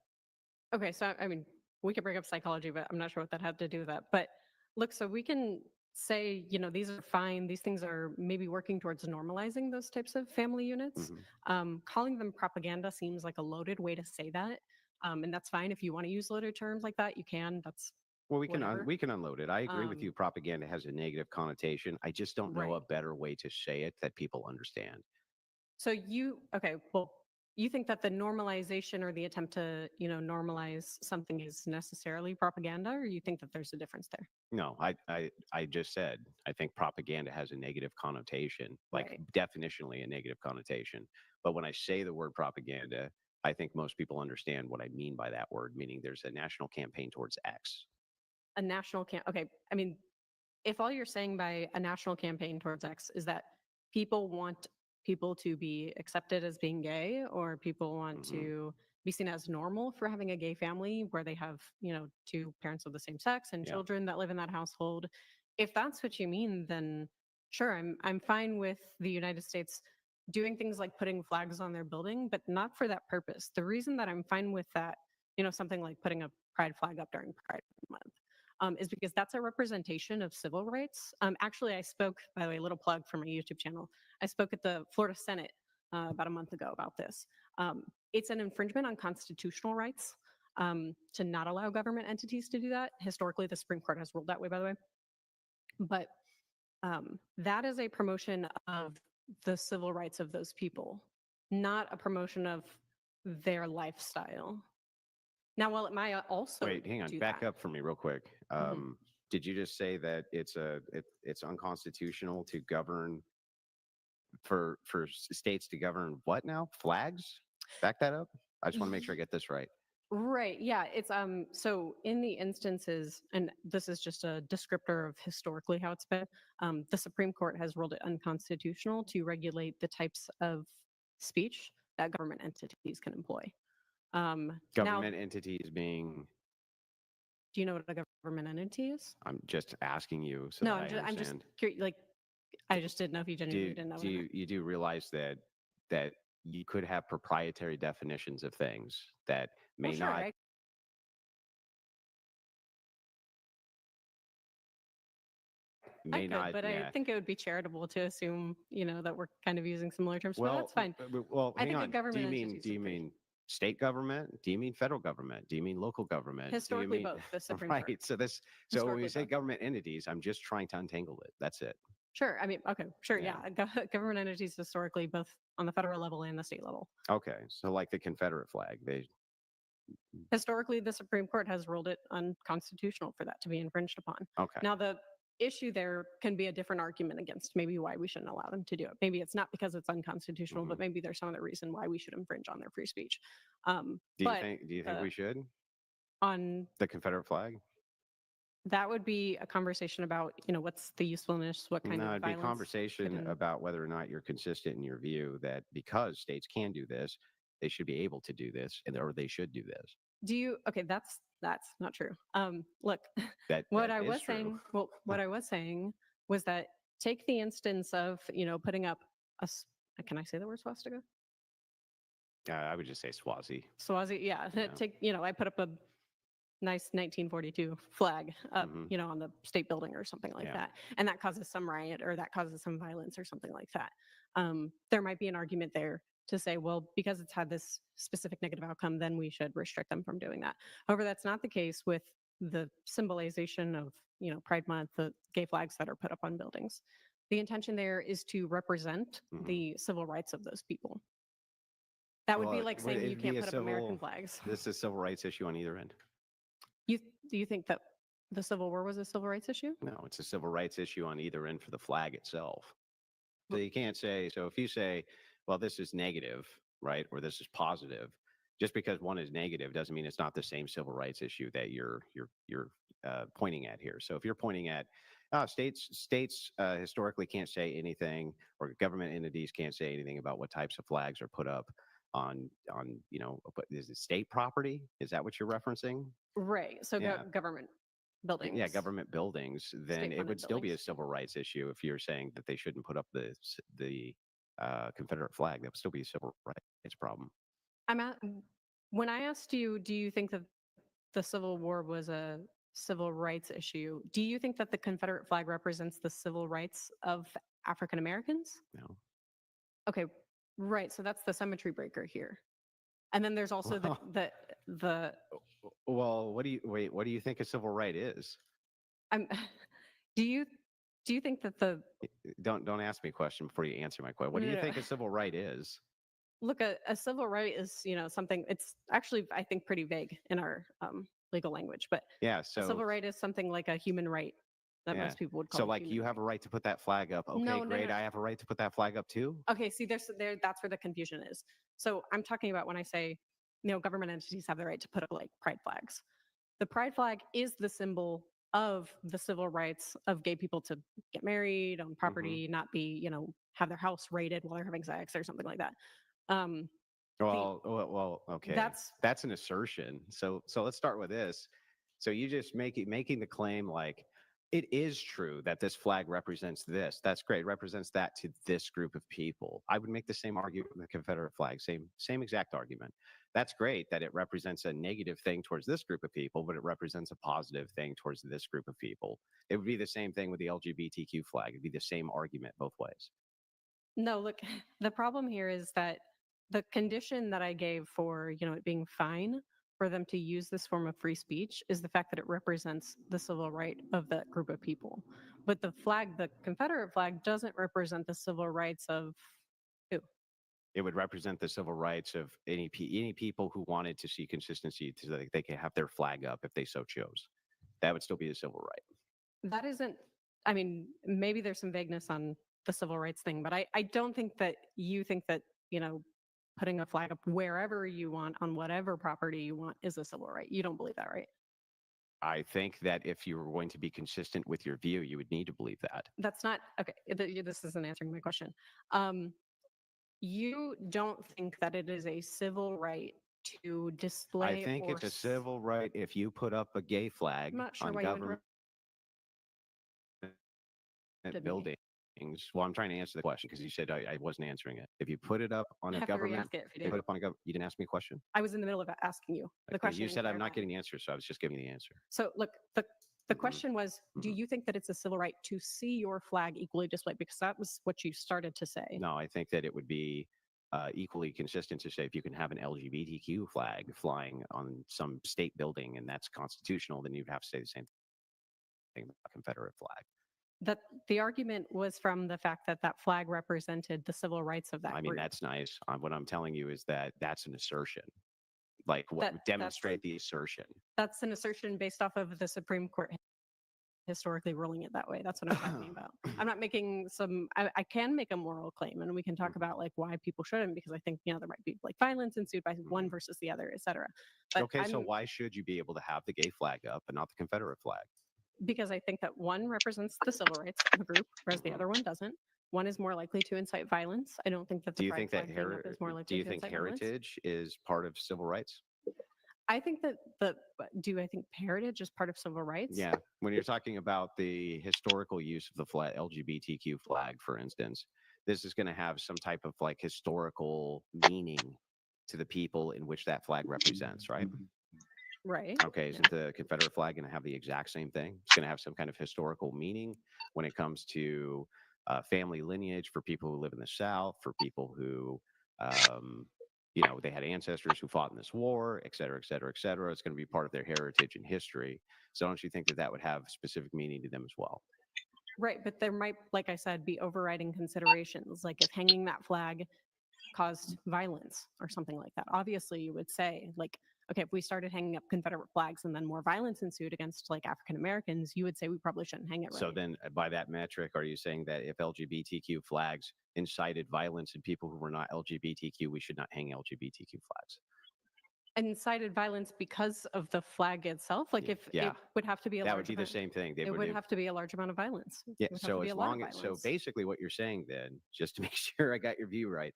Okay, so I mean, we could bring up psychology, but I'm not sure what that had to do with that. But look, so we can say, these are fine. These things are maybe working towards normalizing those types of family units. Calling them propaganda seems like a loaded way to say that. And that's fine. If you want to use loaded terms like that, you can. That's Well, we whatever. can unload it. I agree with you. Propaganda has a negative connotation. I just don't know a better way to say it that people understand. So okay, well, you think that the normalization or the attempt to, normalize something is necessarily propaganda, or you think that there's a difference there? No, I just said I think propaganda has a negative connotation, like Right. definitionally a negative connotation. But when I say the word propaganda, I think most people understand what I mean by that word, meaning there's a national campaign towards X. A national okay, I mean, if all you're saying by a national campaign towards X is that people want people to be accepted as being gay, or people want to be seen as normal for having a gay family where they have, two parents of the same sex and children that live in that household. If that's what you mean, then sure, I'm fine with the United States doing things like putting flags on their building, but not for that purpose. The reason that I'm fine with that, something like putting a pride flag up during Pride Month, is because that's a representation of civil rights. Actually, I spoke, by the way, a little plug for my YouTube channel. I spoke at the Florida Senate about a month ago about this. It's an infringement on constitutional rights to not allow government entities to do that. Historically, the Supreme Court has ruled that way, by the way. But that is a promotion of the civil rights of those people, not a promotion of their lifestyle. Now, while it might also Wait, hang on, do back that, up for me real quick. Did you just say that it's unconstitutional to govern states to govern what now? Flags? Back that up. I just want to make sure I get this right. Right. Yeah. It's so in the instances, and this is just a descriptor of historically how it's been, the Supreme Court has ruled it unconstitutional to regulate the types of speech that government entities can employ. Government entities being. Do you know what a government entity is? I'm just asking you so No, that I I'm just understand. curious, like, I just didn't know if you genuinely didn't know. What You do realize that you could have proprietary definitions of things that may sure, not. I could, but I think it would be charitable to assume, that we're kind of using similar terms. But that's fine. Well, I hang think a on. government Do you mean state government? Do you mean federal government? Do you mean local government? Historically, do you mean, both. The Supreme right. Court. So when Historically, we say both. government entities, I'm just trying to untangle it. That's it. Sure. I mean, okay, sure. Yeah. Government entities historically, both on the federal level and the state level. Okay. So like the Confederate flag, Historically, the Supreme Court has ruled it unconstitutional for that to be infringed upon. Okay. Now, the issue there can be a different argument against maybe why we shouldn't allow them to do it. Maybe it's not because it's unconstitutional, but maybe there's some other reason why we should infringe on their free speech. Do you think we should? On the Confederate flag? That would be a conversation about, what's the usefulness, what kind of it'd be violence. a conversation about whether or not you're consistent in your view that because states can do this, they should be able to do this, or they should do this. Okay, that's not true. Look, what I was saying was that take the instance of, putting up can I say the word swastika? I would just say Swazi. Swazi, yeah. I put up a nice 1942 flag up, on the state building or something like that. And that causes some riot or that causes some violence or something like that. There might be an argument there to say, well, because it's had this specific negative outcome, then we should restrict them from doing that. However, that's not the case with the symbolization of, Pride Month, the gay flags that are put up on buildings. The intention there is to represent the civil rights of those people. That would be like saying you can't put up American flags. This is a civil rights issue on either end. Do you think that the Civil War was a civil rights issue? No, it's a civil rights issue on either end for the flag itself. So you can't say, so if you say, well, this is negative, right, or this is positive, just because one is negative doesn't mean it's not the same civil rights issue that you're pointing at here. So if you're pointing at states historically can't say anything, or government entities can't say anything about what types of flags are put up on is it state property? Is that what you're referencing? Right. So government buildings. Yeah, government buildings. Then it would still be a civil rights issue if you're saying that they shouldn't put up the Confederate flag. That would still be a civil rights problem. When I asked you, do you think that the Civil War was a civil rights issue? Do you think that the Confederate flag represents the civil rights of African Americans? No. Okay, right. So that's the symmetry breaker here. And then there's also the. Well, what do you think a civil right is? Do you think that the. Don't ask me a question before you answer my question. What do you think a civil right is? Look, a civil right is, something, it's actually, I think, pretty vague in our legal language, but yeah, so a civil right is something like a human right that most people would call. So like you have a right to put that flag up. Okay, no, great. No. I have a right to put that flag up too. Okay, see, that's where the confusion is. So I'm talking about when I say, government entities have the right to put up like pride flags. The pride flag is the symbol of the civil rights of gay people to get married, own property, not be, have their house raided while they're having sex or something like that. Well, okay. That's an assertion. So let's start with this. So you just making the claim like it is true that this flag represents this. That's great. It represents that to this group of people. I would make the same argument with the Confederate flag. Same exact argument. That's great that it represents a negative thing towards this group of people, but it represents a positive thing towards this group of people. It would be the same thing with the LGBTQ flag. It'd be the same argument both ways. No, look, the problem here is that the condition that I gave for, it being fine for them to use this form of free speech is the fact that it represents the civil right of that group of people. But the Confederate flag doesn't represent the civil rights of who? It would represent the civil rights of any people who wanted to see consistency so that they could have their flag up if they so chose. That would still be a civil right. That isn't, maybe there's some vagueness on the civil rights thing, but I don't think that you think that, you know, putting a flag up wherever you want on whatever property you want is a civil right. You don't believe that, right? I think that if you were going to be consistent with your view, you would need to believe that. That's not okay. This isn't answering my question. You don't think that it is a civil right to display I think or it's a civil right if you put up a gay flag I'm not sure on why you government buildings. Well, I'm trying to answer the question because you said I wasn't answering it. If you put it up on I a have to government, re-ask it if you you put didn't. it up on a government, you didn't ask me a question. I was in the middle of asking you the Okay, question. you and said I'm not clarifying. getting the answer, so I was just giving you the answer. So look, the question was, do you think that it's a civil right to see your flag equally displayed? Because that was what you started to say. No, I think that it would be equally consistent to say if you can have an LGBTQ flag flying on some state building and that's constitutional, then you'd have to say the same thing about a Confederate flag. That the argument was from the fact that that flag represented the civil rights of that I mean, group. that's nice. What I'm telling you is that that's an assertion. Like, That- demonstrate the assertion. That's an assertion based off of the Supreme Court historically ruling it that way. That's what I'm talking about. I'm not making I can make a moral claim, and we can talk about like why people shouldn't, because I think, you know, there might be like violence ensued by one versus the other, etc. But Okay, so why should you be able to have the gay flag up and not the Confederate flag? because I think that one represents the civil rights of a group, whereas the other one doesn't. One is more likely to incite violence. I don't think that the Do you pride think that flag being up is more likely do you to think incite violence. heritage is part of civil rights? I think that I think heritage is part of civil rights? Yeah, when you're talking about the historical use of the flag, LGBTQ flag, for instance, this is going to have some type of like historical meaning to the people in which that flag represents, right? Right. Okay, isn't the Confederate flag going to have the exact same thing? It's going to have some kind of historical meaning when it comes to family lineage for people who live in the South, for people who, you know, they had ancestors who fought in this war, et cetera, et cetera, et cetera. It's going to be part of their heritage and history. So don't you think that that would have specific meaning to them as well? Right, but there might, like I said, be overriding considerations, like if hanging that flag caused violence or something like that. Obviously, you would say, like, okay, if we started hanging up Confederate flags and then more violence ensued against like African Americans, you would say we probably shouldn't hang it. Right? So then, by that metric, are you saying that if LGBTQ flags incited violence in people who were not LGBTQ, we should not hang LGBTQ flags? Incited violence because of the flag itself, like if it would have to be that would be the same thing. It would have to be a large amount of violence. Yeah. It would have So to be as a lot of long as violence. basically what you're saying then, just to make sure I got your view right,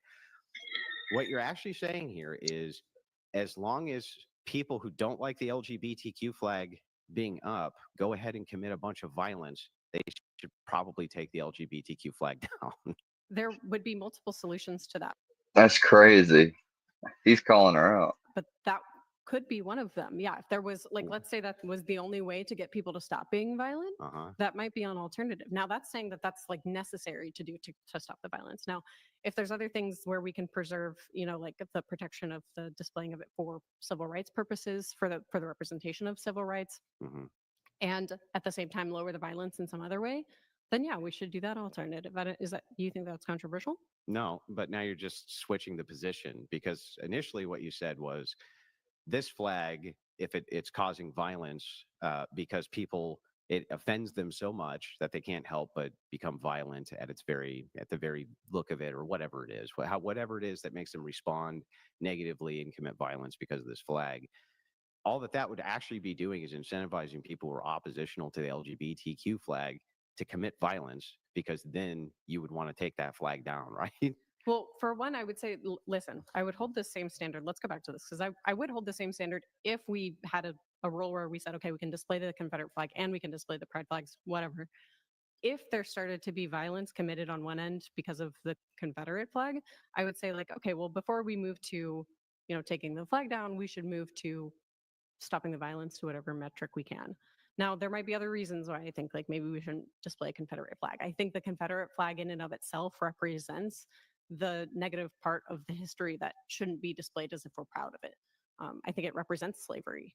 what you're actually saying here is, as long as people who don't like the LGBTQ flag being up go ahead and commit a bunch of violence, they should probably take the LGBTQ flag down. There would be multiple solutions to that. That's crazy. He's calling her out. But that could be one of them. Yeah. If there was, like, let's say that was the only way to get people to stop being violent, that might be an alternative. Now, that's saying that that's like necessary to do to stop the violence. Now, if there's other things where we can preserve, you know, like the protection of the displaying of it for civil rights purposes, for the representation of civil rights, and at the same time lower the violence in some other way, then yeah, we should do that alternative. Do you think that's controversial? No, but now you're just switching the position, because initially what you said was this flag, if it's causing violence because it offends them so much that they can't help but become violent at the very look of it, or whatever it is, whatever it is that makes them respond negatively and commit violence because of this flag. All that would actually be doing is incentivizing people who are oppositional to the LGBTQ flag to commit violence, because then you would want to take that flag down, right? Well, for one, I would say, listen, I would hold the same standard. Let's go back to this, because I would hold the same standard if we had a rule where we said, okay, we can display the Confederate flag and we can display the pride flags, whatever. If there started to be violence committed on one end because of the Confederate flag, I would say, like, okay, well, before we move to, you know, taking the flag down, we should move to stopping the violence to whatever metric we can. Now, there might be other reasons why I think like maybe we shouldn't display a Confederate flag. I think the Confederate flag in and of itself represents the negative part of the history that shouldn't be displayed as if we're proud of it. I think it represents slavery.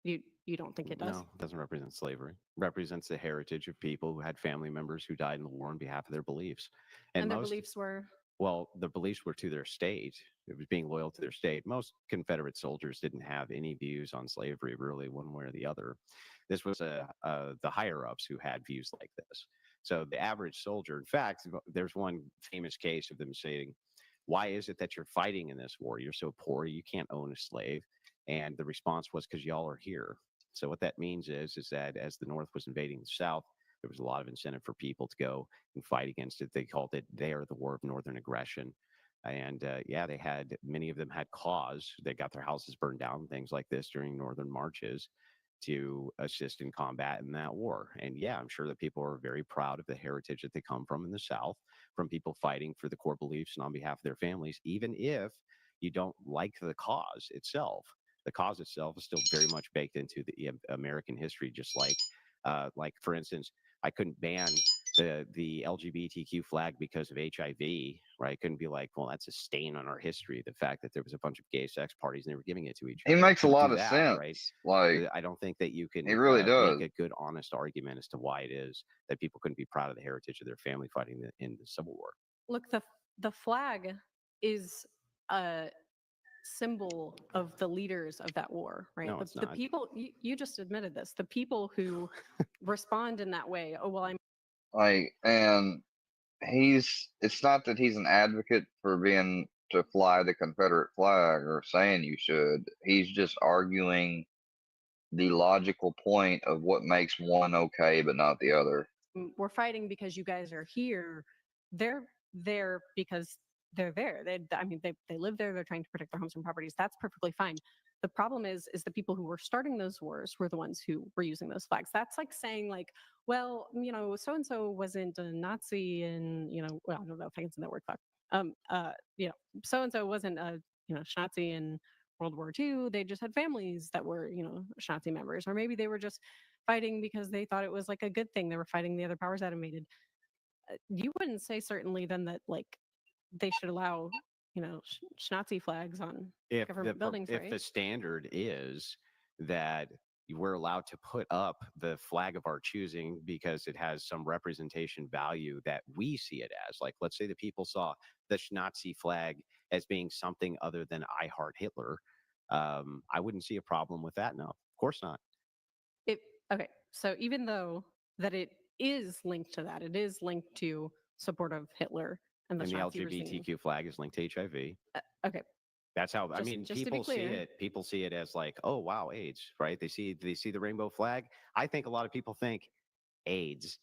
You don't think it does? No, it doesn't represent slavery. It represents the heritage of people who had family members who died in the war on behalf of their beliefs. And their beliefs were? Well, the beliefs were to their state. It was being loyal to their state. Most Confederate soldiers didn't have any views on slavery, really, one way or the other. This was the higher ups who had views like this. So the average soldier, in fact, there's one famous case of them saying, why is it that you're fighting in this war? You're so poor, you can't own a slave. And the response was, because y'all are here. So what that means is that as the North was invading the South, there was a lot of incentive for people to go and fight against it. They called it the War of Northern Aggression. And yeah, many of them had cause. They got their houses burned down, things like this during Northern marches to assist in combat in that war. And yeah, I'm sure that people are very proud of the heritage that they come from in the South, from people fighting for the core beliefs and on behalf of their families, even if you don't like the cause itself. The cause itself is still very much baked into the American history, just like for instance, I couldn't ban the LGBTQ flag because of HIV, right? I couldn't be like, well, that's a stain on our history. The fact that there was a bunch of gay sex parties and they were giving it to each other. He makes a lot Do of that, sense. right? Like, I don't think that you can he really does make a good, honest argument as to why it is that people couldn't be proud of the heritage of their family fighting in the Civil War. Look, the flag is a symbol of the leaders of that war, right? No, the, it's the not. people, you just admitted this, the people who respond in that way. Oh, well, I'm like, and it's not that he's an advocate for being to fly the Confederate flag or saying you should. He's just arguing the logical point of what makes one okay but not the other. we're fighting because you guys are here. They're there because they're there. They live there. They're trying to protect their homes and properties. That's perfectly fine. The problem is the people who were starting those wars were the ones who were using those flags. That's like saying, like, well, so and so wasn't a Nazi, and well, I don't know if I can say that word, fuck. So and so wasn't a Nazi in World War II. They just had families that were Nazi members, or maybe they were just fighting because they thought it was like a good thing. They were fighting the other powers that invaded. You wouldn't say certainly then that like they should allow Nazi flags on government buildings, right? If the standard is that we're allowed to put up the flag of our choosing because it has some representation value that we see it as, like, let's say the people saw the Nazi flag as being something other than I heart Hitler, I wouldn't see a problem with that. No, of course not. Okay, so even though that it is linked to that, it is linked to support of Hitler and the Nazi LGBTQ regime. flag is linked to HIV. Okay. That's how Just to be people see clear. it. People see it as like, oh wow, AIDS, right? They see the rainbow flag. I think a lot of people think AIDS.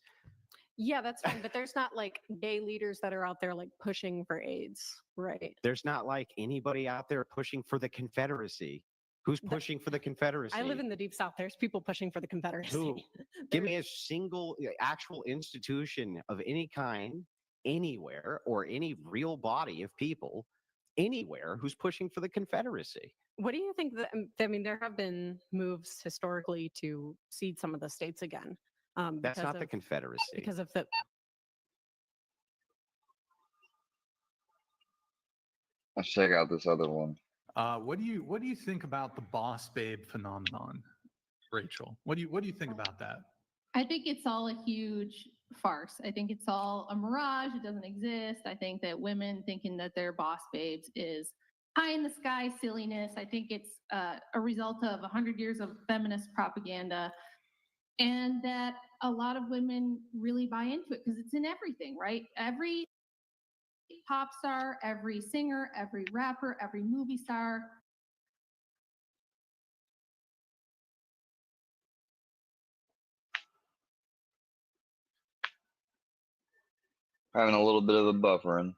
Yeah, that's fine, but there's not like gay leaders that are out there like pushing for AIDS, right? There's not like anybody out there pushing for the Confederacy. Who's pushing for the Confederacy? I live in the Deep South. There's people pushing for the Confederacy. Who? Give me a single actual institution of any kind, anywhere, or any real body of people anywhere who's pushing for the Confederacy. What do you think that, there have been moves historically to cede some of the states again. That's not the Confederacy. Because of the. Let's check out this other one. What do you think about the boss babe phenomenon, Rachel? What do you think about that? I think it's all a huge farce. I think it's all a mirage. It doesn't exist. I think that women thinking that they're boss babes is pie in the sky silliness. I think it's a result of 100 years of feminist propaganda, and that a lot of women really buy into it because it's in everything, right? Every pop star, every singer, every rapper, every movie star. Having a little bit of a buffering.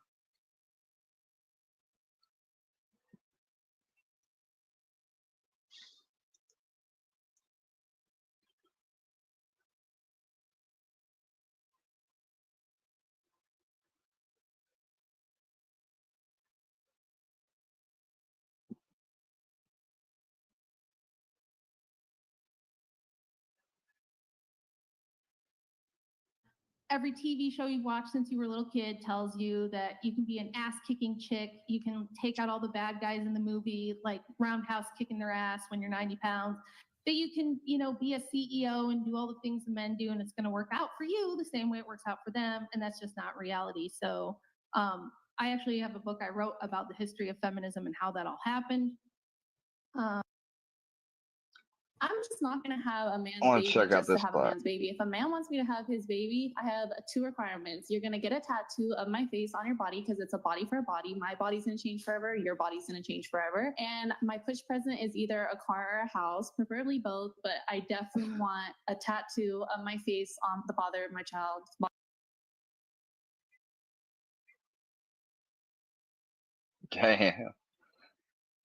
Every TV show you've watched since you were a little kid tells you that you can be an ass-kicking chick. You can take out all the bad guys in the movie, like Roundhouse kicking their ass when you're 90 pounds. That you can, be a CEO and do all the things the men do, and it's going to work out for you the same way it works out for them, and that's just not reality. So I actually have a book I wrote about the history of feminism and how that all happened. I'm just not going to have a man's I wanna baby check out just to this have a spot. man's baby. If a man wants me to have his baby, I have 2 requirements. You're going to get a tattoo of my face on your body because it's a body for a body. My body's going to change forever. Your body's going to change forever. And my push present is either a car or a house, preferably both, but I definitely want a tattoo of my face on the father of my child's body. Damn.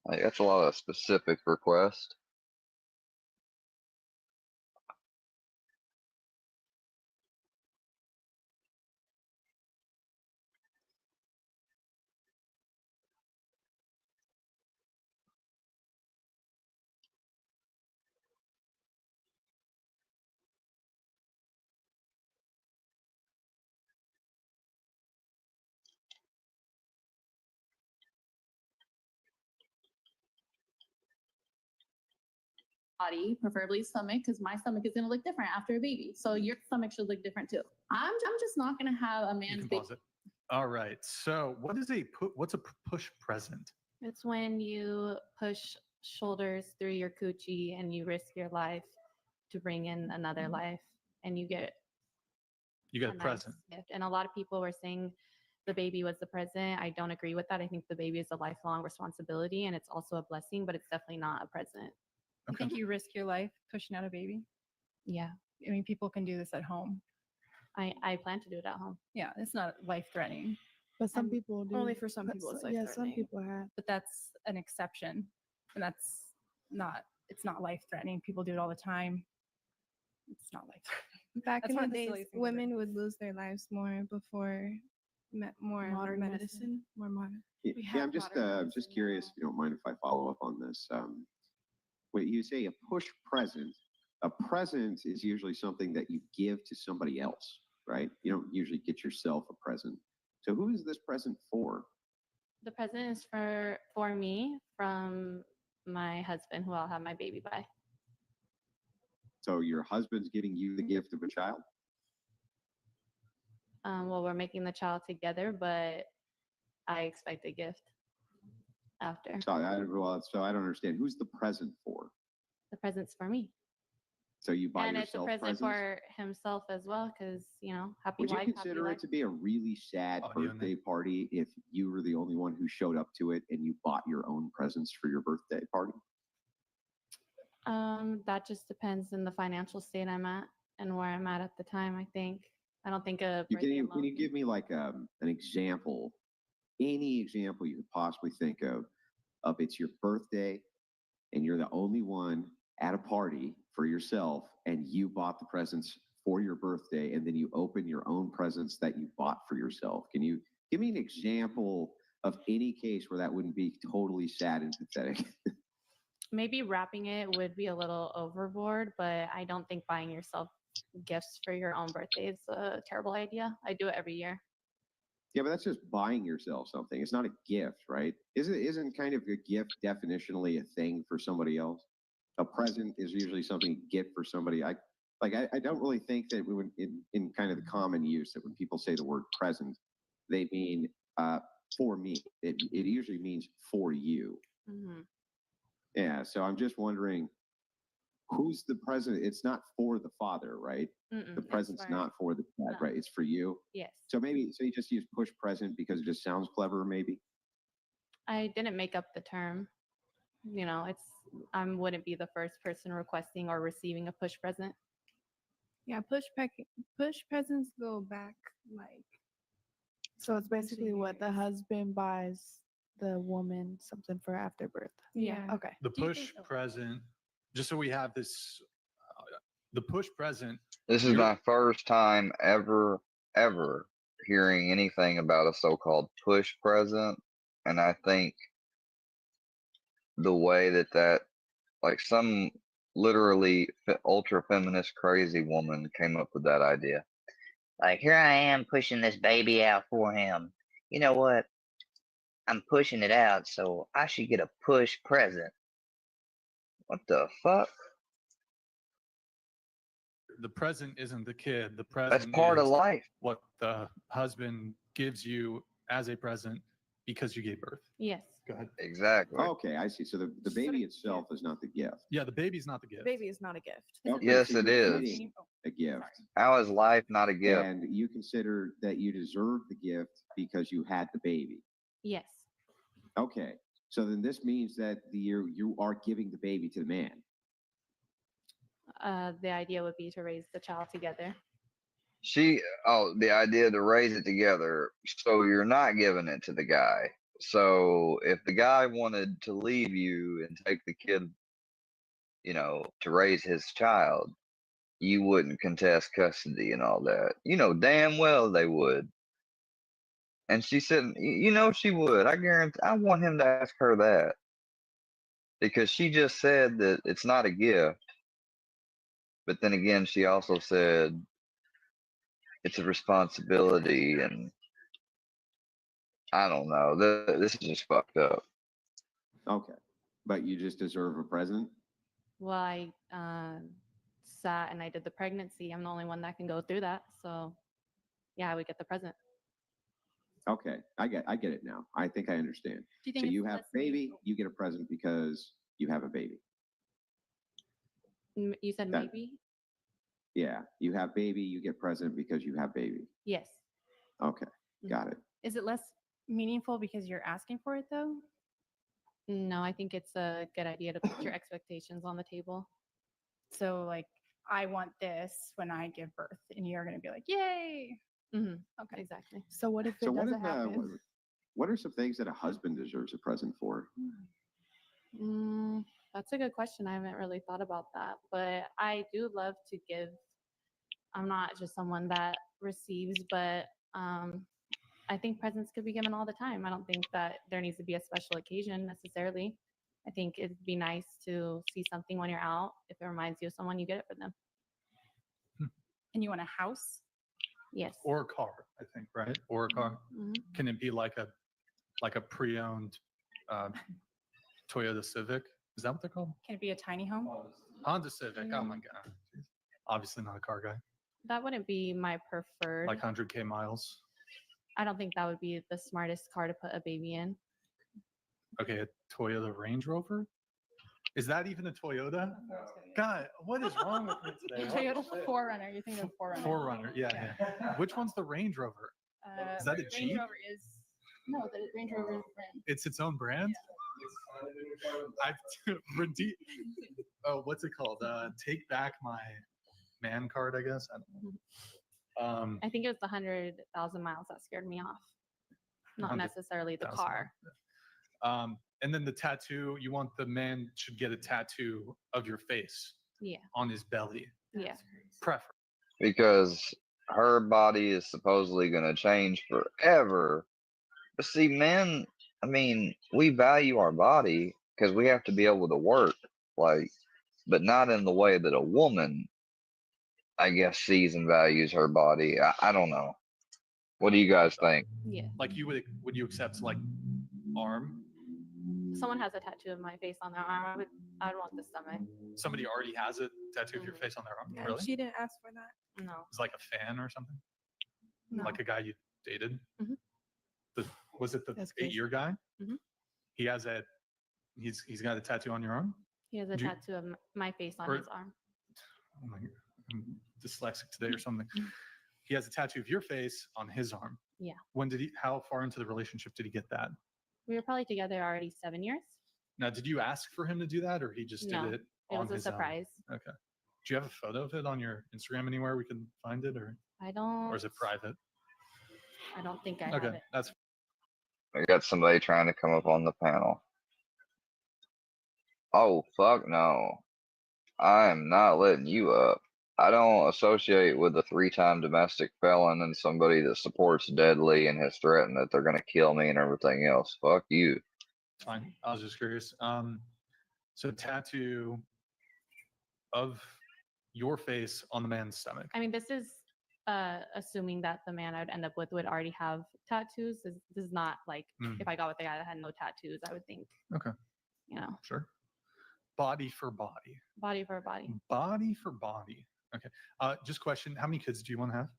Like, that's a lot of specific requests. Body, preferably stomach, because my stomach is going to look different after a baby. So your stomach should look different too. I'm just not going to have a You man's can baby. pause it. All right. So what's a push present? It's when you push shoulders through your coochie and you risk your life to bring in another life, and you get You get a a nice present. gift. And a lot of people were saying the baby was the present. I don't agree with that. I think the baby is a lifelong responsibility, and it's also a blessing, but it's definitely not a present. You think you risk your life pushing out a baby? Yeah. I mean, people can do this at home. I plan to do it at home. Yeah, it's not life threatening. But some people do. Only for some But people it's yeah, life some threatening. people have. But that's an exception. And it's not life threatening. People do it all the time. It's not life threatening. Back That's in one the of the days, silly things that- women would lose their lives more before more Modern medicine, more modern. Yeah, I'm just curious if you don't mind if I follow up on this. When you say a push present, a present is usually something that you give to somebody else, right? You don't usually get yourself a present. So who is this present for? The present is for me from my husband, who I'll have my baby by. So your husband's giving you the gift of a child? Well, we're making the child together, but I expect a gift after. So I don't understand. Who's the present for? The present's for me. So you buy And it's a yourself present presents? for himself as well, because, happy Would you wife, happy consider life. it to be a really sad birthday party if you were the only one who showed up to it and you bought your own presents for your birthday party? That just depends on the financial state I'm at and where I'm at the time, I think. I don't think a birthday Can alone. you give me like an example, any example you could possibly think of it's your birthday and you're the only one at a party for yourself and you bought the presents for your birthday and then you open your own presents that you bought for yourself? Can you give me an example of any case where that wouldn't be totally sad and pathetic? Maybe wrapping it would be a little overboard, but I don't think buying yourself gifts for your own birthday is a terrible idea. I do it every year. Yeah, but that's just buying yourself something. It's not a gift, right? Isn't kind of a gift definitionally a thing for somebody else? A present is usually something you get for somebody. I don't really think that in kind of the common use that when people say the word present, they mean for me. It usually means for you. Mm-hmm. Yeah, so I'm just wondering, who's the present? It's not for the father, right? The present's not for the dad, right? It's for you. Yes. So you just use push present because it just sounds clever, maybe. I didn't make up the term. I wouldn't be the first person requesting or receiving a push present. Yeah, push presents go back like. So it's basically what the husband buys the woman something for after birth. Yeah. Okay. The push present, just so we have this, the push present. This is my first time ever hearing anything about a so-called push present, and I think the way that like some literally ultra feminist crazy woman came up with that idea. Like, here I am pushing this baby out for him. You know what? I'm pushing it out, so I should get a push present. What the fuck? The present isn't the kid. The present That's part of is life. what the husband gives you as a present because you gave birth. Yes. Go ahead. Exactly. Okay, I see. So the baby itself is not the gift. Yeah, the baby's not the gift. Baby is not a gift. Okay, Yes, so it you're is. getting a gift. How is life not a gift? And you consider that you deserve the gift because you had the baby. Yes. Okay. So then this means that you are giving the baby to the man. The idea would be to raise the child together. The idea to raise it together. So you're not giving it to the guy. So if the guy wanted to leave you and take the kid, to raise his child, you wouldn't contest custody and all that. You know damn well they would. And she said, she would. I guarantee. I want him to ask her that because she just said that it's not a gift. But then again, she also said it's a responsibility, and I don't know. This is just fucked up. Okay. But you just deserve a present? Well, I sat and I did the pregnancy. I'm the only one that can go through that. So yeah, I would get the present. Okay. I get it now. I think I understand. Do you think So it's you have less baby, meaningful? you get a present because you have a baby. You said That- maybe? Yeah. You have baby, you get present because you have baby. Yes. Okay. Got it. Is it less meaningful because you're asking for it though? No, I think it's a good idea to put your expectations on the table. So like, I want this when I give birth, and you're gonna be like, yay. Mm-hmm. Okay. Exactly. So what if So it what doesn't happen? what are some things that a husband deserves a present for? That's a good question. I haven't really thought about that, but I do love to give. I'm not just someone that receives, but I think presents could be given all the time. I don't think that there needs to be a special occasion necessarily. I think it'd be nice to see something when you're out. If it reminds you of someone, you get it for them. And you want a house? Yes. Or a car, I think, right? Or a car. Mhm. Can it be like a pre-owned Toyota Civic? Is that what they're called? Can it be a tiny home? Honda Civic. Oh my god. Jeez. Obviously not a car guy. That wouldn't be my preferred. Like 100K miles. I don't think that would be the smartest car to put a baby in. Okay, a Toyota Range Rover? Is that even a Toyota? God, what is wrong with me today? Toyota 4Runner. You're thinking of 4Runner. 4Runner, yeah. Which one's the Range Rover? Is that a Range Jeep? Rover is no, the Range Rover is a brand. It's its own brand? I've what's it called? Take back my man card, I guess. I don't know. I think it was the 100,000 miles that scared me off, not 100,000 necessarily the car. And then the tattoo, you want the man should get a tattoo of your face Yeah. on his belly. Yeah. Prefer. Because her body is supposedly going to change forever. But see, men, I mean, we value our body because we have to be able to work, but not in the way that a woman, I guess, sees and values her body. I don't know. What do you guys think? Yeah. Like would you accept like arm? Someone has a tattoo of my face on their arm. I'd want the stomach. Somebody already has a tattoo of your face on their arm? Yeah, Really? she didn't ask for that. No. It's like a fan or something? No. Like a guy you dated? Mhm. Was it the That's crazy. 8-year guy? Mhm. He has he's got a tattoo on your arm? He has a Do you- tattoo of my face on or- his arm. Oh my, I'm dyslexic today or something. He has a tattoo of your face on his arm. Yeah. How far into the relationship did he get that? We were probably together already 7 years. Now, did you ask for him to do that or he just No, did it it on was a his own? surprise. Okay. Do you have a photo of it on your Instagram anywhere we can find it or is it private? I don't think I have Okay, it. that's I got somebody trying to come up on the panel. Oh, fuck no. I am not letting you up. I don't associate with a 3-time domestic felon and somebody that supports deadly and has threatened that they're going to kill me and everything else. Fuck you. fine. I was just curious. So tattoo of your face on the man's stomach. I mean, this is assuming that the man I would end up with would already have tattoos. This is not like Mm. if I got with a guy that had no tattoos, I would think, Okay. Sure. Body for body. body for body. Body for body. Okay. Just question, how many kids do you want to have?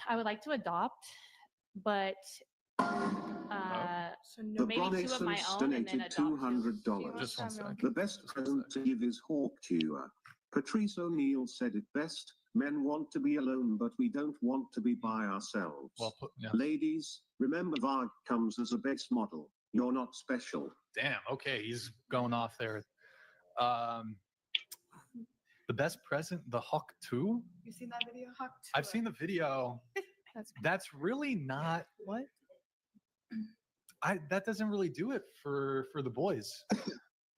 I would like to adopt, but The maybe 2 of my Bronaissance own and then donated adopt 2. $200. Just one sec. The best present to give is hawk tuer. Patrice O'Neill said it best. Men want to be alone, but we don't want to be by ourselves. Well put, yeah. Ladies, remember Varg comes as a base model. You're not special. Damn. Okay, he's going off there. The best present, the Hawk 2. You seen that video, Hawk? I've seen the video. That's really not what. That doesn't really do it for the boys.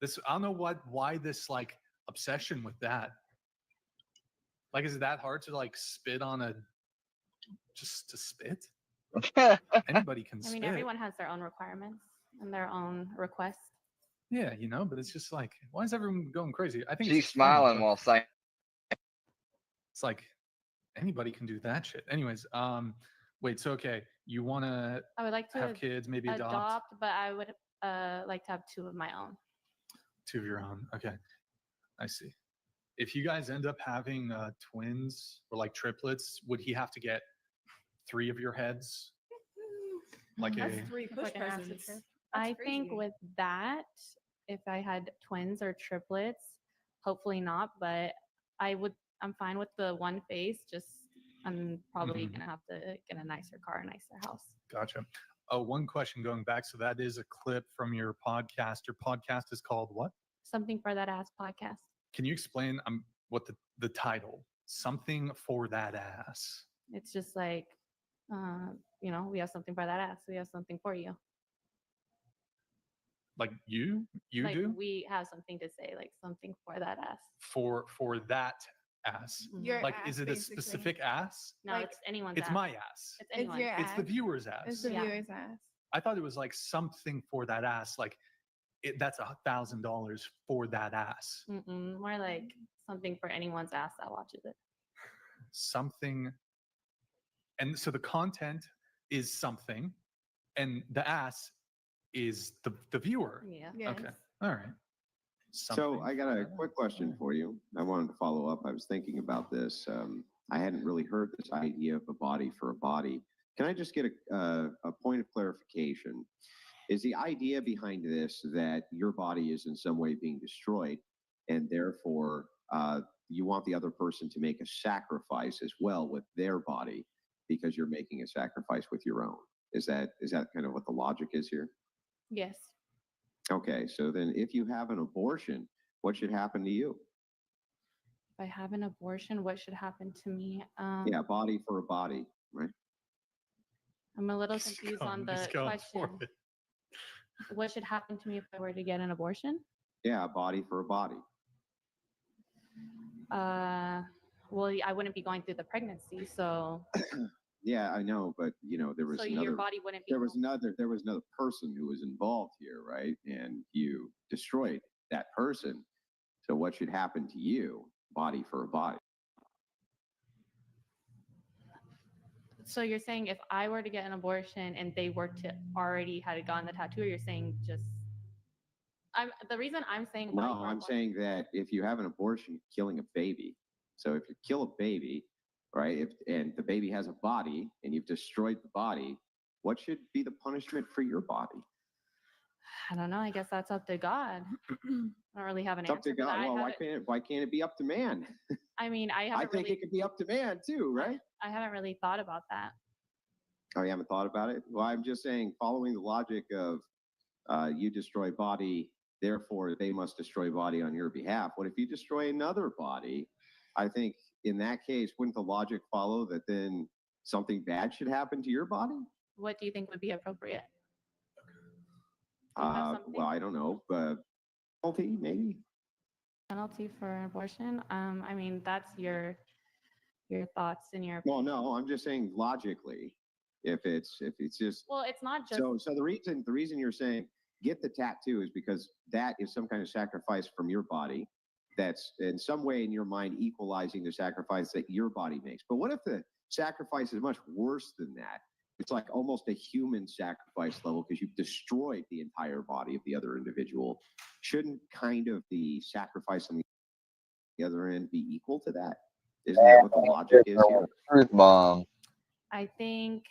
This I don't know why this like obsession with that. Like, is it that hard to like spit on just to spit? Anybody can I spit. mean, everyone has their own requirements and their own requests. Yeah, but it's just like, why is everyone going crazy? I think She's it's funny, smiling but while saying, it's like anybody can do that shit. Anyways, wait, so okay, you want to I would like to have kids, maybe adopt but I would like to have 2 of my own. 2 of your own. Okay, I see. If you guys end up having twins or like triplets, would he have to get 3 of your heads? Like That's a 3 push presents. I think with that, if I had twins or triplets, hopefully not, but I'm fine with the one face. Just I'm probably gonna have to get a nicer car, a nicer house. Gotcha. Oh, one question going back. So that is a clip from your podcast. Your podcast is called what? Something for that ass podcast. Can you explain what the title? Something for that ass. It's just like, we have something for that ass. We have something for you. Like you like do? We have something to say, like something for that ass. For that ass. Your like, ass, is it basically. a specific ass? No, Like, it's anyone's It's ass. my ass. It's anyone's. your It's the ass. viewer's ass. It's the viewer's ass. I thought it was like something for that ass. Like that's $1,000 for that ass. More like something for anyone's ass that watches it. Something. And so the content is something, and the ass is the viewer. Yeah. Okay. All right. So I got a quick question for you. I wanted to follow up. I was thinking about this. I hadn't really heard this idea of a body for a body. Can I just get a point of clarification? Is the idea behind this that your body is in some way being destroyed, and therefore you want the other person to make a sacrifice as well with their body because you're making a sacrifice with your own? Is that kind of what the logic is here? Yes. Okay, so then if you have an abortion, what should happen to you? If I have an abortion, what should happen to me? Yeah, body for a body, right? I'm a little confused on the question. What should happen to me if I were to get an abortion? Yeah, body for a body. Well, I wouldn't be going through the pregnancy, so. Yeah, I know, but there was So another. your body wouldn't be. There was another person who was involved here, right? And you destroyed that person. So what should happen to you? Body for a body. So you're saying if I were to get an abortion and they were to already had gotten the tattoo, or you're saying just. The reason I'm saying. No, I'm saying that if you have an abortion, you're killing a baby. So if you kill a baby, right, and the baby has a body and you've destroyed the body, what should be the punishment for your body? I don't know. I guess that's up to God. I don't really have an It's answer. up to for that. God. Well, why can't it be up to man? I mean, I I think it could be up to man too, right? I haven't really thought about that. Oh, you haven't thought about it? Well, I'm just saying, following the logic of you destroy body, therefore they must destroy body on your behalf. What if you destroy another body? I think in that case, wouldn't the logic follow that then something bad should happen to your body? What do you think would be appropriate? Well, I don't know, but penalty maybe. Penalty for abortion? I mean, that's your thoughts and your. Well, no, I'm just saying logically, if it's just. Well, it's not just. So the reason you're saying get the tattoo is because that is some kind of sacrifice from your body that's in some way in your mind equalizing the sacrifice that your body makes. But what if the sacrifice is much worse than that? It's like almost a human sacrifice level because you've destroyed the entire body of the other individual. Shouldn't kind of the sacrifice on the other end be equal to that? Isn't that what the logic is here? Truth bomb. I think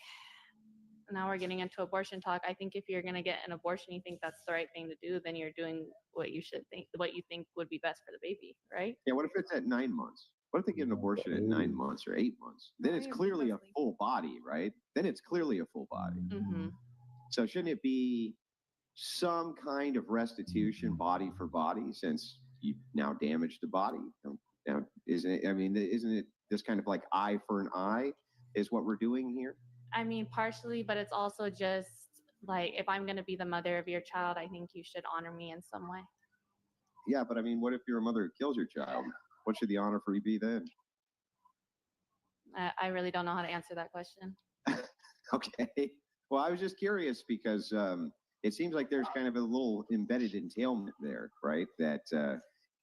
now we're getting into abortion talk. I think if you're going to get an abortion, you think that's the right thing to do, then you're doing what you should think, what you think would be best for the baby, right? Yeah, what if it's at 9 months? What if they get an abortion at 9 months or 8 months? Then it's clearly a full body, right? Then it's clearly a full body. Mm-hmm. So shouldn't it be some kind of restitution body for body, since you now damaged the body? Now, isn't it this kind of like eye for an eye is what we're doing here? I mean, partially, but it's also just like, if I'm going to be the mother of your child, I think you should honor me in some way. Yeah, but I mean, what if you're a mother who kills your child? What should the honor for you be then? I really don't know how to answer that question. Okay. Well, I was just curious because it seems like there's kind of a little embedded entailment there, right? That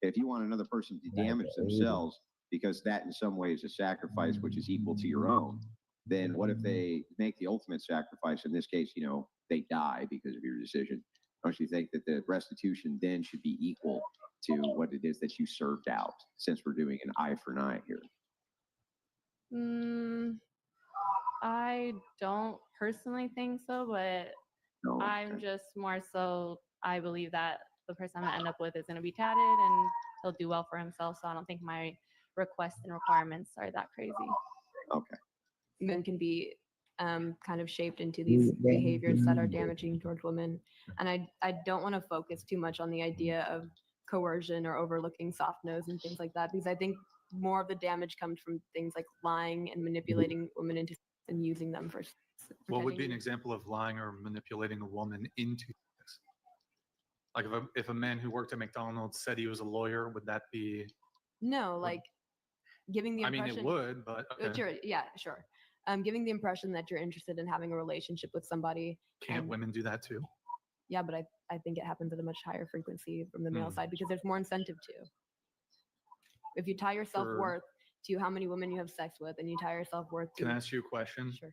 if you want another person to damage themselves because that in some way is a sacrifice which is equal to your own, then what if they make the ultimate sacrifice? In this case, they die because of your decision. Don't you think that the restitution then should be equal to what it is that you served out, since we're doing an eye for an eye here? I don't personally think so, but No, I'm just more so, I believe that the person I'm going to end up with is going to be tatted and he'll do well for himself. So I don't think my requests and requirements are that crazy. Okay. Men can be kind of shaped into these behaviors that are damaging towards women. And I don't want to focus too much on the idea of coercion or overlooking soft nose and things like that, because I think more of the damage comes from things like lying and manipulating women into and using them for. What would be an example of lying or manipulating a woman into things? Like if a man who worked at McDonald's said he was a lawyer, would that be? No, like giving the impression. I mean, it would, but okay. Sure, yeah, sure. Giving the impression that you're interested in having a relationship with somebody. Can't women do that too? Yeah, but I think it happens at a much higher frequency from the male side because there's more incentive to. If you tie your self-worth to how many women you have sex with, and you tie your self-worth to. Can I ask you a question? Sure.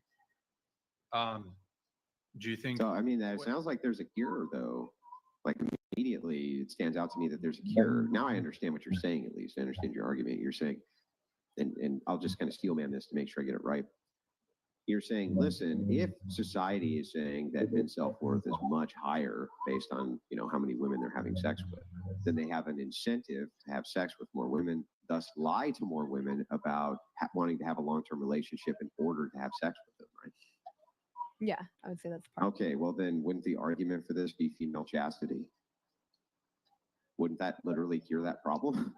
Do you think? So, I mean, that sounds like there's a cure, though. Like immediately, it stands out to me that there's a cure. Now I understand what you're saying, at least. I understand your argument. You're saying, and I'll just kind of steel man this to make sure I get it right. You're saying, listen, if society is saying that men's self-worth is much higher based on, how many women they're having sex with, then they have an incentive to have sex with more women, thus lie to more women about wanting to have a long-term relationship in order to have sex with them, right? Yeah, I would say that's part. Okay, well then wouldn't the argument for this be female chastity? Wouldn't that literally cure that problem?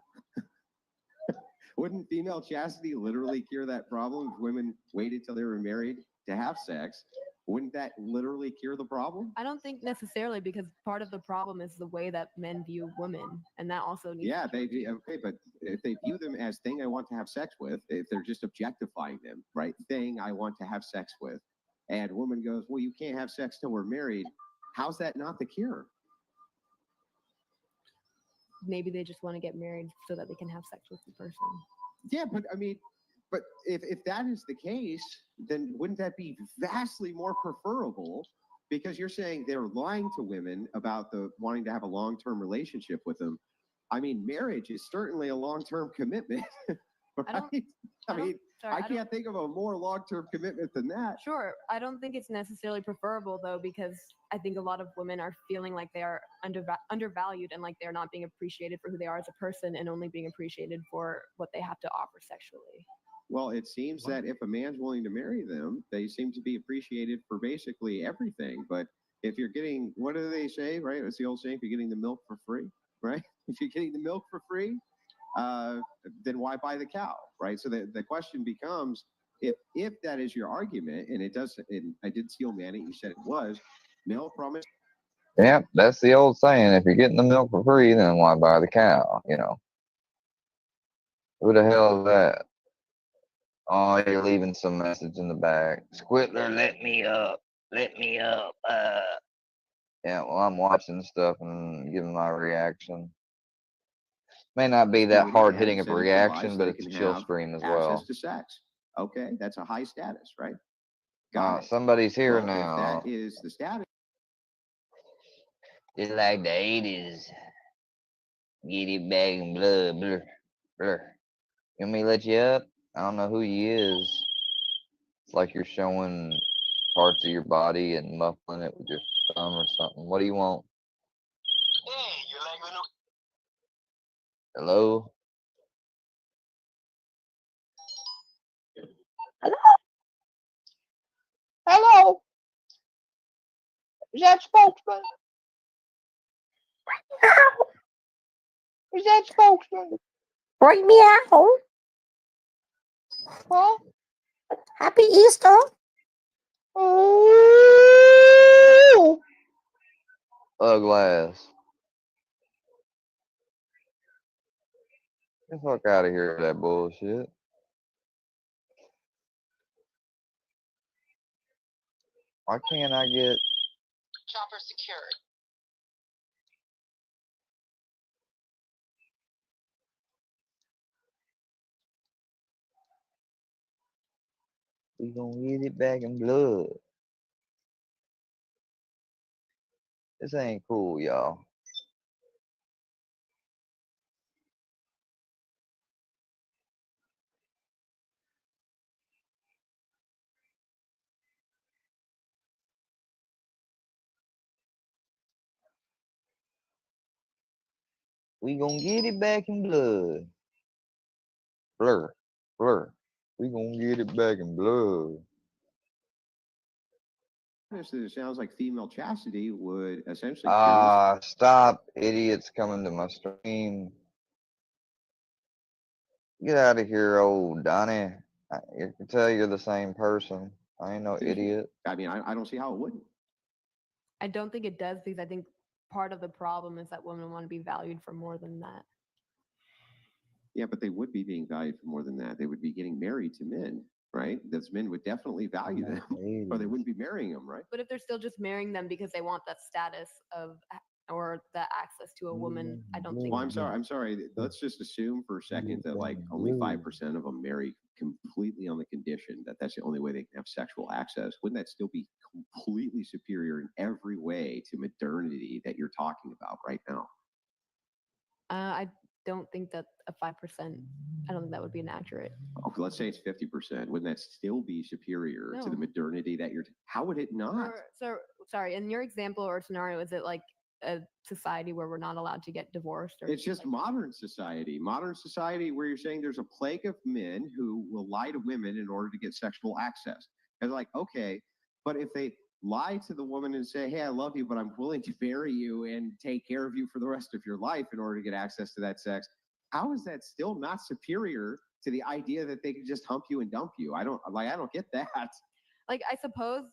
Wouldn't female chastity literally cure that problem if women waited till they were married to have sex? Wouldn't that literally cure the problem? I don't think necessarily, because part of the problem is the way that men view women, and that also needs. Yeah, okay, but if they view them as thing I want to have sex with, if they're just objectifying them, right? Thing I want to have sex with, and woman goes, well, you can't have sex till we're married. How's that not the cure? Maybe they just want to get married so that they can have sex with the person. Yeah, but I mean, but if that is the case, then wouldn't that be vastly more preferable? Because you're saying they're lying to women about the wanting to have a long-term relationship with them. I mean, marriage is certainly a long-term commitment. Right? I can't think of a more long-term commitment than that. Sure. I don't think it's necessarily preferable, though, because I think a lot of women are feeling like they are undervalued and like they're not being appreciated for who they are as a person and only being appreciated for what they have to offer sexually. Well, it seems that if a man's willing to marry them, they seem to be appreciated for basically everything. But if you're getting, what do they say, right? It's the old saying, if you're getting the milk for free, right? If you're getting the milk for free, then why buy the cow, right? So the question becomes, if that is your argument, and it does, and I did steel man it, you said it was, male promise. Yeah, that's the old saying. If you're getting the milk for free, then why buy the cow? Who the hell is that? Oh, you're leaving some message in the back. Squidler, let me up. Let me up. Yeah, well, I'm watching stuff and giving my reaction. May not be that hard-hitting of a reaction, but it's a chill stream as well. Access to sex. Okay, that's a high status, right? Somebody's here well, now. If that is the status. Just like the 80s. Get it back in blood, blur, blur. You want me to let you up? I don't know who he is. It's like you're showing parts of your body and muffling it with your thumb or something. What do you want? Hello? Hello? Is that spokesman? Is that spokesman? Bring me out. Huh? Happy Easter. Oh. Uglass. Get the fuck out of here with that bullshit. Why can't I get... Chopper secured. We gonna get it back in blood. This ain't cool, y'all. We gonna get it back in blood. Blur. Blur. We gonna get it back in blood. It sounds like female chastity would essentially Stop, idiots coming to my stream. Get out of here, old Donnie. I can tell you're the same person. I ain't no idiot. I mean, I don't see how it wouldn't. I don't think it does because I think part of the problem is that women want to be valued for more than that. Yeah, but they would be being valued for more than that. They would be getting married to men, right? Those men would definitely value them, or they wouldn't be marrying them, right? But if they're still just marrying them because they want that status of or the access to a woman, I don't think. Well, I'm sorry. Let's just assume for a second that like only 5% of them marry completely on the condition that that's the only way they can have sexual access. Wouldn't that still be completely superior in every way to modernity that you're talking about right now? I don't think that a 5%. I don't think that would be inaccurate. Okay, let's say it's 50%. Wouldn't that still be superior to the No. modernity that you're? How would it not? So sorry. In your example or scenario, is it like a society where we're not allowed to get divorced? Or It's just modern society. Modern society where you're saying there's a plague of men who will lie to women in order to get sexual access. And like, okay, but if they lie to the woman and say, hey, I love you, but I'm willing to marry you and take care of you for the rest of your life in order to get access to that sex, how is that still not superior to the idea that they could just hump you and dump you? I don't get that. Like, I suppose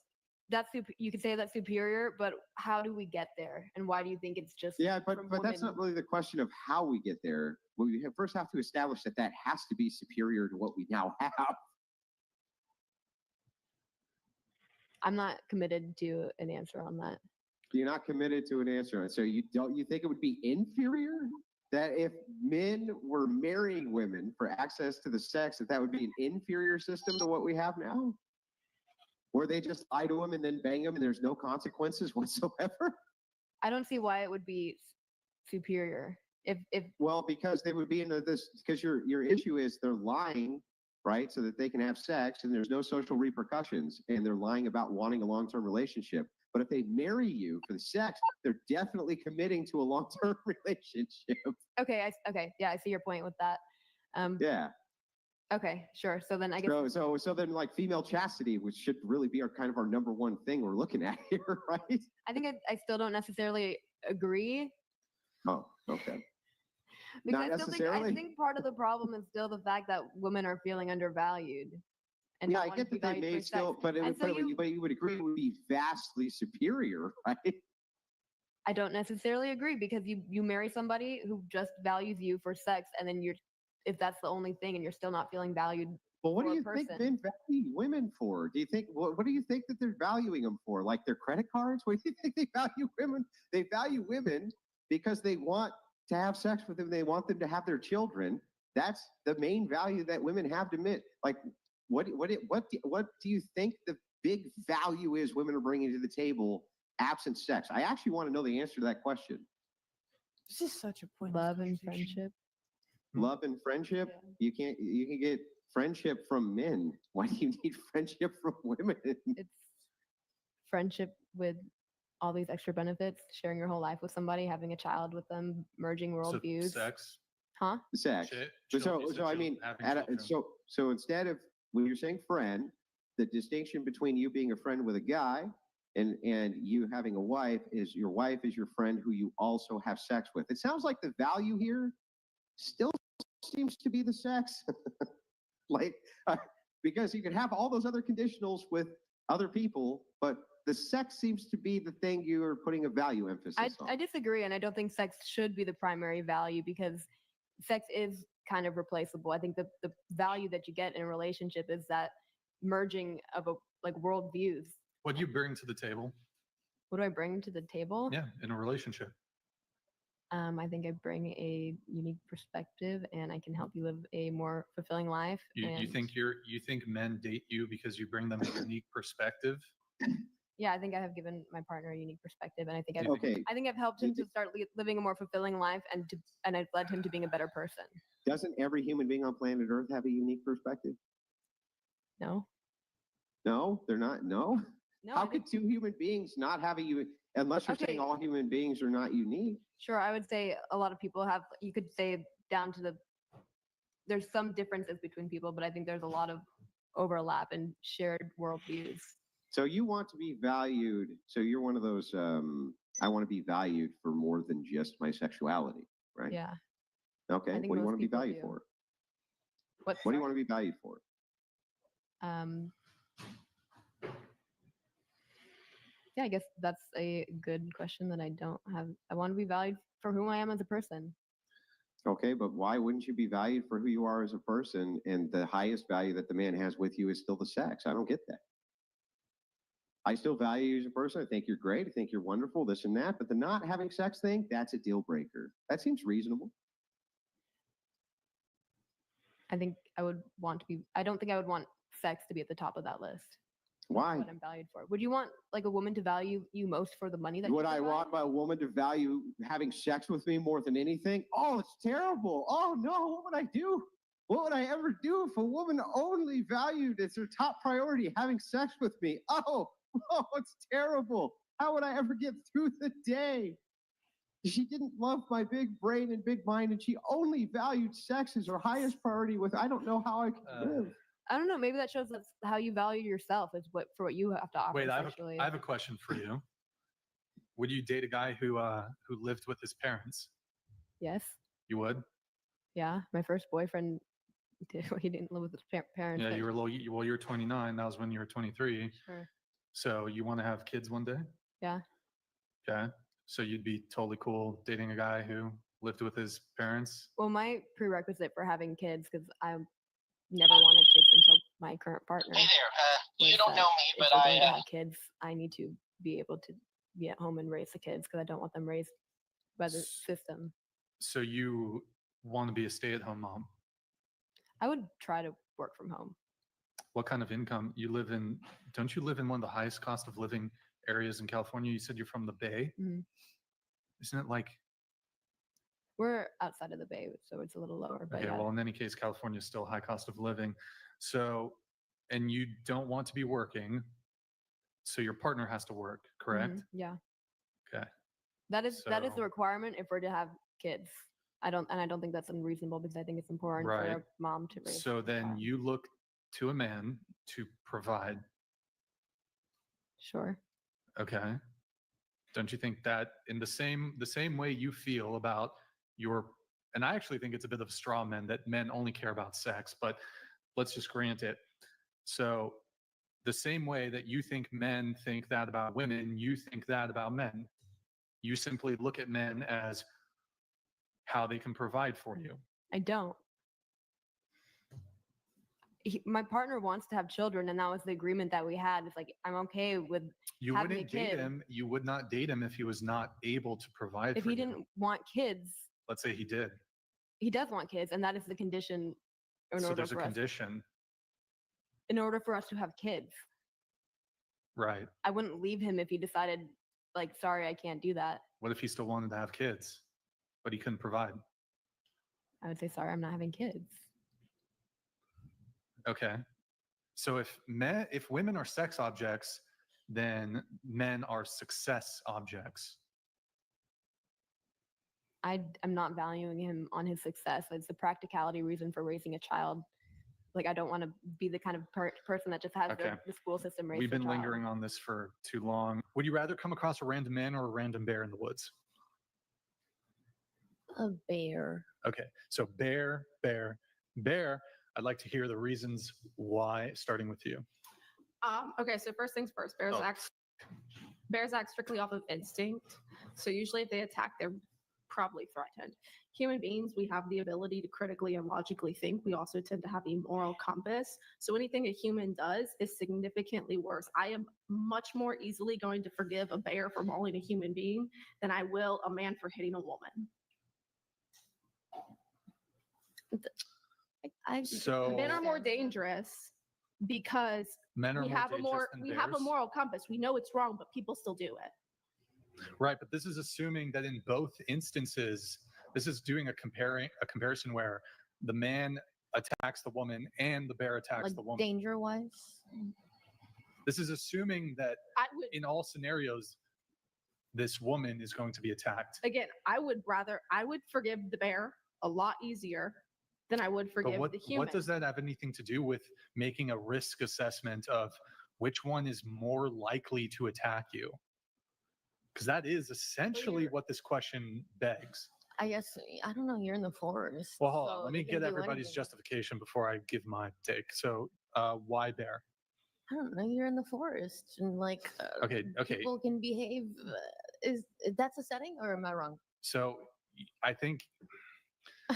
that's you could say that's superior, but how do we get there? And why do you think it's just but that's not really the question of how we get there. We first have to establish that that has to be superior to what we now have. I'm not committed to an answer on that. You're not committed to an answer. So you think it would be inferior that if men were marrying women for access to the sex, that would be an inferior system to what we have now? Where they just lie to them and then bang them and there's no consequences whatsoever? I don't see why it would be superior. If Well, because they would be into this, because your issue is they're lying, right? So that they can have sex and there's no social repercussions and they're lying about wanting a long-term relationship. But if they marry you for the sex, they're definitely committing to a long-term relationship. Okay, yeah, I see your point with that. Yeah. Okay, sure. So then I guess So then like female chastity, which should really be our number one thing we're looking at here, right? I think I still don't necessarily agree. Oh, okay. Because Not necessarily. I think part of the problem is still the fact that women are feeling undervalued. And Yeah, not I wanting get to be that they valued may for still, sex. but And so you would agree it would be vastly superior, right? I don't necessarily agree because you marry somebody who just values you for sex, and then if that's the only thing, and you're still not feeling valued. Well, what for do a you think person. men value women for? Do you think what do you think that they're valuing them for? Like their credit cards? What do you think they value women? They value women because they want to have sex with them. They want them to have their children. That's the main value that women have to men. Like what do you think the big value is women are bringing to the table absent sex? I actually want to know the answer to that question. This is such a point. Love and friendship. Love and friendship. You can get friendship from men. Why do you need friendship from women? friendship with all these extra benefits, sharing your whole life with somebody, having a child with them, merging So worldviews. sex. Huh? Sex. Shit, But children, so I mean, having children. so instead of when you're saying friend, the distinction between you being a friend with a guy and you having a wife is your wife is your friend who you also have sex with. It sounds like the value here still seems to be the sex. Like, because you can have all those other conditionals with other people, but the sex seems to be the thing you are putting a value emphasis on. I disagree, and I don't think sex should be the primary value because sex is kind of replaceable. I think the value that you get in a relationship is that merging of like worldviews. What do you bring to the table? What do I bring to the table? Yeah, in a relationship. I think I bring a unique perspective, and I can help you live a more fulfilling life. You think men date you because you bring them a unique perspective? Yeah, I think I have given my partner a unique perspective, and I think I think I've helped him to start living a more fulfilling life, and I've led him to being a better person. Doesn't every human being on planet Earth have a unique perspective? No. No, they're not. No. No. How could two human beings not have a unique? Unless you're saying all human beings are not unique. Sure, I would say a lot of people have. You could say down to there's some differences between people, but I think there's a lot of overlap and shared worldviews. So you want to be valued. So you're one of those. I want to be valued for more than just my sexuality, right? Yeah. Okay. I think What do you most want to be people valued do. for? What do you want to be valued for? Yeah, I guess that's a good question that I don't have. I want to be valued for who I am as a person. Okay, but why wouldn't you be valued for who you are as a person? And the highest value that the man has with you is still the sex. I don't get that. I still value you as a person. I think you're great. I think you're wonderful, this and that. But the not having sex thing, that's a deal breaker. That seems reasonable. I think I would want to be. I don't think I would want sex to be at the top of that list. Why? What I'm valued for. Would you want like a woman to value you most for the money that? Would I want my woman to value having sex with me more than anything? Oh, it's terrible. Oh no, what would I do? What would I ever do if a woman only valued as her top priority having sex with me? Oh, it's terrible. How would I ever get through the day? She didn't love my big brain and big mind, and she only valued sex as her highest priority. I don't know how I could live. I don't know. Maybe that shows that's how you value yourself is for what you have to offer. Wait, I sexually. have a question for you. Would you date a guy who lived with his parents? Yes. You would? Yeah. My first boyfriend, he didn't live with his parents. Yeah, but- you were low. Well, you're 29. That was when you were 23. Sure. So you want to have kids one day? Yeah. Okay. So you'd be totally cool dating a guy who lived with his parents? Well, my prerequisite for having kids, because I never wanted kids until my current partner. Hey there, you don't know me, if but we're I, going to have kids, I need to be able to be at home and raise the kids because I don't want them raised by the system. So you want to be a stay-at-home mom? I would try to work from home. What kind of income you live in? Don't you live in one of the highest cost of living areas in California? You said you're from the Bay. Mhm. Isn't it like? We're outside of the Bay, so it's a little lower. But Okay, yeah. well, in any case, California is still high cost of living. So, and you don't want to be working, so your partner has to work, correct? Mhm, yeah. Okay. That is the So- requirement if we're to have kids. I don't think that's unreasonable because I think it's important for Right. a mom to raise. So then you look to a man to provide. Sure. Okay. Don't you think that in the same way you feel about your, and I actually think it's a bit of a straw man that men only care about sex, but let's just grant it. So the same way that you think men think that about women, you think that about men. You simply look at men as how they can provide for you. I don't. My partner wants to have children, and that was the agreement that we had. It's like I'm okay with You having wouldn't a kid. date him. You would not date him if he was not able to provide If for he you. didn't want kids, Let's say he did. he does want kids, and that is the condition in So order there's a for us. condition, In order for us to have kids, right? I wouldn't leave him if he decided, like, sorry, I can't do that. What if he still wanted to have kids, but he couldn't provide? I would say, sorry, I'm not having kids. Okay. So if women are sex objects, then men are success objects. I'm not valuing him on his success. It's the practicality reason for raising a child. Like, I don't want to be the kind of person that just has the school system raise We've their been child. lingering on this for too long. Would you rather come across a random man or a random bear in the woods? A bear. Okay, so bear. I'd like to hear the reasons why, starting with you. Okay, so first things first, bears act strictly off of instinct. So usually if they attack, they're probably threatened. Human beings, we have the ability to critically and logically think. We also tend to have a moral compass. So anything a human does is significantly worse. I am much more easily going to forgive a bear for mauling a human being than I will a man for hitting a woman. Men are more dangerous because we have a moral compass. We know it's wrong, but people still do it. Right, but this is assuming that in both instances, this is doing a comparison where the man attacks the woman and the bear attacks the woman. Danger-wise? This is assuming that in all scenarios, this woman is going to be attacked. Again, I would forgive the bear a lot easier than I would forgive the human. What does that have anything to do with making a risk assessment of which one is more likely to attack you? Because that is essentially what this question begs. I guess, I don't know, you're in the forest. Well, hold on. so Let me you can get do everybody's anything. justification before I give my take. So, why bear? I don't know, you're in the forest and like Okay. people can behave. Is that's a setting or am I wrong? So, I think, I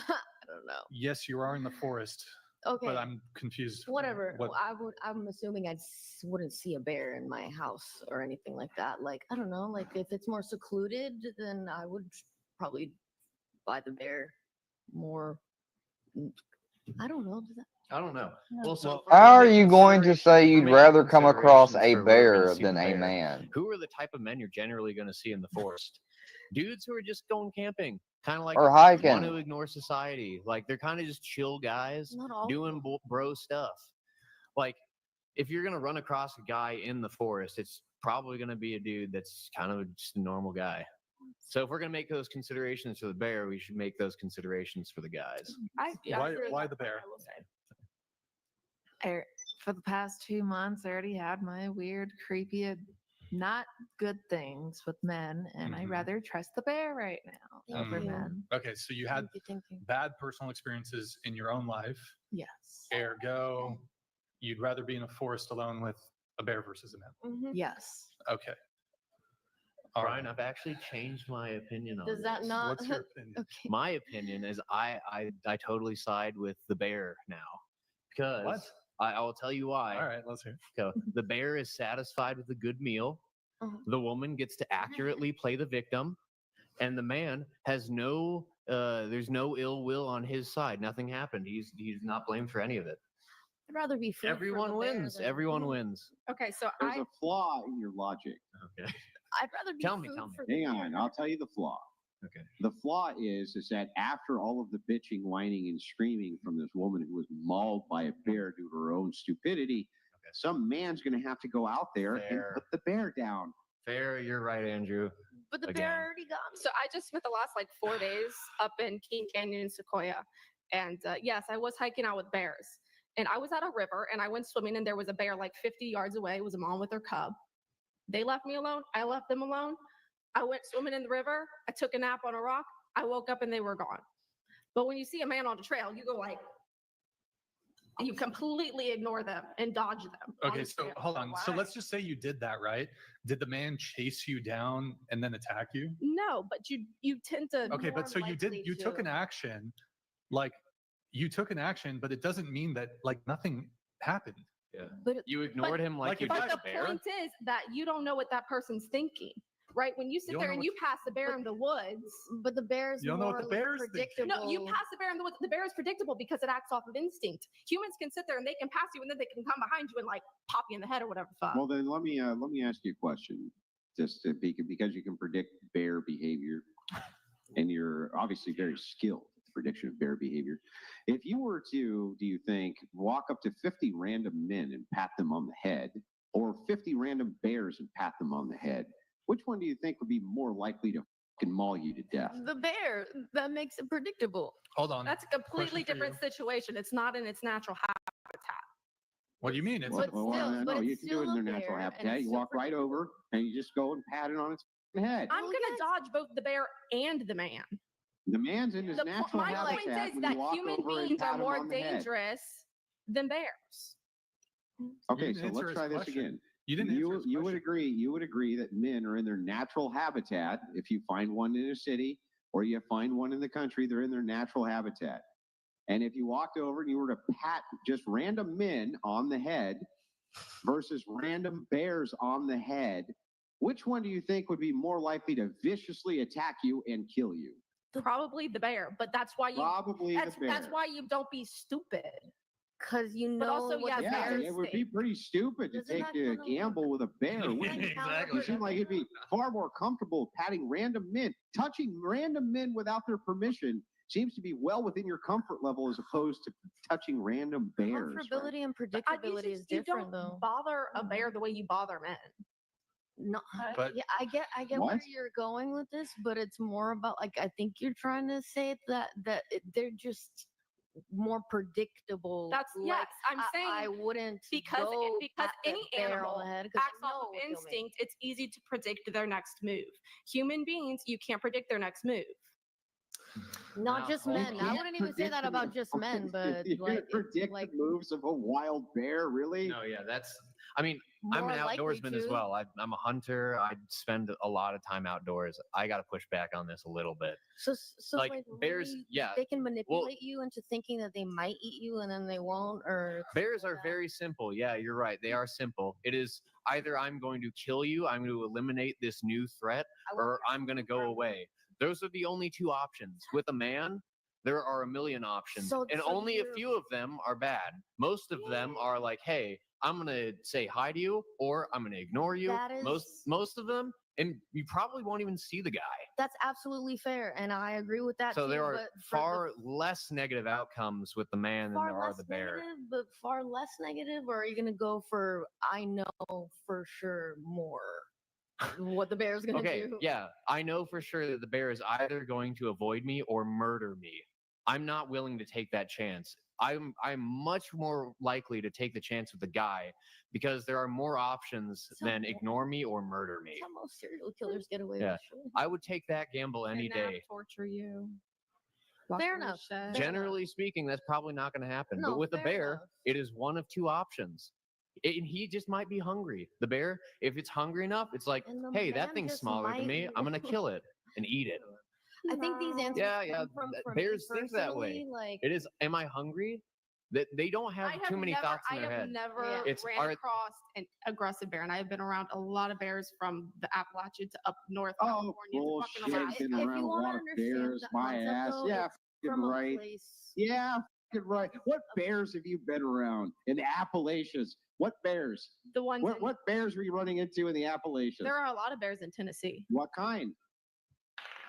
don't know. yes, you are in the forest. Okay. But I'm confused. Whatever. What- I'm assuming wouldn't see a bear in my house or anything like that. Like, I don't know, like if it's more secluded, then I would probably buy the bear more. I don't know. I don't know. Yeah. Well, so How are you going to say you'd rather come across a bear than a man? Who are the type of men you're generally going to see in the forest? Dudes who are just going camping, kind of like Or hiking. want to ignore society. Like they're kind of just chill guys Not all of doing bro stuff. Like if you're going to run across a guy in the forest, it's probably going to be a dude that's kind of just a normal guy. So if we're going to make those considerations for the bear, we should make those considerations for the guys. Why the bear? For the past 2 months, I already had my weird, creepy, not good things with men, and I rather trust the bear right now over men. Okay, so you had bad personal experiences in your own life. Yes. Ergo, you'd rather be in a forest alone with a bear versus a man. Yes. Okay. Brian, I've actually changed my opinion on Does that this. not? What's your opinion? Okay. My opinion is I totally side with the bear now because I will tell you why. All right, let's hear. So the bear is satisfied with a good meal. The woman gets to accurately play the victim, and the man has no there's no ill will on his side. Nothing happened. He's not blamed for any of it. I'd rather be food Everyone for the bear wins. than- Everyone wins. Okay, so There's a flaw in your logic. Okay. I'd rather be Tell me. food for the Hang bear. on, I'll tell you the flaw. Okay. The flaw is that after all of the bitching, whining, and screaming from this woman who was mauled by a bear due to her own stupidity, some man's going to have to go out there and put the bear down. Fair, you're right, Andrew. But the Again. bear already got me. So I just spent the last 4 days up in King Canyon in Sequoia. And yes, I was hiking out with bears. And I was at a river and I went swimming and there was a bear 50 yards away. It was a mom with her cub. They left me alone. I left them alone. I went swimming in the river. I took a nap on a rock. I woke up and they were gone. But when you see a man on the trail, you go you completely ignore them and dodge them. Okay, so hold on. So let's just say you did that, right? Did the man chase you down and then attack you? No, but you tend to. Okay, but so you took an action, you took an action, but it doesn't mean that nothing happened. Yeah. But you ignored him like you did But the the bear. point is that you don't know what that person's thinking, right? When you sit You don't there know and what- you pass the bear in the woods. But the bear's You don't know what more the bear's predictable. No, you pass the bear in the woods. The bear is predictable because it acts off of instinct. Humans can sit there and they can pass you, and then they can come behind you and pop you in the head or whatever. Fuck. Well, then let me ask you a question, just because you can predict bear behavior, and you're obviously very skilled at the prediction of bear behavior. If you were to, do you think, walk up to 50 random men and pat them on the head, or 50 random bears and pat them on the head? Which one do you think would be more likely to fucking maul you to death? The bear. That makes it predictable. Hold on. That's a completely different situation. It's not in its natural habitat. What do you mean? It's But Well, still, no, but you it's can do it in still their a natural bear, and habitat. it's You still walk right over and you just go and pat it on its head. I'm gonna dodge both the bear and the man. The man's in his natural My habitat. point is when that you walk human over and beings pat are him more on the head. dangerous than bears. Okay, You so didn't let's answer try his this question. again. You didn't answer his You would agree that men are in their natural habitat. If you find one in a city or you find one in the country, they're in their natural habitat. And if you walked over and you were to pat just random men on the head versus random bears on the head, which one do you think would be more likely to viciously attack you and kill you? Probably the bear, but that's why you Probably the that's bear. why you don't be stupid. Because you know But also, what yeah, the Yeah, bears it would be think. pretty stupid to Doesn't take that a kinda gamble with a bear. wouldn't it? Exactly. You seem like it'd be far more comfortable patting random men. Touching random men without their permission seems to be well within your comfort level as opposed to touching random bears. right? Comfortability and You predictability is you different, don't though. bother a bear the way you bother men. No, But- yeah, I get What? where you're going with this, but it's more about like I think you're trying to say they're just more predictable. That's yes. I'm saying I wouldn't because go because pat that any bear animal on the head 'cause I acts off know of what they'll make. instinct. It's easy to predict their next move. Human beings, you can't predict their next move. Not just men. I wouldn't even say that about just men, but You're gonna like predict like the moves of a wild bear, really? No, yeah, that's. I mean, I'm more an likely outdoorsman as to. well. I'm a hunter. I spend a lot of time outdoors. I got to push back on this a little bit. So Like, like bears, really, yeah. they can manipulate you into thinking that they might eat you and then they won't, or Bears are very simple. Yeah, you're right. They are simple. It is either I'm going to kill you, I'm going to eliminate this new threat, or I'm going to go away. Those are the only two options. With a man, there are a million options, So- and so only a you're- few of them are bad. Most of them are like, hey, I'm going to say hi to you, or I'm going to ignore you. That Most of them, and you probably won't even see the guy. that's absolutely fair, and I agree with that So too. there are but for the far less negative outcomes with the man than far there are less the bear. negative, but far less negative, or are you gonna go for I know for sure more what the bear's gonna Okay, do? yeah, I know for sure that the bear is either going to avoid me or murder me. I'm not willing to take that chance. I'm much more likely to take the chance with the guy because there are more options than ignore me or murder me. That's how most serial killers get away Yeah, with shit. I would take that gamble any Kidnap, day. torture you. Fair enough. Fair Generally speaking, that's probably not going to happen. No, But with a fair bear, enough. it is one of two options. And he just might be hungry. The bear, if it's hungry enough, it's like, And the hey, that man thing's just smaller than me. might- I'm going to kill it and eat it. I think these answers Yeah, yeah. come from me Bears think that way. personally, like It is. Am I hungry? That they don't have too many thoughts in their I have head. never It's ran are- across an aggressive bear, and I have been around a lot of bears from the Appalachian to up north Oh, California. to bullshit. fucking Alaska. Been around a lot of bears. My ass. Yeah, fucking right. Yeah, fucking right. What bears have you been around in the Appalachians? What bears? The ones. What bears were you running into in the Appalachians? There are a lot of bears in Tennessee. What kind?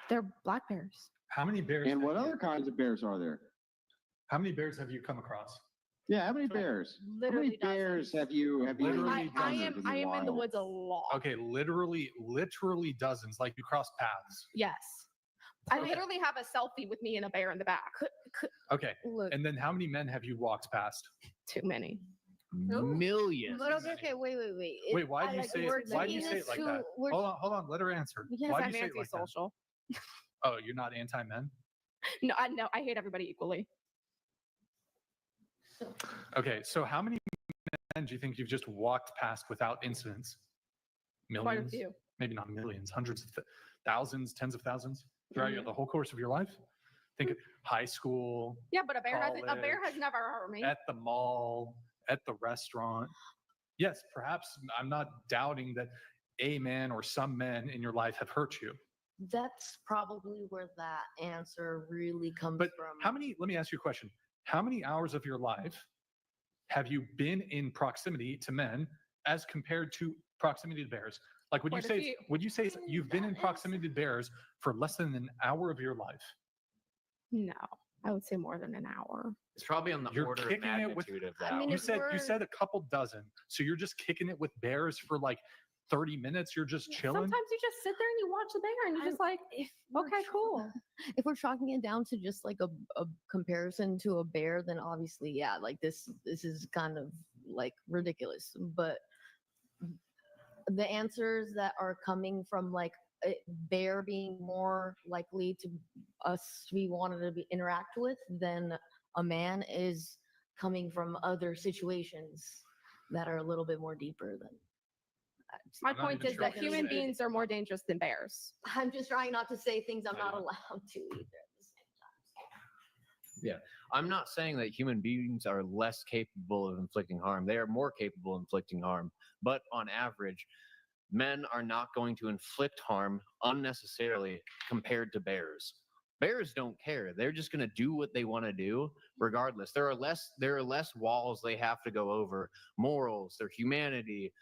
They're black bears. How many bears? And what other kinds of bears are there? How many bears have you come across? Yeah, how many bears? How many Literally bears have you Literally I encountered am in the wild? woods a lot. Okay, literally dozens. Like you cross paths. Yes. I literally have a selfie with me and a bear in the back. Okay, and then how many men have you walked past? Too many. Millions. But okay, wait. Wait, why do you say it? Why do you say it like that? Hold on. Let her answer. Yes, Why do I'm you say it like that? antisocial. Oh, you're not anti-men? No, I hate everybody equally. Okay, so how many men do you think you've just walked past without incidents? Quite a Millions? few. Maybe not millions, hundreds of thousands, tens of thousands throughout Mhm. the whole course of your life? Think of high school, Yeah, but a bear has college, never hurt me. at the mall, at the restaurant. Yes, perhaps I'm not doubting that a man or some men in your life have hurt you. That's probably where that answer really comes But from. how many, let me ask you a question. How many hours of your life have you been in proximity to men as compared to proximity to bears? Like, would you Quite a say, few. would you say you've been in proximity to bears for less than an hour of your life? No. I would say more than an hour. It's probably on the You're order of kicking it with. magnitude of that. I mean, You if said we're- a couple dozen, so you're just kicking it with bears for like 30 minutes. You're just chilling. Sometimes you just sit there and you watch the bear and you're just like, okay, cool. If we're chalking it down to just like a comparison to a bear, then obviously, yeah, like this is kind of like ridiculous. But the answers that are coming from like a bear being more likely to us to be wanted to be interact with than a man is coming from other situations that are a little bit more deeper than. My point is that human beings are more dangerous than bears. I'm just trying not to say things I'm not allowed to either at the same time. Yeah, I'm not saying that human beings are less capable of inflicting harm. They are more capable of inflicting harm. But on average, men are not going to inflict harm unnecessarily compared to bears. Bears don't care. They're just going to do what they want to do regardless. There are less walls they have to go over. Morals, their humanity,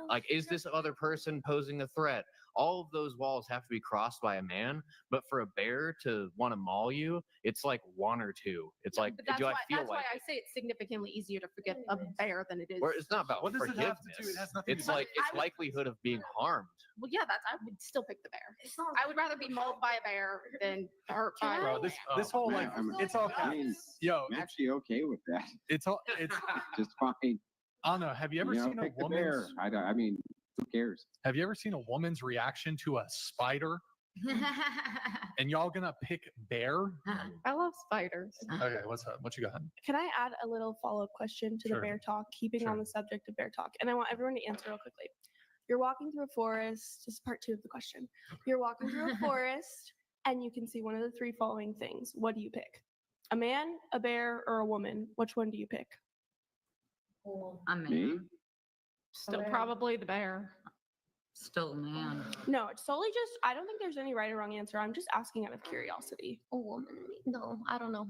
like, is this other person posing a threat? All of those walls have to be crossed by a man, but for a bear to want to maul you, it's like one or two. It's like, But that's do I why, feel that's like why I say it's significantly easier to forget a bear than it is. Or it's not about What does it have forgiveness. to do? It has nothing to It's do with like it. it's likelihood of being harmed. Well, yeah, I would still pick the bear. I would rather be mauled by a bear than hurt by a Bro, man. this whole like it's all I mean, yo. I'm actually okay with that. It's all it's just fine. I don't know. Have you ever seen a pick the bear. woman's? I mean, who cares? Have you ever seen a woman's reaction to a spider? And y'all gonna pick bear? I love spiders. Okay, what's up? What you got? Can I add a little follow-up question to Sure. the bear talk, keeping on the subject of bear talk? And I want everyone to answer real quickly. You're walking through a forest, this is part 2 of the question. You're walking through a forest and you can see one of the 3 following things. What do you pick? A man, a bear, or a woman? Which one do you pick? A man. Me? Still probably the bear. Still a man. No, it's solely just, I don't think there's any right or wrong answer. I'm just asking out of curiosity. A woman? No, I don't know.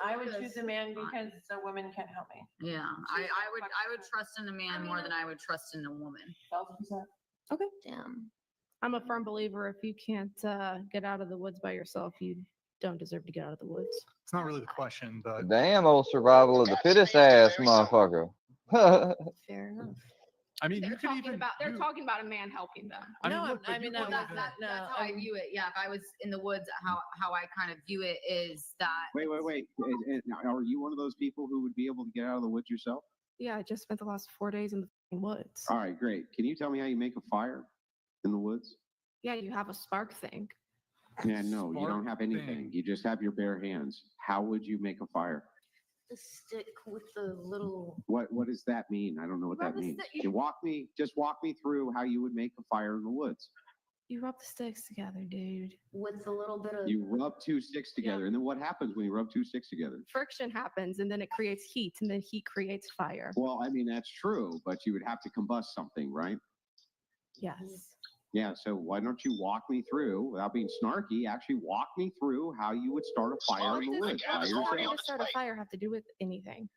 I would choose a man because a woman can't help me. Yeah, I would trust in a man more than I would trust in a woman. 1000%. Okay. Damn. I'm a firm believer if you can't get out of the woods by yourself, you don't deserve to get out of the woods. It's not really the question, but Damn old survival of the fittest ass motherfucker. Fair enough. I mean, They're you could talking even about they're talking about a man helping them. I mean, No, look, but I mean you no, wouldn't that's even- how I view it. Yeah, if I was in the woods, how I kind of view it is that. Wait. Now, are you one of those people who would be able to get out of the woods yourself? Yeah, I just spent the last 4 days in the f***ing woods. All right, great. Can you tell me how you make a fire in the woods? Yeah, you have a spark thing. Yeah, no, you don't Spark have anything. thing. You just have your bare hands. How would you make a fire? The stick with the little. What does that mean? I don't know what Rub that the means. stick- You just walk me through how you would make a fire in the woods. You rub the sticks together, dude. With a little bit of. You rub 2 sticks together, and then what happens when you rub 2 sticks together? Friction happens and then it creates heat and then heat creates fire. Well, I mean that's true, but you would have to combust something, right? Yes. Yeah, so why don't you walk me through, without being snarky, actually walk me through how you would start a fire in the woods by What does yourself. to start a fire have to do with anything?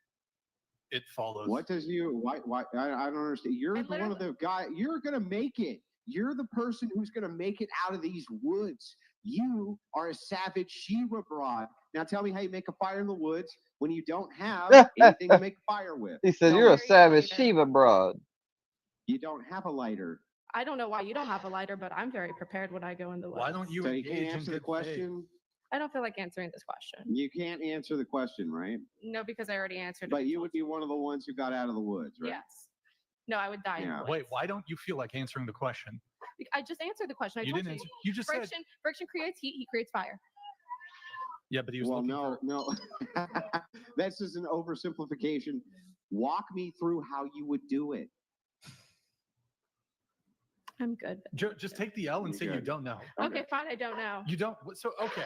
it follows. What does you, why, I don't understand. You're one of the guy, you're going to make it. You're the person who's going to make it out of these woods. You are a savage Shira broad. Now tell me how you make a fire in the woods when you don't have anything to make a fire with. He said, Tell "You're me. a savage Shiva broad." You don't have a lighter. I don't know why you don't have a lighter, but I'm very prepared when I go in the woods. Why don't you So you can't engage in answer the good faith? question? I don't feel like answering this question. You can't answer the question, right? No, because I already answered But it. you would be one of the ones who got out of the woods, right? Yes. No, I would die in the woods. Wait, why don't you feel like answering the question? I just answered the question. I You told didn't answer. You just said, friction creates heat, heat creates fire. yeah, but he was Well, looking no. That's just an oversimplification. Walk me through how you would do it. I'm good. Just take the L and say you don't know. Okay, fine. I don't know. You don't. So okay.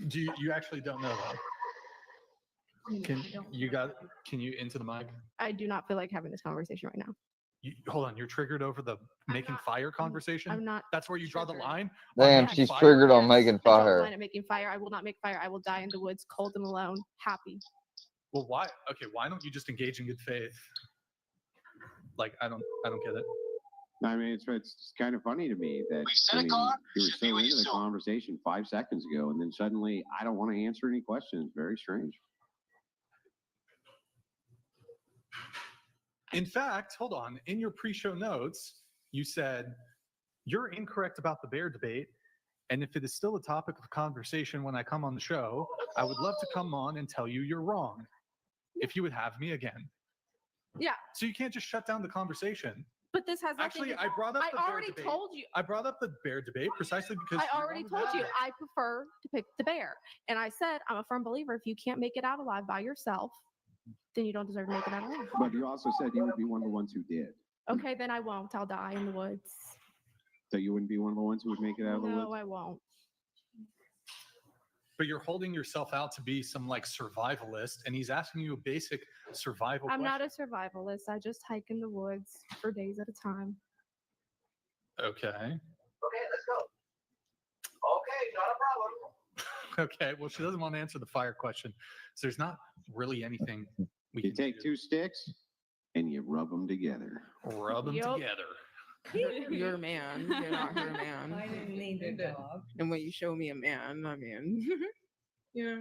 Do you actually don't know that? Can you into the mic? I do not feel like having this conversation right now. Hold on, you're triggered over the making fire conversation. I'm not. That's where you draw the line. Damn, she's triggered on making I draw the fire. line at making fire. I will not make fire. I will die in the woods, cold and alone, happy. Well, why? Okay, why don't you just engage in good faith? Like, I don't get it. I mean, it's kind of funny to me that I mean, you were so into the conversation 5 seconds ago, and then suddenly I don't want to answer any questions. Very strange. In fact, hold on. In your pre-show notes, you said you're incorrect about the bear debate, and if it is still a topic of conversation when I come on the show, I would love to come on and tell you you're wrong. If you would have me again. Yeah. So you can't just shut down the conversation. But this has nothing Actually, to- I brought up the bear already debate. told you. I brought up the bear debate precisely because I already told you I prefer to pick the bear. And I said I'm a firm believer if you can't make it out alive by yourself, then you don't deserve to make it out alive. But you also said you would be one of the ones who did. Okay, then I won't. I'll die in the woods. So you wouldn't be one of the ones who would make it out of the No, woods? I won't. But you're holding yourself out to be some like survivalist, and he's asking you a basic survival I'm question. not a survivalist. I just hike in the woods for days at a time. Okay. Okay, let's go. Okay, not a problem. Okay. Well, she doesn't want to answer the fire question. So there's not really anything we You can take 2 sticks and you rub them together. rub them Yup. together. You're a man. You're not her man. I didn't need a dog. And when you show me a man, I mean, yeah.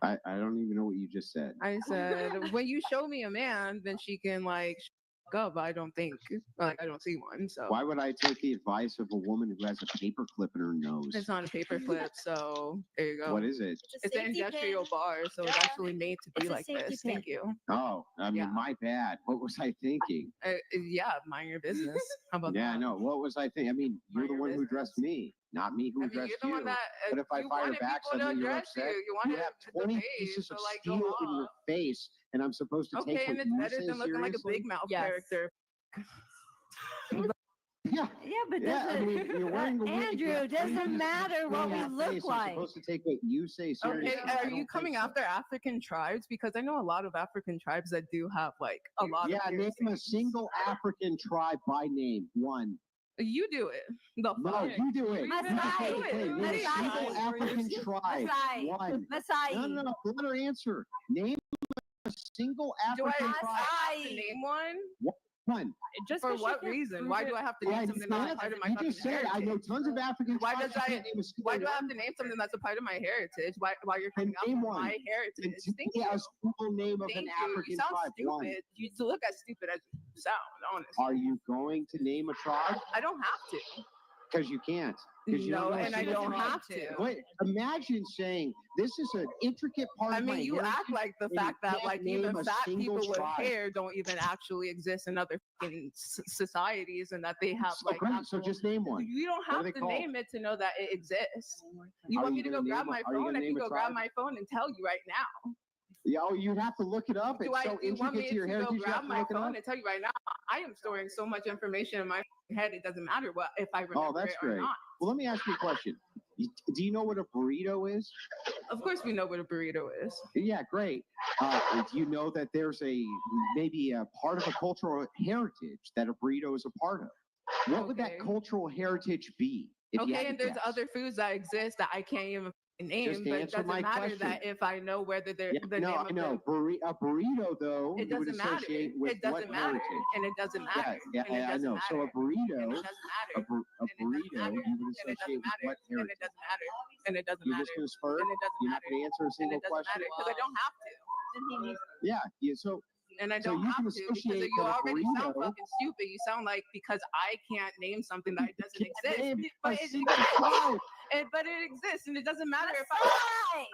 I don't even know what you just said. I said, when you show me a man, then she can like up. I don't think, like, I don't see one. So Why would I take the advice of a woman who has a paper clip in her nose? it's not a paper clip. So there you go. What is it? It's an industrial bar, so it's actually made to be It's a like safety this. pin. Thank you. Oh, I mean, Yeah. my bad. What was I thinking? Yeah, mind your business. How about Yeah, that? no. What was I thinking? I mean, you're Mind the your one who business. dressed me, not me who I mean, dressed you're the you. one that But if I you fire wanted back, people to suddenly you're address upset. you wanted have to 20 debate, pieces so, of like, steel go in your off. face, and I'm supposed to Okay, take and what it's you better say than looking like a seriously? big mouth Yes. character. Yeah. Yeah, but Yeah, I mean, you're wearing the wig, Andrew, yeah, it doesn't 20 pieces of matter steel what in we your look face. I'm like. supposed to take what you say seriously. Okay, I are don't you think coming so. after African tribes? Because I know a lot of African tribes that do have like a lot Yeah, of name a piercings. single African tribe by name. One. You do it. The No, fuck? you do it. Masai. You do it. Name a Masai. single African tribe. Masai. One. Masai. No. Let her answer. Name a single Do I African have tribe. to name one? One. Just for what reason? Why do I have to name something that's a part of my You fucking just said I know heritage? tons of African Why tribes. does You can't name a single why do I have one. to name something that's a part of my heritage? Why you're coming Name after one. my heritage? Thank Yeah, you. a school name of Thank an you. African You sound tribe. One. stupid. You look as stupid as you sound, honestly. Are you going to name a tribe? I don't have to. Because you can't. 'Cause you No, don't know a and I single don't tribe. have to. Wait, imagine saying this is an intricate part I of my mean, you act heritage, like the and you fact that can't like name even a fat single people with tribe. hair don't even actually exist in other fucking societies, and that they have So like great, so actual- just name one. You don't What are have they to called? name it to know that it exists. You Are want you me to go gonna grab name my a- are you phone? gonna I can name a go grab tribe? my phone and tell you right now. Yeah, oh, you'd have to look it up. Do It's so you want me intricate to your to go heritage. You grab have to my look it up. phone and tell you right now? I am storing so much information in my head. It doesn't matter what if I remember Oh, that's it or great. not. Well, let me ask you a question. Do you know what a burrito is? Of course, we know what a burrito is. Yeah, great. Do you know that there's maybe a part of a cultural heritage that a burrito is a part of? What would that Okay. cultural heritage be? If you Okay, had and to there's guess? other foods that exist that I can't even name, Just but it answer doesn't my matter question. that if I know whether they're Yeah, the no, name I of know. the A burrito, though, it you would doesn't matter. associate with It doesn't what matter, heritage? and it doesn't matter. Yeah, and it I doesn't know. matter. So a burrito, And it doesn't matter. a burrito, you would And it associate doesn't with matter. what And heritage? it doesn't matter. And it doesn't You're matter. just going to spurt? And it doesn't You're not matter. going to answer a And single it doesn't question? matter because I don't have to. Yeah, so And I so don't you have can to because associate you that a already sound burrito- fucking stupid. You sound like because I can't name something that doesn't can't exist. name But a it single exists. tribe. But it exists, and it doesn't matter if I.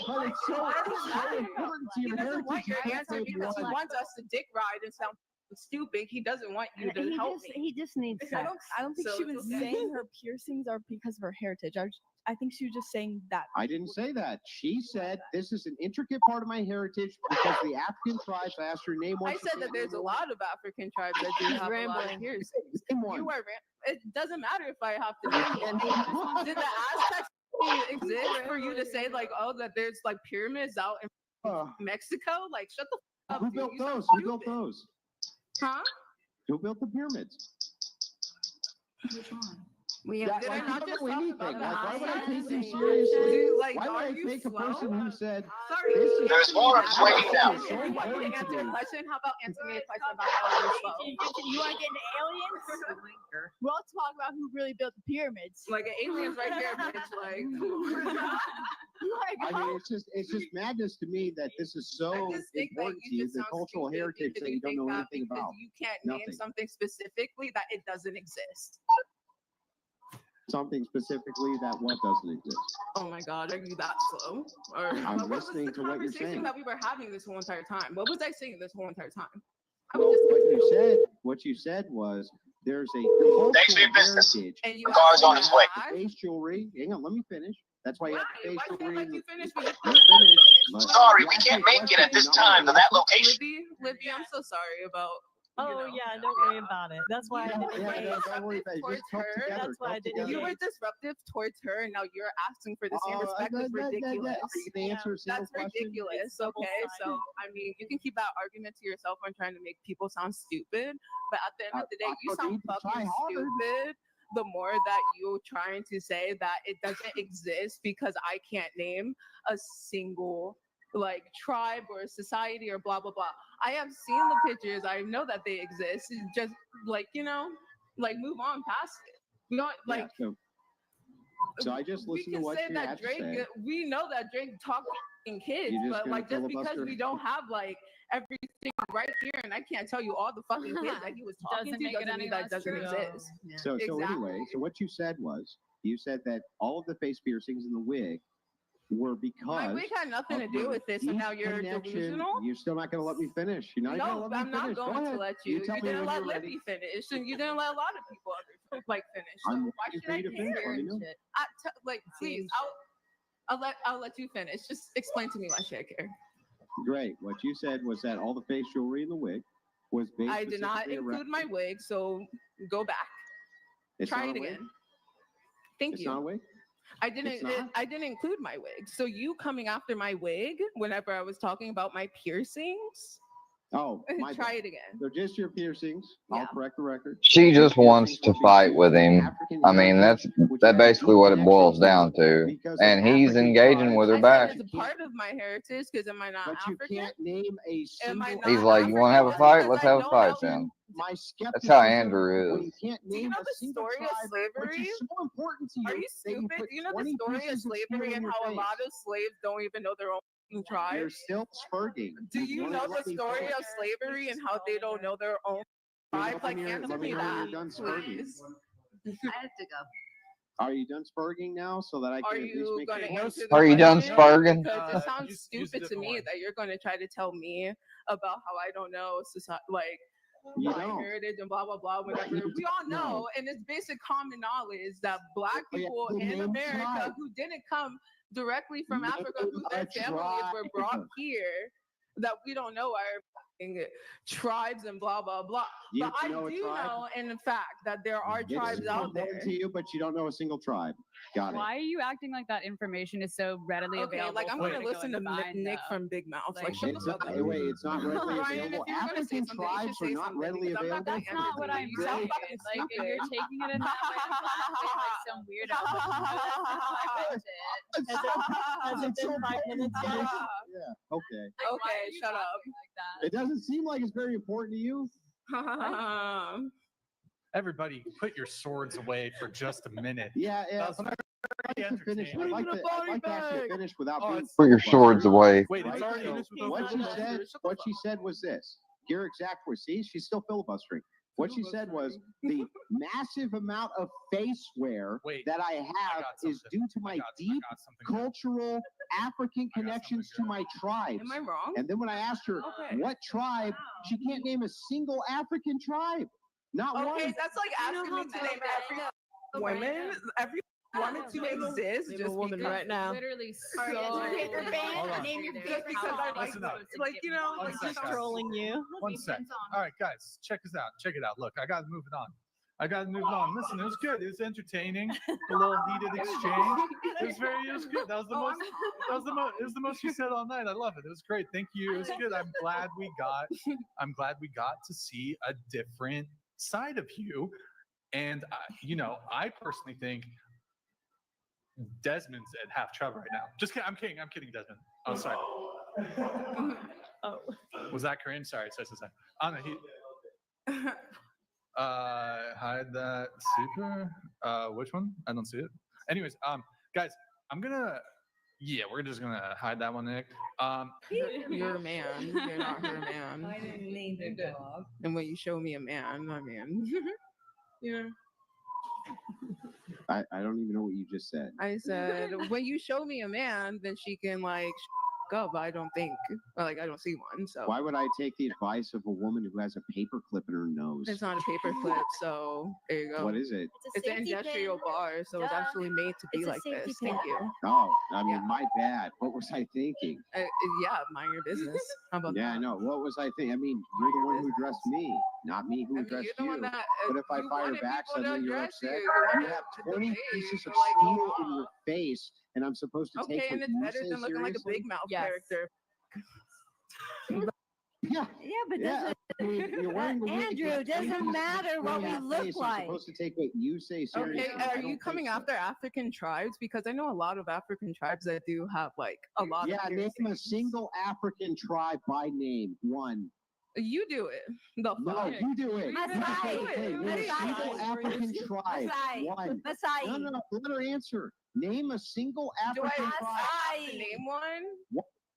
But it's so, It doesn't it's so matter. important to He your doesn't heritage. want your you can't answer name because he one. wants us to dick ride and sound stupid. He doesn't want you to help me. He just needs I sex. don't- I don't think So she it's was okay. saying her piercings are because of her heritage. I think she was just saying that. I didn't say that. She said this is an intricate part of my heritage because the African tribes asked her name one. I said that there's a lot of African tribes that do have a lot of rambling. piercings. Name one. You are. It doesn't matter if I have to name one. Did the Aztecs exist for you to say like, oh, that there's like pyramids out in Mexico? Like, shut the f up. Who dude. built You sound those? Who built stupid. those? Huh? Who built the pyramids? Which one? We That, did I like, not you just don't know talk anything. about Like, why would I that? take you Dude, seriously? like, Why would are I you take a slow? person who said, Sorry, this is There's more this explaining is now. so If you want me important to to answer a me. question, how about answer me a question about how you're slow? You want to get into aliens? We'll talk about who really built the pyramids. Like an alien's right there, bitch. Like, come on. I mean, it's just madness to me that this is so important to you, the cultural heritage that you don't know anything about. You can't name Nothing. something specifically that it doesn't exist. Something specifically that what doesn't exist. Oh my God, are you that slow? Or I'm what was listening the to what you're conversation saying. that we were having this whole entire time? What was I saying this whole entire time? What you said was there's a cultural Thanks for your business. heritage. And you The car's on its way. Face jewelry. Hang on, let me finish. That's why you have the face Why can't I jewelry. let you finish? But Let me finish. Sorry, we can't make it at this time to that location. Libby, I'm so sorry about. Oh yeah, don't worry about it. That's why I didn't don't worry about it. Just talk together. That's why I didn't You were engage. disruptive towards her, and now you're asking for the same respect. Is ridiculous. Are you gonna answer a single That's question? ridiculous. Okay, so I mean, you can keep that argument to yourself on trying to make people sound stupid, but at the end of the day, you sound fucking stupid. The more that you're trying to say that it doesn't exist because I can't name a single like tribe or society or blah blah blah. I have seen the pictures. I know that they exist. It's just like like move on past it. Not like. Yeah, so I just listened to what you had to say. We know that Drake talks to kids, You just but gonna like just because filibuster? we don't have like everything right here, and I can't tell you all the fucking kids that he was talking Doesn't to, make it doesn't any mean that less doesn't true. exist. So anyway, so what you said was you said that all of the face piercings in the wig were because My wig had nothing to of do your with this, and deep now you're connection. delusional. You're still not going to let me finish. You're not even No, gonna let me I'm not finish. Go going to ahead. let you. You tell me didn't when let you're ready. Libby finish, and you didn't let a lot of people like finish. So I'm why waiting should for I you to finish. care? Let me know. Like, please, I'll let you finish. Just explain to me why should I care. Great. What you said was that all the face jewelry in the wig was based. I did not specifically include around- my wig, so go back. It's Try not it a wig? again. Thank It's you. not a wig? I didn't. It's not? I didn't include my wig. So you coming after my wig whenever I was talking about my piercings. Oh, my Try bad. it again. They're just your piercings. I'll correct the record. She just wants to fight with him. I mean, that's basically what it boils down to. And he's engaging with her back. It's a part of my heritage because am I not But you African? can't name a Am I single. not He's like, you want to have a fight? Let's have a fight, then. My That's how skepticism Andrew when is. you can't Do you name know a the single story of tribe, which slavery? is so important to you. Are you that stupid? put Do you know the 20 story of pieces steel slavery in and your how a face. lot of slaves don't even know their own tribe? You're still spurging. Do you know the story of slavery and how they don't know their own tribe? Like, answer me that, please. I have to go. Are you done spurging now so that I Are can at least you make going to a answer the Are you done question? sparking? Because it sounds stupid to me that you're going to try to tell me about how I don't know society, like You my don't. heritage and blah blah blah. Whatever You we all know, don't. and it's basic common knowledge that Black Oh, yeah, people who in named America tribe? who didn't come directly from Name Africa, who their a families were brought tribe. here, that we don't know our fucking tribes and blah blah blah. You But I know a do tribe? know, in fact, that there are It's tribes out there. important to you, but you don't know a single tribe. Got it. Why are you acting like that information is so readily Okay, available? like I'm for going you to listen to go and find, Nick from Big Mouth. Like, shut the It's fuck not, up. wait, it's not readily Ryan, if available. you're gonna say African something, you should tribes are say not something, readily because I'm not available. gonna That's not what I'm You sound saying. fucking Like, if you're stupid. taking it in that way, I'm laughing like some weirdo. But you know that's not how I meant it. Has it been 5 minutes yet? Yeah. Okay. Like, why Okay, are you shut up. talking like that? It doesn't seem like it's very important to you. Everybody, put your swords away for just a minute. Yeah, yeah. That's very I'd like to finish. entertaining. I'd like to actually finish without being. Put your swords away. Wait, it's Right? already So finished with what those she words? said. What she said was this. Your exact words. See, she's still filibustering. What she said was the massive amount of face wear that I have is due to my deep cultural African connections to my tribes. Am I wrong? And then when I asked her Okay. what tribe, she can't name a single African tribe. Not one. Okay, that's like asking me to name every woman, every woman to exist. Name Just a woman because- right now. Literally so. paper band, Hold on. name your just because I like, Listen up. like you know, One like sec, just guys. Trolling you. One sec. All right, guys, check this out. Check it out. Look, I got to move it on. I got to move it on. Listen, it was good. It was entertaining. A little heated exchange. It was good. That was the most. That was the most. It was the most you said all night. I love it. It was great. Thank you. It was good. I'm glad we got to see a different side of you. And you know, I personally think Desmond's at half chub right now. Just kidding. I'm kidding, Desmond. Oh, sorry. Oh. Was that cringe? Sorry. I don't know. Hide that super. Which one? I don't see it. Anyways, guys, we're just gonna hide that one, Nick. You're a man. You're not her man. I didn't name the dog. And when you show me a man, I mean, you know. I don't even know what you just said. I said, when you show me a man, then she can like up. I don't think, I don't see one. So Why would I take the advice of a woman who has a paper clip in her nose? it's not a paper clip. So there you go. What is it? It's an industrial bar, so it's actually made to be like this. Thank you. Oh, I mean, my bad. What was I thinking? Yeah, mind your business. How about Yeah, I know. What was I thinking? I mean, you're the one who addressed me, not me who addressed you're the you. one that, But if I you fire wanted back, people to suddenly you're address upset. you. You You wanted have to 20 debate pieces for of like steel how in your face, and I'm supposed to take okay, and what it's you better say than looking like a seriously? big mouth character. Yeah. Yeah, but Yeah, doesn't I mean, you're wearing a wig, Andrew, you it have 20 doesn't pieces of matter steel what in we your look face. like. You're supposed to take what you say seriously. Okay, are you coming after African tribes? Because I know a lot of African tribes that do have like a lot Yeah, of name piercings. a single African tribe by name. One. You do it. The No, fuck? you do it. Masai. Okay, name a single Masai. African tribe. Masai. One. Masai. No, let her answer. Name a single Do African I tribe. have to name one?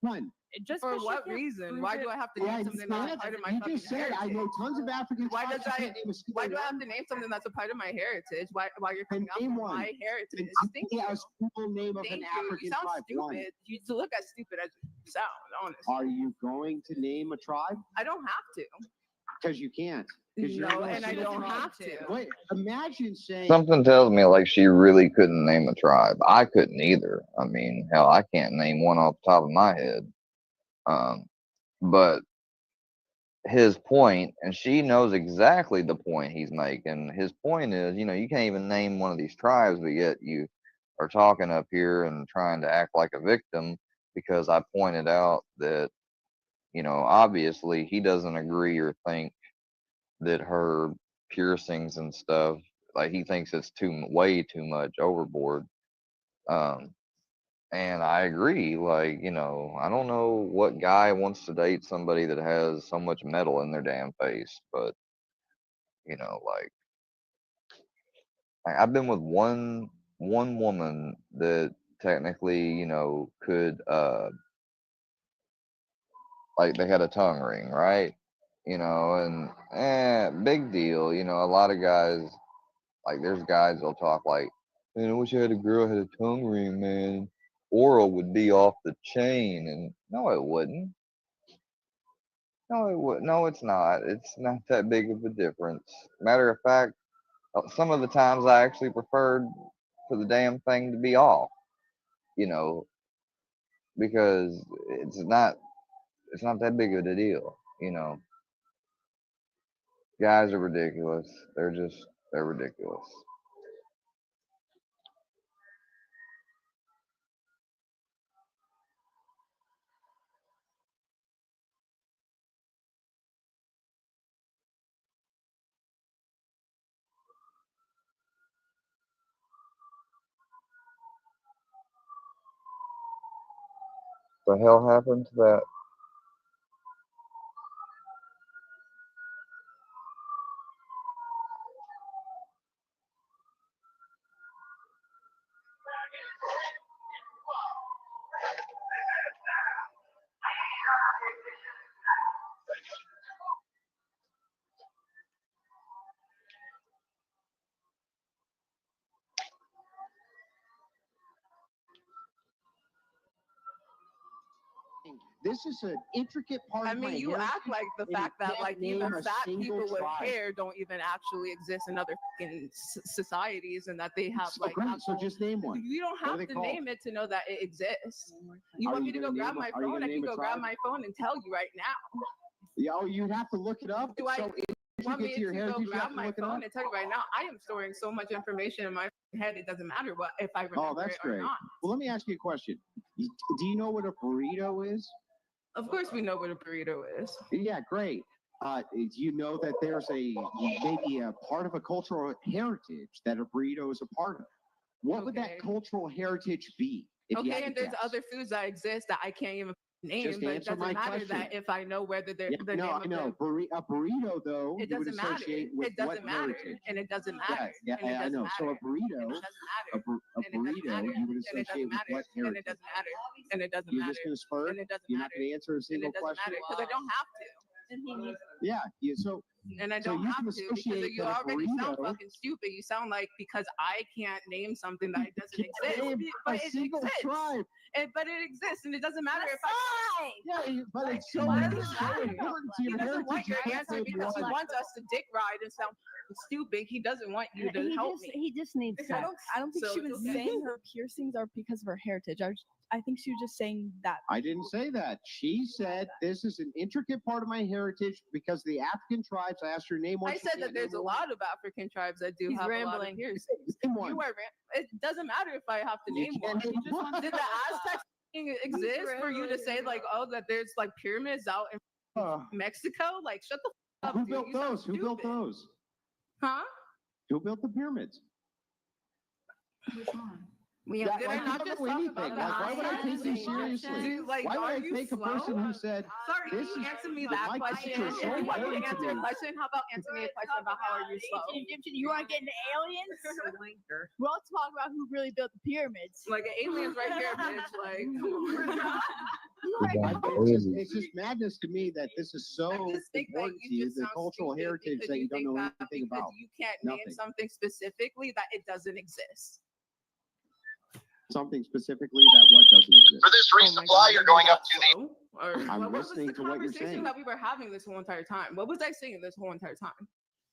One. Just For what reason? Why do I have to name something that's part of my You fucking just said I heritage? know tons of African Why tribes. does You can't name a single why do I have one. to name something that's a part of my heritage? Why you're coming up Name with one. my heritage? Thank Yeah, you. a school name of Thank an you. African You sound tribe. One. stupid. You look as stupid as you sound, honestly. Are you going to name a tribe? I don't have to. Because you can't. 'Cause you're No, not a and I single don't tribe. have to. Wait, imagine saying Something tells me like she really couldn't name a tribe. I couldn't either. I mean, hell, I can't name one off the top of my head. But his point, and she knows exactly the point he's making. His point is, you know, you can't even name one of these tribes, but yet you are talking up here and trying to act like a victim because I pointed out that, you know, obviously he doesn't agree or think that her piercings and stuff, like he thinks it's way too much overboard. And I agree, like, you know, I don't know what guy wants to date somebody that has so much metal in their damn face, but you know, like I've been with one woman that technically, you know, could like they had a tongue ring, right? You know, and big deal, you know, a lot of guys, like there's guys that'll talk like, man, I wish I had a girl who had a tongue ring, man. Oral would be off the chain, and no, it wouldn't. No, it would. No, it's not. It's not that big of a difference. Matter of fact, some of the times I actually preferred for the damn thing to be off. You know, because it's not that big of a deal. You know, guys are ridiculous. They're ridiculous. The hell happened to that? this is an intricate part I of my mean, you heritage, act like the and fact you that can't like name even a fat single people with tribe. hair don't even actually exist in other fucking societies, and that they have So like. great, so just name one. You don't What are have they to called? name it to know that it exists. You Are want me you to go gonna grab name my a- are you phone? gonna I can name a go grab tribe? my phone and tell you right now. Yeah, oh, you'd have to look it up. Do I So if you want get me to your to go heritage, you grab have to my look it up. phone and tell you right now? I am storing so much information in my head. It doesn't matter what if I remember Oh, that's it or great. not. Well, let me ask you a question. Do you know what a burrito is? Of course, we know what a burrito is. Yeah, great. Do you know that there's maybe a part of a cultural heritage that a burrito is a part of? What would that cultural heritage be? If you had Okay, to and there's guess? other foods that exist that I can't even name, Just but it answer doesn't my matter question. that if I know whether they're Yeah, the no, name I of know. the A burrito, though, it you would doesn't matter. associate with It doesn't what matter, heritage? and it doesn't matter. Yeah, and it I doesn't know. matter. So a burrito, and it doesn't matter. a and it doesn't burrito, matter. you would and it associate doesn't with matter. what And heritage? it doesn't matter. And it doesn't You're matter. just going to spurt? And it doesn't You're not matter. going to answer a And single it doesn't question? matter because I don't have to. Yeah. So And I so don't you have can to because associate you that a already sound burrito- fucking stupid. You sound like because I can't name something that it doesn't exist. name But a it single exists. tribe. But it exists, and it doesn't matter if I. Yeah, but it's so Why important does it matter? to He your doesn't want heritage. your You can't answer say because he one. wants us to dick ride and sound stupid. He doesn't want you to help me. He just needs I sex. don't- I don't think so she it's was okay. saying her piercings are because of her heritage. I think she was just saying that. I didn't say that. She said this is an intricate part of my heritage because the African tribes. I asked her name one. I said that there's a lot of African tribes that do He's have a lot rambling. of piercings. Name one. You are it doesn't matter if I have to You name can't one. name one. Did the Aztecs exist for you to say like, oh, that there's like pyramids out in Mexico? Like, shut the f up. Who dude. built You sound those? Who built stupid. those? Huh? Who built the pyramids? Which one? Did Yeah, I like, not you just don't know talk anything. about Like, why would I take you seriously? Dude, like, Why would are I you take a slow? person who said, Sorry, can this you is- answer me my that constitution question? is so If you want me important to to answer a me. question, how about answer me a question about how are you slow? You want to get into aliens? We'll talk about who really built the pyramids. Like, an alien's right here, bitch. Like, come on. It's just madness to me that this is so important to you, the cultural heritage that you don't know anything about. You can't name Nothing. something specifically that it doesn't exist. Something specifically that what doesn't exist. For this resupply, you're going up to the. Or I'm what was listening the to what you're conversation saying. that we were having this whole entire time? What was I saying this whole entire time?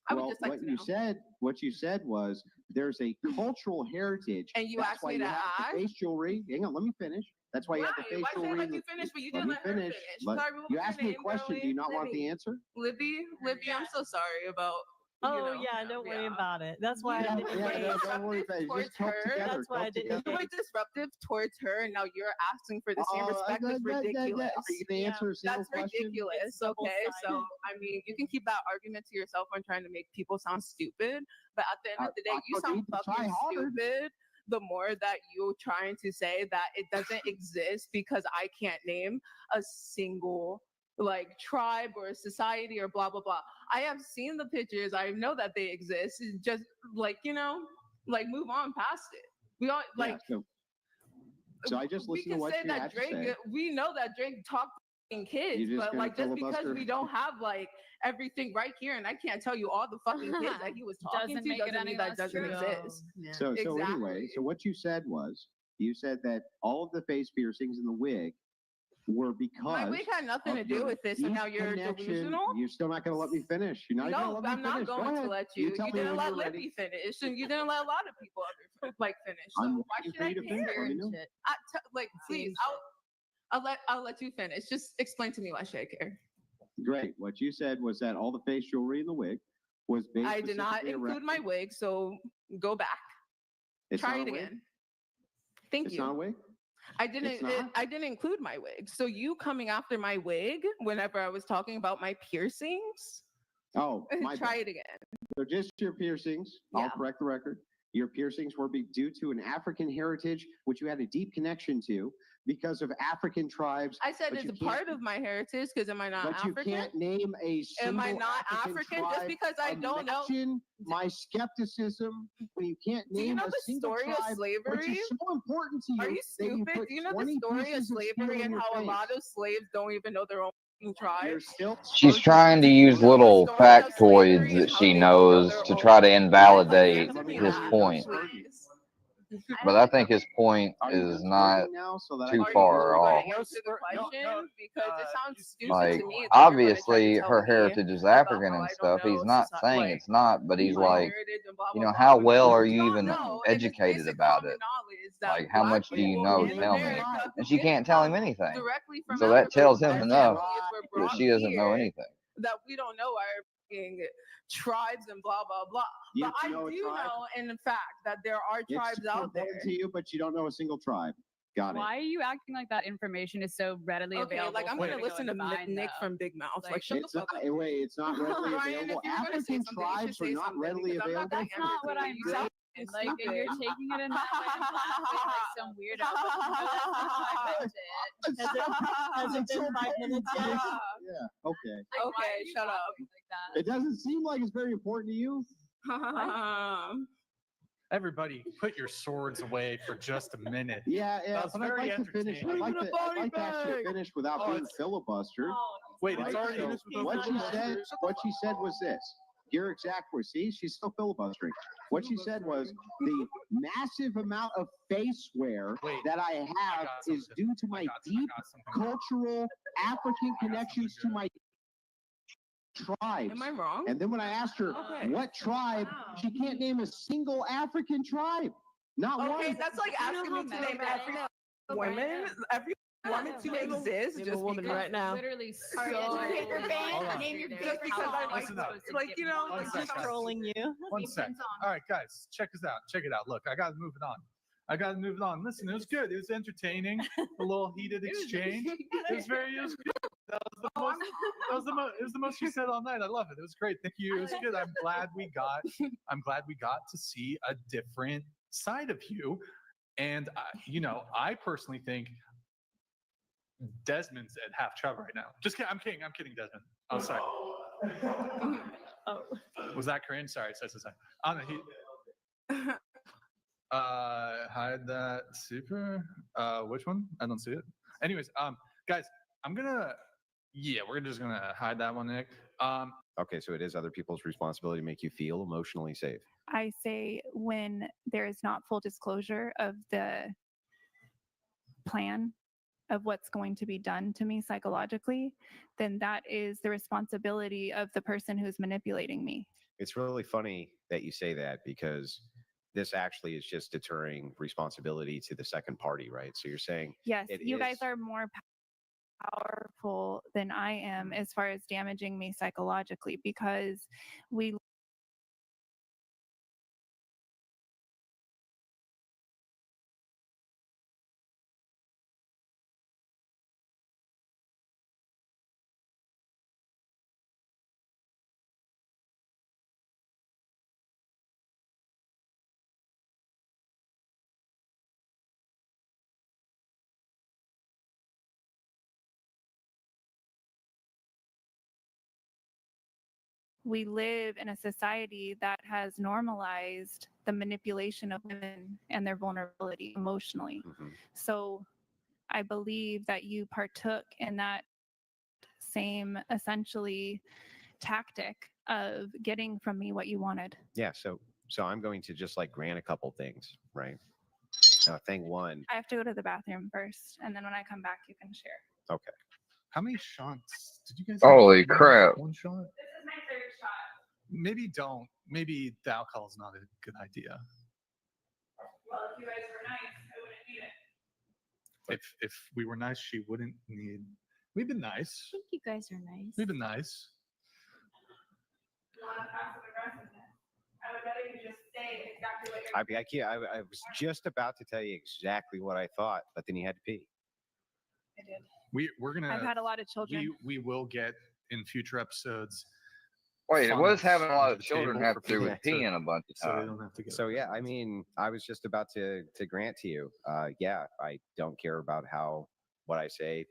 I would Well, just like what to you know. what you said was there's a cultural heritage. And you That's asked why me you to have the ask? face jewelry. Hang on, let me finish. That's why you have the face Why say jewelry. let and you the- finish, but you let didn't me let her finish. finish? Let- Sorry, what you was asked your me a name, question. Do you not want the Libby? answer? Libby, I'm so sorry about. Oh yeah, don't worry about it. That's why I didn't. Don't worry about it. Towards Just talk her. together. That's why I talk didn't together. You were disruptive towards her, and now you're asking for the same respect. Is ridiculous. Are you gonna answer a single That's question? ridiculous. Okay, so I mean, you can keep that argument to yourself on trying to make people sound stupid, but at the end of the day, you sound fucking stupid. The more that you're trying to say that it doesn't exist because I can't name a single like tribe or society or blah blah blah. I have seen the pictures. I know that they exist. It's just like like move on past it. We all like. Yeah, so I just we listened to can what say you that had to Drake. say. We know that Drake talked to kids, You just but gonna like just because filibuster? we don't have like everything right here, and I can't tell you all the fucking kids that he was talking Doesn't to, make it doesn't any mean that less doesn't true. exist. So anyway, so what you said was you said that all of the face piercings and the wig were because My wig had nothing to of do your with this, and deep now you're connection. delusional. You're still not going to let me finish. You're not even No, going to let I'm me not finish. Go going to ahead. let you. tell You me didn't when let you're ready. Libby finish, and you didn't let a lot of people like finish. So I'm why waiting should for I you to finish. care? Let me know. Like, please, I'll let you finish. Just explain to me why should I care? Great. What you said was that all the face jewelry and the wig was based. I did not specifically include around- my wig, so go back. It's Try not it a wig? again. Thank It's you. not a wig. I didn't. It's not? I didn't include my wig. So you coming after my wig whenever I was talking about my piercings? Oh, my Try bad. it again. So just your piercings. Yeah. I'll correct the record. Your piercings were due to an African heritage, which you had a deep connection to because of African tribes. I said but it's you a can't- part of my heritage because am I not But African? you can't name a single Am I not African just tribe. because I don't know? Imagine my skepticism when you can't Do you name know a the single story of tribe, slavery? which is so important to you. Are you that you stupid? put Do you know the 20 story of pieces steel slavery in and your how a face. lot of slaves don't even know their own tribe? You're still She's trying to use little factoids that she knows to try to invalidate his point. But I think his point is not too far off. Answer the question because it sounds stupid Like, to me. that you're gonna try to obviously tell her me heritage is about African how and I don't stuff. He's know not soci- saying like, it's not, but he's my like, heritage and blah, you blah, know, blah, how when well you are you don't even know, and it's educated basic about common it? knowledge that Like, how black much do you people know? in Tell me. America And she can't tell him anything. directly from So that Africa, tells him our enough families were that brought she doesn't know here anything. that we don't know our fucking tribes and blah blah blah. You But I know a do tribe? know in fact that there are It's tribes super out there. important to you, but you don't know a single tribe. Got it. Why are you acting like that information is so readily Okay, available? like I'm for gonna you to go listen to and find, Nick though? from Big Mouth. Like, Like, shut It's the not, fuck up. wait, it's not readily Ryan, if available. you're gonna say African something, you should tribes are say not something, readily because I'm not available. that That's not what I'm You sound saying. Like, and you're stupid. taking it in that way and blasting like some weirdo. But you know that's not how I meant it. Has it been 5 minutes yet? Yeah. Okay. Like, why Okay, are you shut up. talking like that? It doesn't seem like it's very important to you. Everybody, put your swords away for just a minute. Yeah, That was but I'd very like to finish. entertaining. I'd like to actually finish without being filibustered. Wait, it's right? already So finished with what she said was this. Your exact words. See, she's still filibustering. What she said was the massive amount of face wear that I have is due to my deep cultural African connections to my tribes. Am I wrong? And then when I asked her Okay. what tribe, she can't name a single African tribe. Not one. Okay, that's like asking me to name every woman, every woman to exist. Name a Just woman because right now. Literally so. Name your band, name your Just because I like, Listen up. like you know, One like sec, just guys. Trolling you. One sec. All right, guys, check this out. Check it out. Look, I got to move it on. Listen, it was good. It was entertaining. A little heated exchange. It was good. That was the most you said all night. I love it. It was great. Thank you. It was good. I'm glad we got to see a different side of you. And I personally think Desmond's at half chub right now. Just kidding. I'm kidding, Desmond. Oh, sorry. Oh. Was that cringe? Sorry. I don't know. Hide that super. Which one? I don't see it. Anyways, guys, we're just gonna hide that one, Nick. Okay, so it is other people's responsibility to make you feel emotionally safe. I say when there is not full disclosure of the plan of what's going to be done to me psychologically, then that is the responsibility of the person who's manipulating me. It's really funny that you say that because this actually is just deterring responsibility to the second party, right? So you're saying Yes, you guys is- are more powerful than I am as far as damaging me psychologically because we live in a society that has normalized the manipulation of women and their vulnerability emotionally. So I believe that you partook in that same essentially tactic of getting from me what you wanted. Yeah, so I'm going to just like grant a couple things, right? Thing one. I have to go to the bathroom first, and then when I come back, you can share. Okay. How many shots did you guys? Holy have? crap! One shot. This is my third shot. Maybe don't. Maybe the alcohol is not a good idea. Well, if you guys were nice, I wouldn't need it. If we were nice, she wouldn't need. We've been nice. I think you guys are nice. We've been nice. You want passive aggressiveness? I would rather you just say exactly what you're. I was just about to tell you exactly what I thought, but then you had to pee. I did. We're gonna. I've had a lot of children. We will get in future episodes. Wait, what does having a lot of the children table have for to do with people peeing a bunch of so they times? don't have to get. So yeah, I mean, I was just about to grant to you. Yeah, I don't care about how what I say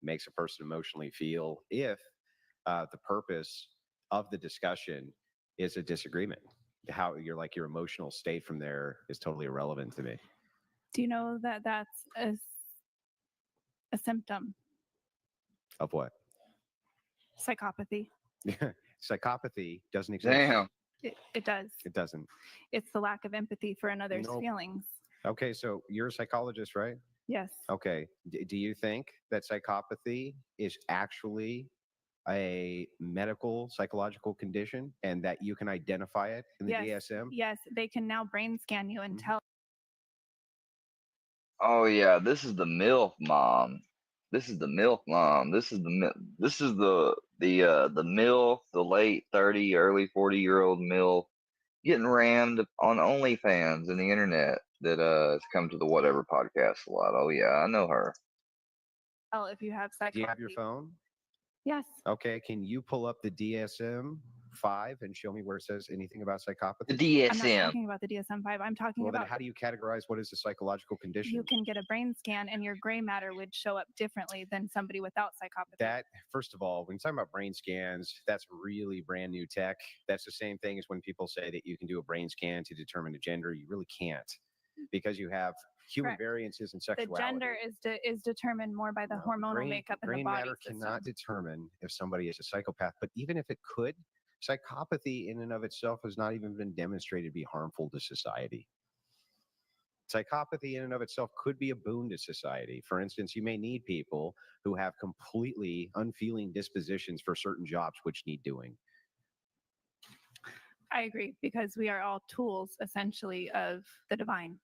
makes a person emotionally feel if the purpose of the discussion is a disagreement. How your emotional state from there is totally irrelevant to me. Do you know that that's a symptom? Of what? Psychopathy. Psychopathy doesn't exist. Damn. It does. It doesn't. It's the lack of empathy for another's Nope. feelings. Okay, so you're a psychologist, right? Yes. Okay. Do you think that psychopathy is actually a medical psychological condition and that you can identify it in the Yes. DSM? Yes, they can now brain scan you and tell. Oh yeah, this is the MILF mom. This is the MILF mom. This is the MILF, the late 30, early 40-year-old MILF getting rammed on OnlyFans and the internet that has come to the Whatever podcast a lot. Oh yeah, I know her. Well, if you have Do psychopathy. you have your phone? Yes. Okay, can you pull up the DSM-5 and show me where it says anything about psychopathy? The I'm not talking about the DSM-5. I'm talking Well, then about how do you categorize what is a psychological condition? you can get a brain scan and your gray matter would show up differently than somebody without psychopathy. That, first of all, when you're talking about brain scans, that's really brand new tech. That's the same thing as when people say that you can do a brain scan to determine a gender. You really can't, because you have human Correct. variances in The sexuality. gender is determined more by the hormonal makeup in the brain body matter system. cannot determine if somebody is a psychopath, but even if it could, psychopathy in and of itself has not even been demonstrated to be harmful to society. Psychopathy in and of itself could be a boon to society. For instance, you may need people who have completely unfeeling dispositions for certain jobs which need doing. I agree, because we are all tools essentially of the divine.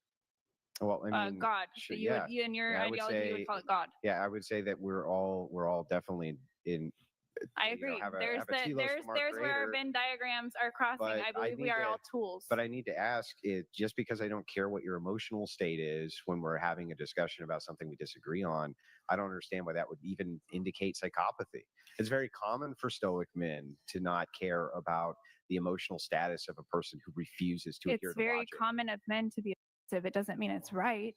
Well, I mean, God. sure, So you in your Yeah, I would ideology, you would say- call it God. Yeah, I would say that we're all definitely in. I you know, agree. have a- There's have a telos from our there's where our creator. Venn diagrams are crossing. But I believe we need are to- all tools. But I need to ask, just because I don't care what your emotional state is when we're having a discussion about something we disagree on, I don't understand why that would even indicate psychopathy. It's very common for Stoic men to not care about the emotional status of a person who refuses to adhere It's to very logic. common of men to be aggressive. It doesn't mean it's right.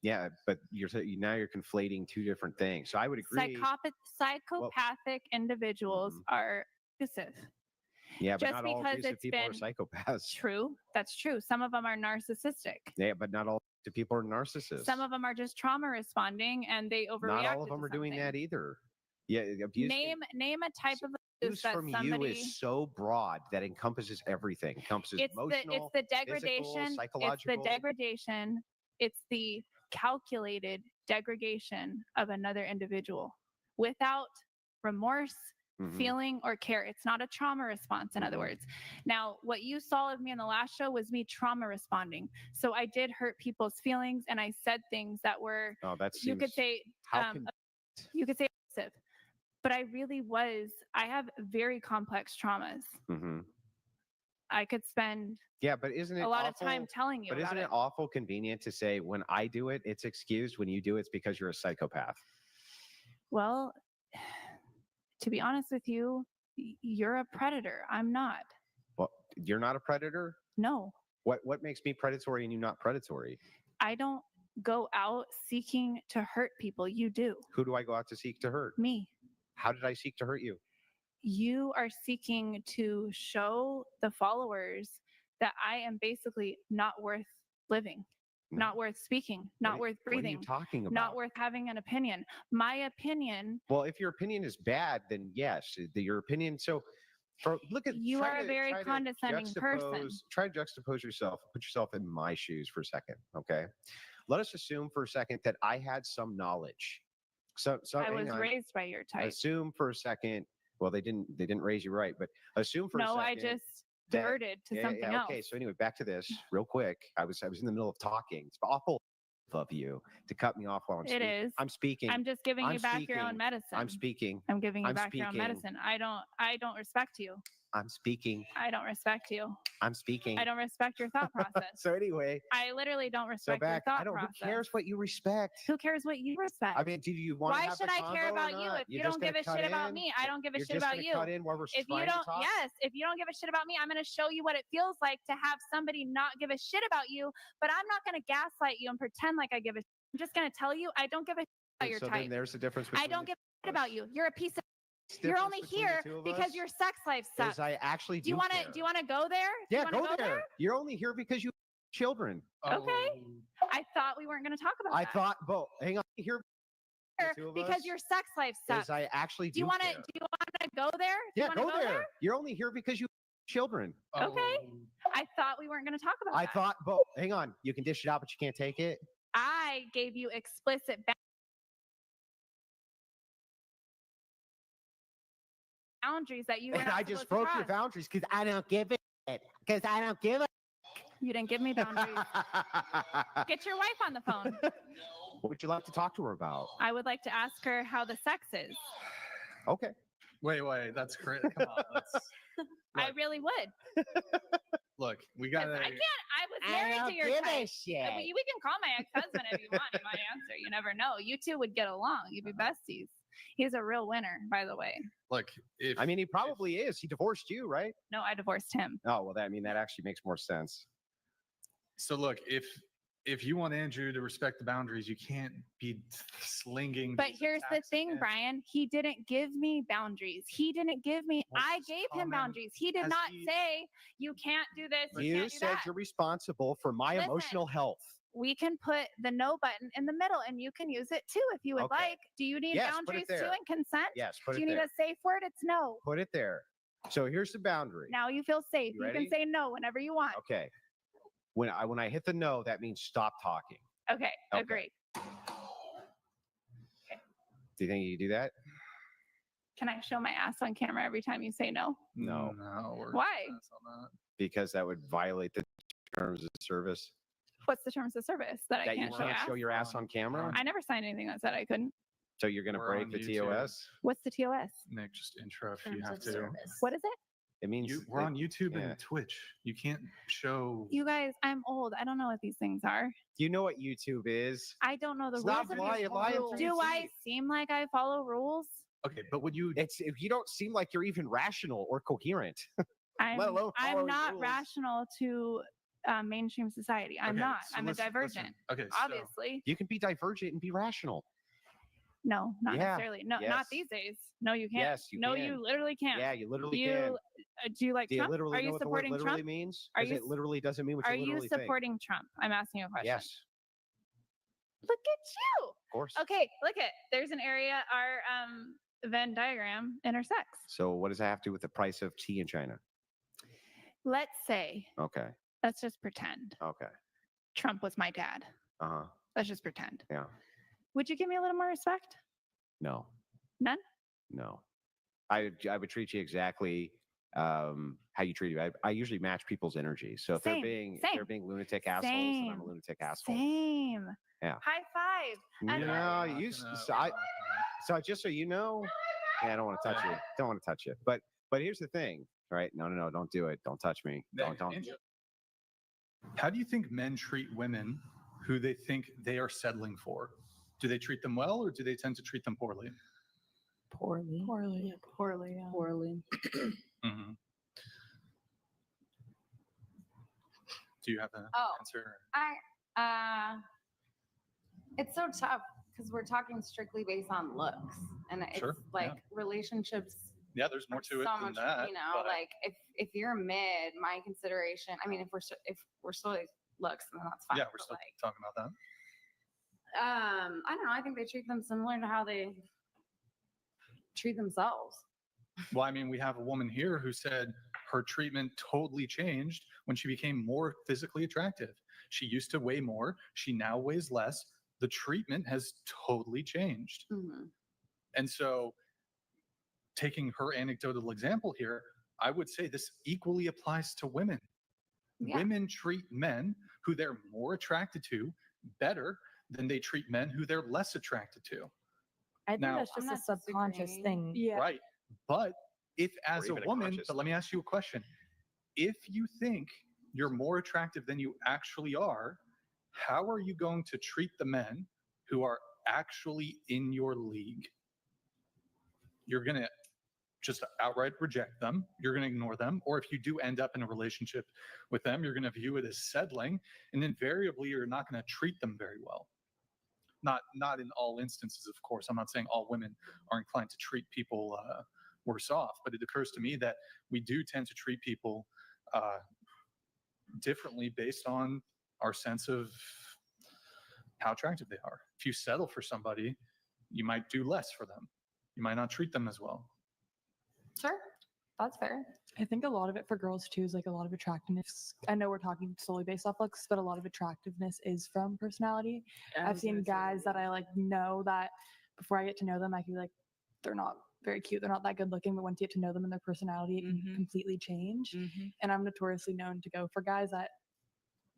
Yeah, but now you're conflating two different things. So I would agree. Psychopathic individuals are abusive. Yeah, but Just not all because abusive it's people are been psychopaths. True. That's true. Some of them are narcissistic. Yeah, but not all abusive people are narcissists. Some of them are just trauma responding and they overreact. Not all of them are doing that either. Yeah, abuse. Name a type of abuse Abuse that from somebody. you is so broad that encompasses everything. Encompasses It's emotional, the physical, degradation. It's psychological. the degradation. It's the calculated degradation of another individual without remorse, feeling, or care. It's not a trauma response, in other words. Now, what you saw of me in the last show was me trauma responding. So I did hurt people's feelings, and I said things that were, Oh, that you could seems- say, how can- you could say aggressive. But I really was. I have very complex traumas. Mhm. I could spend Yeah, but isn't it a lot awful, of time telling you But about isn't it awful convenient to say when I do it, it's excused. When you do it, it's because you're a psychopath. Well, to be honest with you, you're a predator. I'm not. Well, you're not a predator. No, What makes me predatory and you not predatory? I don't go out seeking to hurt people. You do. Who do I go out to seek to hurt? Me. How did I seek to hurt you? You are seeking to show the followers that I am basically not worth living, not worth speaking, not worth What are you breathing, talking about? not worth having an opinion. My opinion. Well, if your opinion is bad, then yes, your opinion. So, look at You try are a to- very try to condescending person. Try to juxtapose yourself. Put yourself in my shoes for a second, okay? Let us assume for a second that I had some knowledge. So I hang was on. raised by your type. Assume for a second. Well, they didn't raise you right, but assume for a No, second. I just that- diverted to yeah, something yeah, else. okay, so anyway, back to this real quick. I was in the middle of talking. It's awful of you to cut me off while I'm It speaking. is. I'm speaking. I'm just giving I'm you back your own speaking. medicine. I'm speaking. I'm giving you I'm back your own speaking. medicine. I don't respect you. I'm speaking. I don't respect you. I'm speaking. I don't respect your thought process. So anyway, I literally don't so respect back. your thought I don't. process. Who cares what you respect? Who cares what you respect? I mean, do you want? Why have should the I care convo or about you not? if you You're don't just give a gonna shit cut about in? me? I don't give a You're shit just about gonna you. cut in while we're If you trying to don't, talk? yes, if you don't give a shit about me, I'm going to show you what it feels like to have somebody not give a shit about you. But I'm not going to gaslight you and pretend like I give a shit. I'm just going to tell you I don't give a shit about your So type. then there's the difference. I between don't the give a shit about you. You're a piece of. difference You're only between the here two of because us your sex life sucks. is I actually Do you want to? care. Do you want to go there? Do Yeah, you wanna go there. You're only here because you have children. Okay. I thought we weren't going to talk about I that. thought, Bo, hang on. Here two of because us your sex life sucks. is I actually Do you want to? Do you want to go there? Do you Yeah, wanna go there. You're only here because you have children. Okay. I thought we weren't going to talk about I that. thought, Bo, hang on. You can dish it out, but you can't take it. I gave you explicit boundaries that you were And not I just supposed to broke your cross. boundaries because I don't give it. Because I don't give it. You didn't give me boundaries. Get your wife on the phone. What would you like to talk to her about? I would like to ask her how the sex is. Okay. Wait, that's great. Come on, let's I really would. look. We 'Cause gotta. I was married answer your give a type. shit. We can call my ex-husband if you want. He might answer. You never know. You two would get along. You'd be besties. He's a real winner, by the way. Look, I mean, he probably is. He divorced you, right? No, I divorced him. Oh, well, that actually makes more sense. So look, if you want Andrew to respect the boundaries, you can't be slinging. But these here's the attacks thing, against- Brian. He didn't give me boundaries. He didn't give me. Well, I just gave tell him him, boundaries. He did has not he- say you can't do this. You You can't do said that. you're responsible for my Listen. emotional health. We can put the no button in the middle, and you can use it too if you would Okay. like. Do you need Yes, put it boundaries too there. and consent? Yes, put Do it you need there. a safe word? It's no. Put it there. So here's the boundary. Now you feel safe. You You ready? can say no whenever you want. Okay. When I hit the no, that means stop talking. Okay, Okay. agreed. Do you think you can do that? Can I show my ass on camera every time you say no? No. No. we're Why? gonna pass on that. Because that would violate the terms of service. What's the terms of service that I That you can't show can't ass? show your ass on camera. I never signed anything that said I couldn't. So you're gonna We're break on the YouTube. TOS. What's the TOS? Nick, just intro if you Terms have of to. service. What is it? It means We're on YouTube yeah. and Twitch. You can't show. You guys, I'm old. I don't know what these things are. You know what YouTube is. I don't know the Stop rules. lying through Do your I teeth. seem like I follow rules? Okay, but would you? It's if you don't seem like you're even rational or coherent. I'm, Let alone I'm following not rules. rational to mainstream society. I'm Okay, not. so I'm listen- a divergent. listen. Okay, so- Obviously. You can be divergent and be rational. No, not Yeah, necessarily. No, yes. not these days. No, you can't. Yes, you no, can. you literally can't. Yeah, you literally you, can. Do you like Do you Trump? literally Are know you what the word supporting literally Trump? means? Are Because you it literally doesn't mean what Are you you literally think. supporting Trump? I'm asking you a question. Yes, Look at you. of course. Okay, look at there's an area our Venn diagram intersects. So what does that have to do with the price of tea in China? Let's say, Okay. let's just pretend Okay. Trump was my dad. Uh-huh. Let's just pretend. Yeah. Would you give me a little more respect? No. None? No. I would treat you exactly how you treat you. I usually match people's energy. So if Same, they're being lunatic assholes, then I'm a Same. lunatic asshole. Same. Yeah. High five. And No, then- you so just so you know, yeah, I don't want to touch you. Don't want to touch you. But here's the thing, right? No, don't do it. Don't touch me. Don't. How do you think men treat women who they think they are settling for? Do they treat them well, or do they tend to treat them poorly? Poorly. Poorly. Poorly. Yeah. Poorly. Mhm. Do you have an Oh. answer? It's so tough because we're talking strictly based on looks, and it's Sure, like yeah. relationships. Yeah, there's more to it so than much, that. you know, but- like if you're mid, my consideration. I mean, if we're still looks, then that's fine. yeah, we're but, still like, talking about that. I don't know. I think they treat them similar to how they treat themselves. Well, I mean, we have a woman here who said her treatment totally changed when she became more physically attractive. She used to weigh more. She now weighs less. The treatment has totally changed. Mm-hmm. And so, taking her anecdotal example here, I would say this equally applies to women. Yeah. Women treat men who they're more attracted to better than they treat men who they're less attracted to. I think Now- that's just I'm a not subconscious disagreeing. thing. Right. But if as a even a woman, conscious but let me ask you a question. If you think you're more attractive than you actually are, how are you going to treat the men who are actually in your league? You're going to just outright reject them. You're going to ignore them. Or if you do end up in a relationship with them, you're going to view it as settling. And invariably, you're not going to treat them very well. Not in all instances, of course. I'm not saying all women are inclined to treat people worse off, but it occurs to me that we do tend to treat people differently based on our sense of how attractive they are. If you settle for somebody, you might do less for them. You might not treat them as well. Sure, that's fair. I think a lot of it for girls too is like a lot of attractiveness. I know we're talking solely based off looks, but a lot of attractiveness is from personality. I've seen guys that I like know that before I get to know them, I can be like, they're not very cute, they're not that good looking, but once you get to know them and their personality, it can completely change. And I'm notoriously known to go for guys that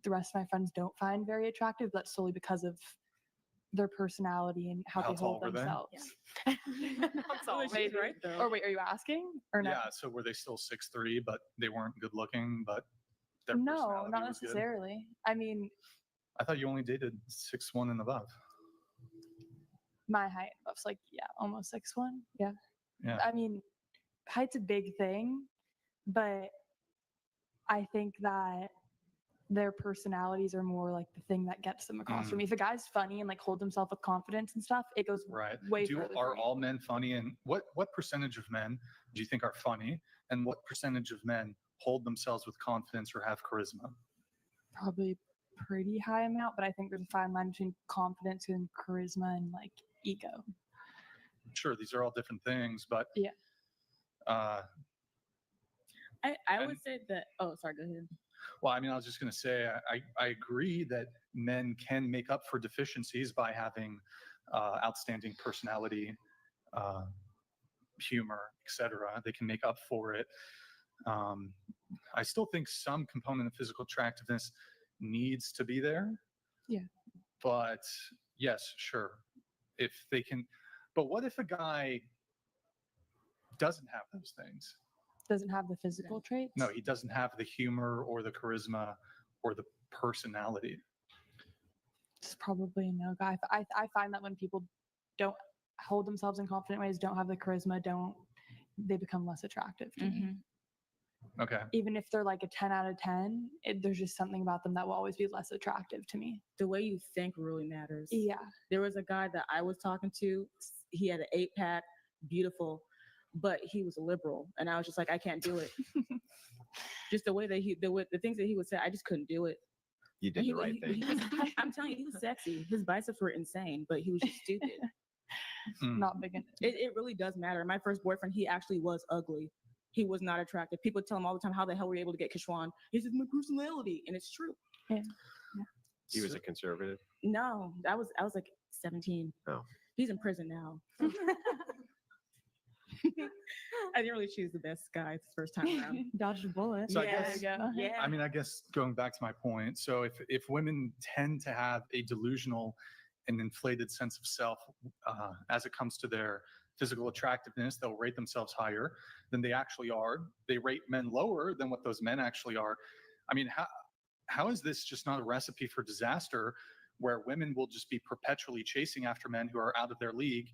the rest of my friends don't find very attractive, but solely because of their personality and how How they hold tall were they? themselves. That's always right, though. Or wait, are you asking or no? Yeah, so were they still 6'3", but they weren't good looking, but their No, personality not was good? necessarily. I mean, I thought you only dated 6'1" and above. my height was like, yeah, almost 6'1". Yeah. Yeah. I mean, height's a big thing, but I think that their personalities are more like the thing that gets them across for me. If a guy's funny and like holds himself with confidence and stuff, it goes Right. way further. Are all men funny? And what percentage of men do you think are funny? And what percentage of men hold themselves with confidence or have charisma? Probably pretty high amount, but I think there's a fine line between confidence and charisma and like ego. Sure, these are all different things, but yeah. I would say that. Oh, sorry. Go ahead. Well, I mean, I was just going to say, I agree that men can make up for deficiencies by having outstanding personality, humor, etc. They can make up for it. I still think some component of physical attractiveness needs to be there. Yeah. But yes, sure. If they can, but what if a guy doesn't have those things? Doesn't have the physical traits? No, he doesn't have the humor or the charisma or the personality. It's probably a no guy. I find that when people don't hold themselves in confident ways, don't have the charisma, they become less attractive to me. Okay. Even if they're like a 10 out of 10, there's just something about them that will always be less attractive to me. The way you think really matters. Yeah. There was a guy that I was talking to. He had an 8-pack, beautiful, but he was a liberal, and I was just like, I can't do it. Just the way that the things that he would say, I just couldn't do it. You did the right thing. I'm telling you, he was sexy. His biceps were insane, but he was just stupid. Not big enough. It really does matter. My first boyfriend, he actually was ugly. He was not attractive. People tell him all the time, how the hell were you able to get Kishwan? He says, my personality, and it's true. Yeah. He was a conservative. No, I was like 17. Oh. He's in prison now. I didn't really choose the best guy the first time around. Dodged a bullet. So I guess, Yeah. I mean, I guess going back to my point, so if women tend to have a delusional and inflated sense of self as it comes to their physical attractiveness, they'll rate themselves higher than they actually are. They rate men lower than what those men actually are. I mean, how is this just not a recipe for disaster where women will just be perpetually chasing after men who are out of their league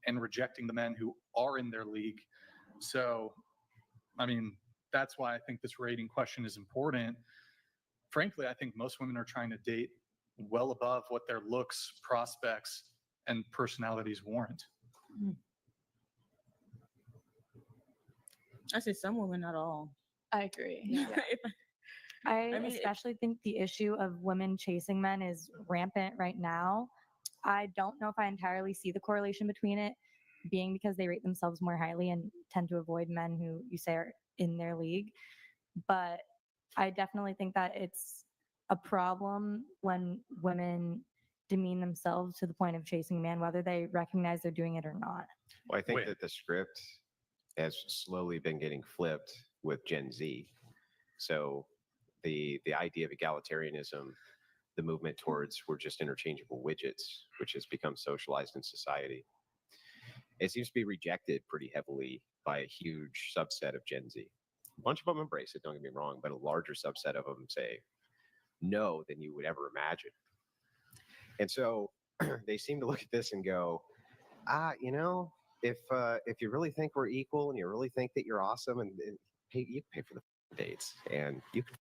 and rejecting the men who are in their league? So, I mean, that's why I think this rating question is important. Frankly, I think most women are trying to date well above what their looks, prospects, and personalities warrant. I say some women, not all. I agree. Yeah. I mean, especially think the issue of women chasing men is rampant right now. I don't know if I entirely see the correlation between it being because they rate themselves more highly and tend to avoid men who you say are in their league. But I definitely think that it's a problem when women demean themselves to the point of chasing a man, whether they recognize they're doing it or not. Well, I think that the script has slowly been getting flipped with Gen Z. So the idea of egalitarianism, the movement towards we're just interchangeable widgets, which has become socialized in society, it seems to be rejected pretty heavily by a huge subset of Gen Z. A bunch of them embrace it, don't get me wrong, but a larger subset of them say no than you would ever imagine. And so they seem to look at this and go, you know, if you really think we're equal and you really think that you're awesome, and hey, you can pay for the dates and you can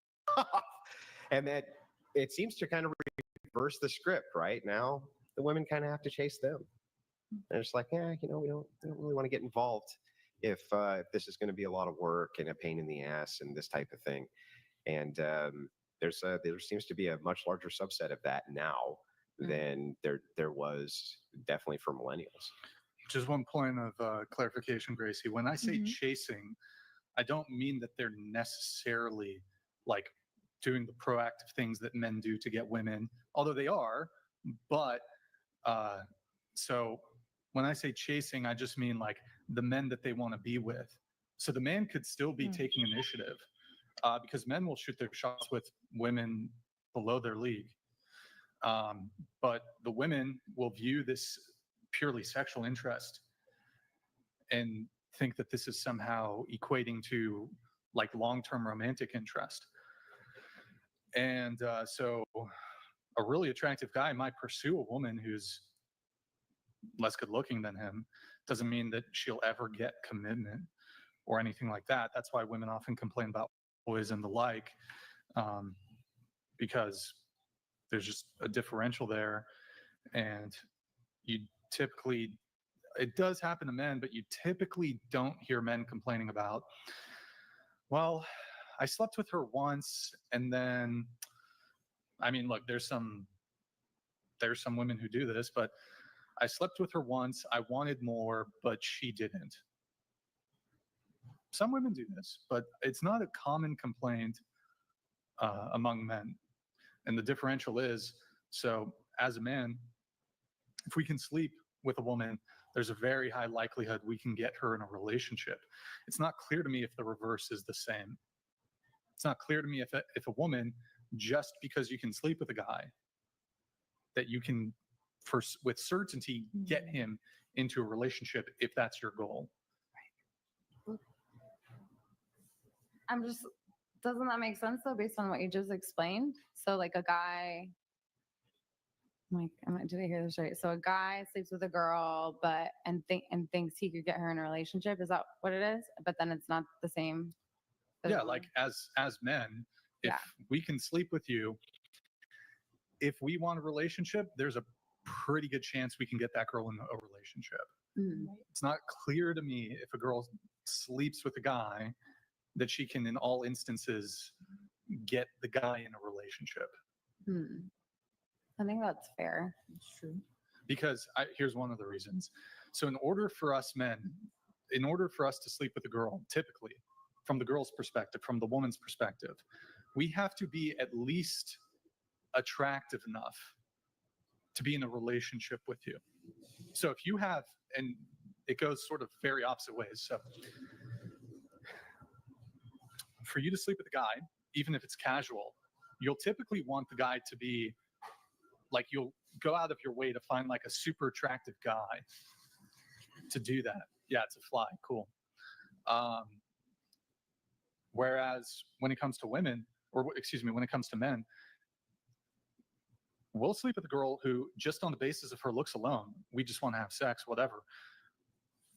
and that it seems to kind of reverse the script. Right now the women kind of have to chase them, and it's like, yeah, you know, we don't really want to get involved if this is going to be a lot of work and a pain in the ass and this type of thing. And there seems to be a much larger subset of that now than there was definitely for millennials. Just one point of clarification, Gracie. When I say chasing, I don't mean that they're necessarily like doing the proactive things that men do to get women, although they are. But so when I say chasing, I just mean like the men that they want to be with. So the man could still be taking initiative because men will shoot their shots with women below their league. But the women will view this purely sexual interest and think that this is somehow equating to like long-term romantic interest. And so a really attractive guy might pursue a woman who's less good looking than him. Doesn't mean that she'll ever get commitment or anything like that. That's why women often complain about boys and the like, because there's just a differential there. And you typically, it does happen to men, but you typically don't hear men complaining about, well, I slept with her once, and then, I mean, look, there's some women who do this, but I slept with her once, I wanted more, but she didn't. Some women do this, but it's not a common complaint among men. And the differential is, so as a man, if we can sleep with a woman, there's a very high likelihood we can get her in a relationship. It's not clear to me if the reverse is the same. It's not clear to me if a woman, just because you can sleep with a guy, that you can, with certainty, get him into a relationship if that's your goal. I'm just, doesn't that make sense though, based on what you just explained? So like a guy, did I hear this right? So a guy sleeps with a girl, and thinks he could get her in a relationship. Is that what it is? But then it's not the same. Yeah, like as men, if we can sleep with you, if we want a relationship, there's a pretty good chance we can get that girl in a relationship. Mm-hmm. It's not clear to me if a girl sleeps with a guy that she can, in all instances, get the guy in a relationship. I think that's fair. That's true. Because here's one of the reasons. So in order for us men, in order for us to sleep with a girl, typically, from the girl's perspective, from the woman's perspective, we have to be at least attractive enough to be in a relationship with you. So if you have, and it goes sort of very opposite ways. So for you to sleep with a guy, even if it's casual, you'll typically want the guy to be like, you'll go out of your way to find like a super attractive guy to do that. Yeah, it's a fly. Cool. Whereas when it comes to women, or excuse me, when it comes to men, we'll sleep with a girl who, just on the basis of her looks alone, we just want to have sex, whatever.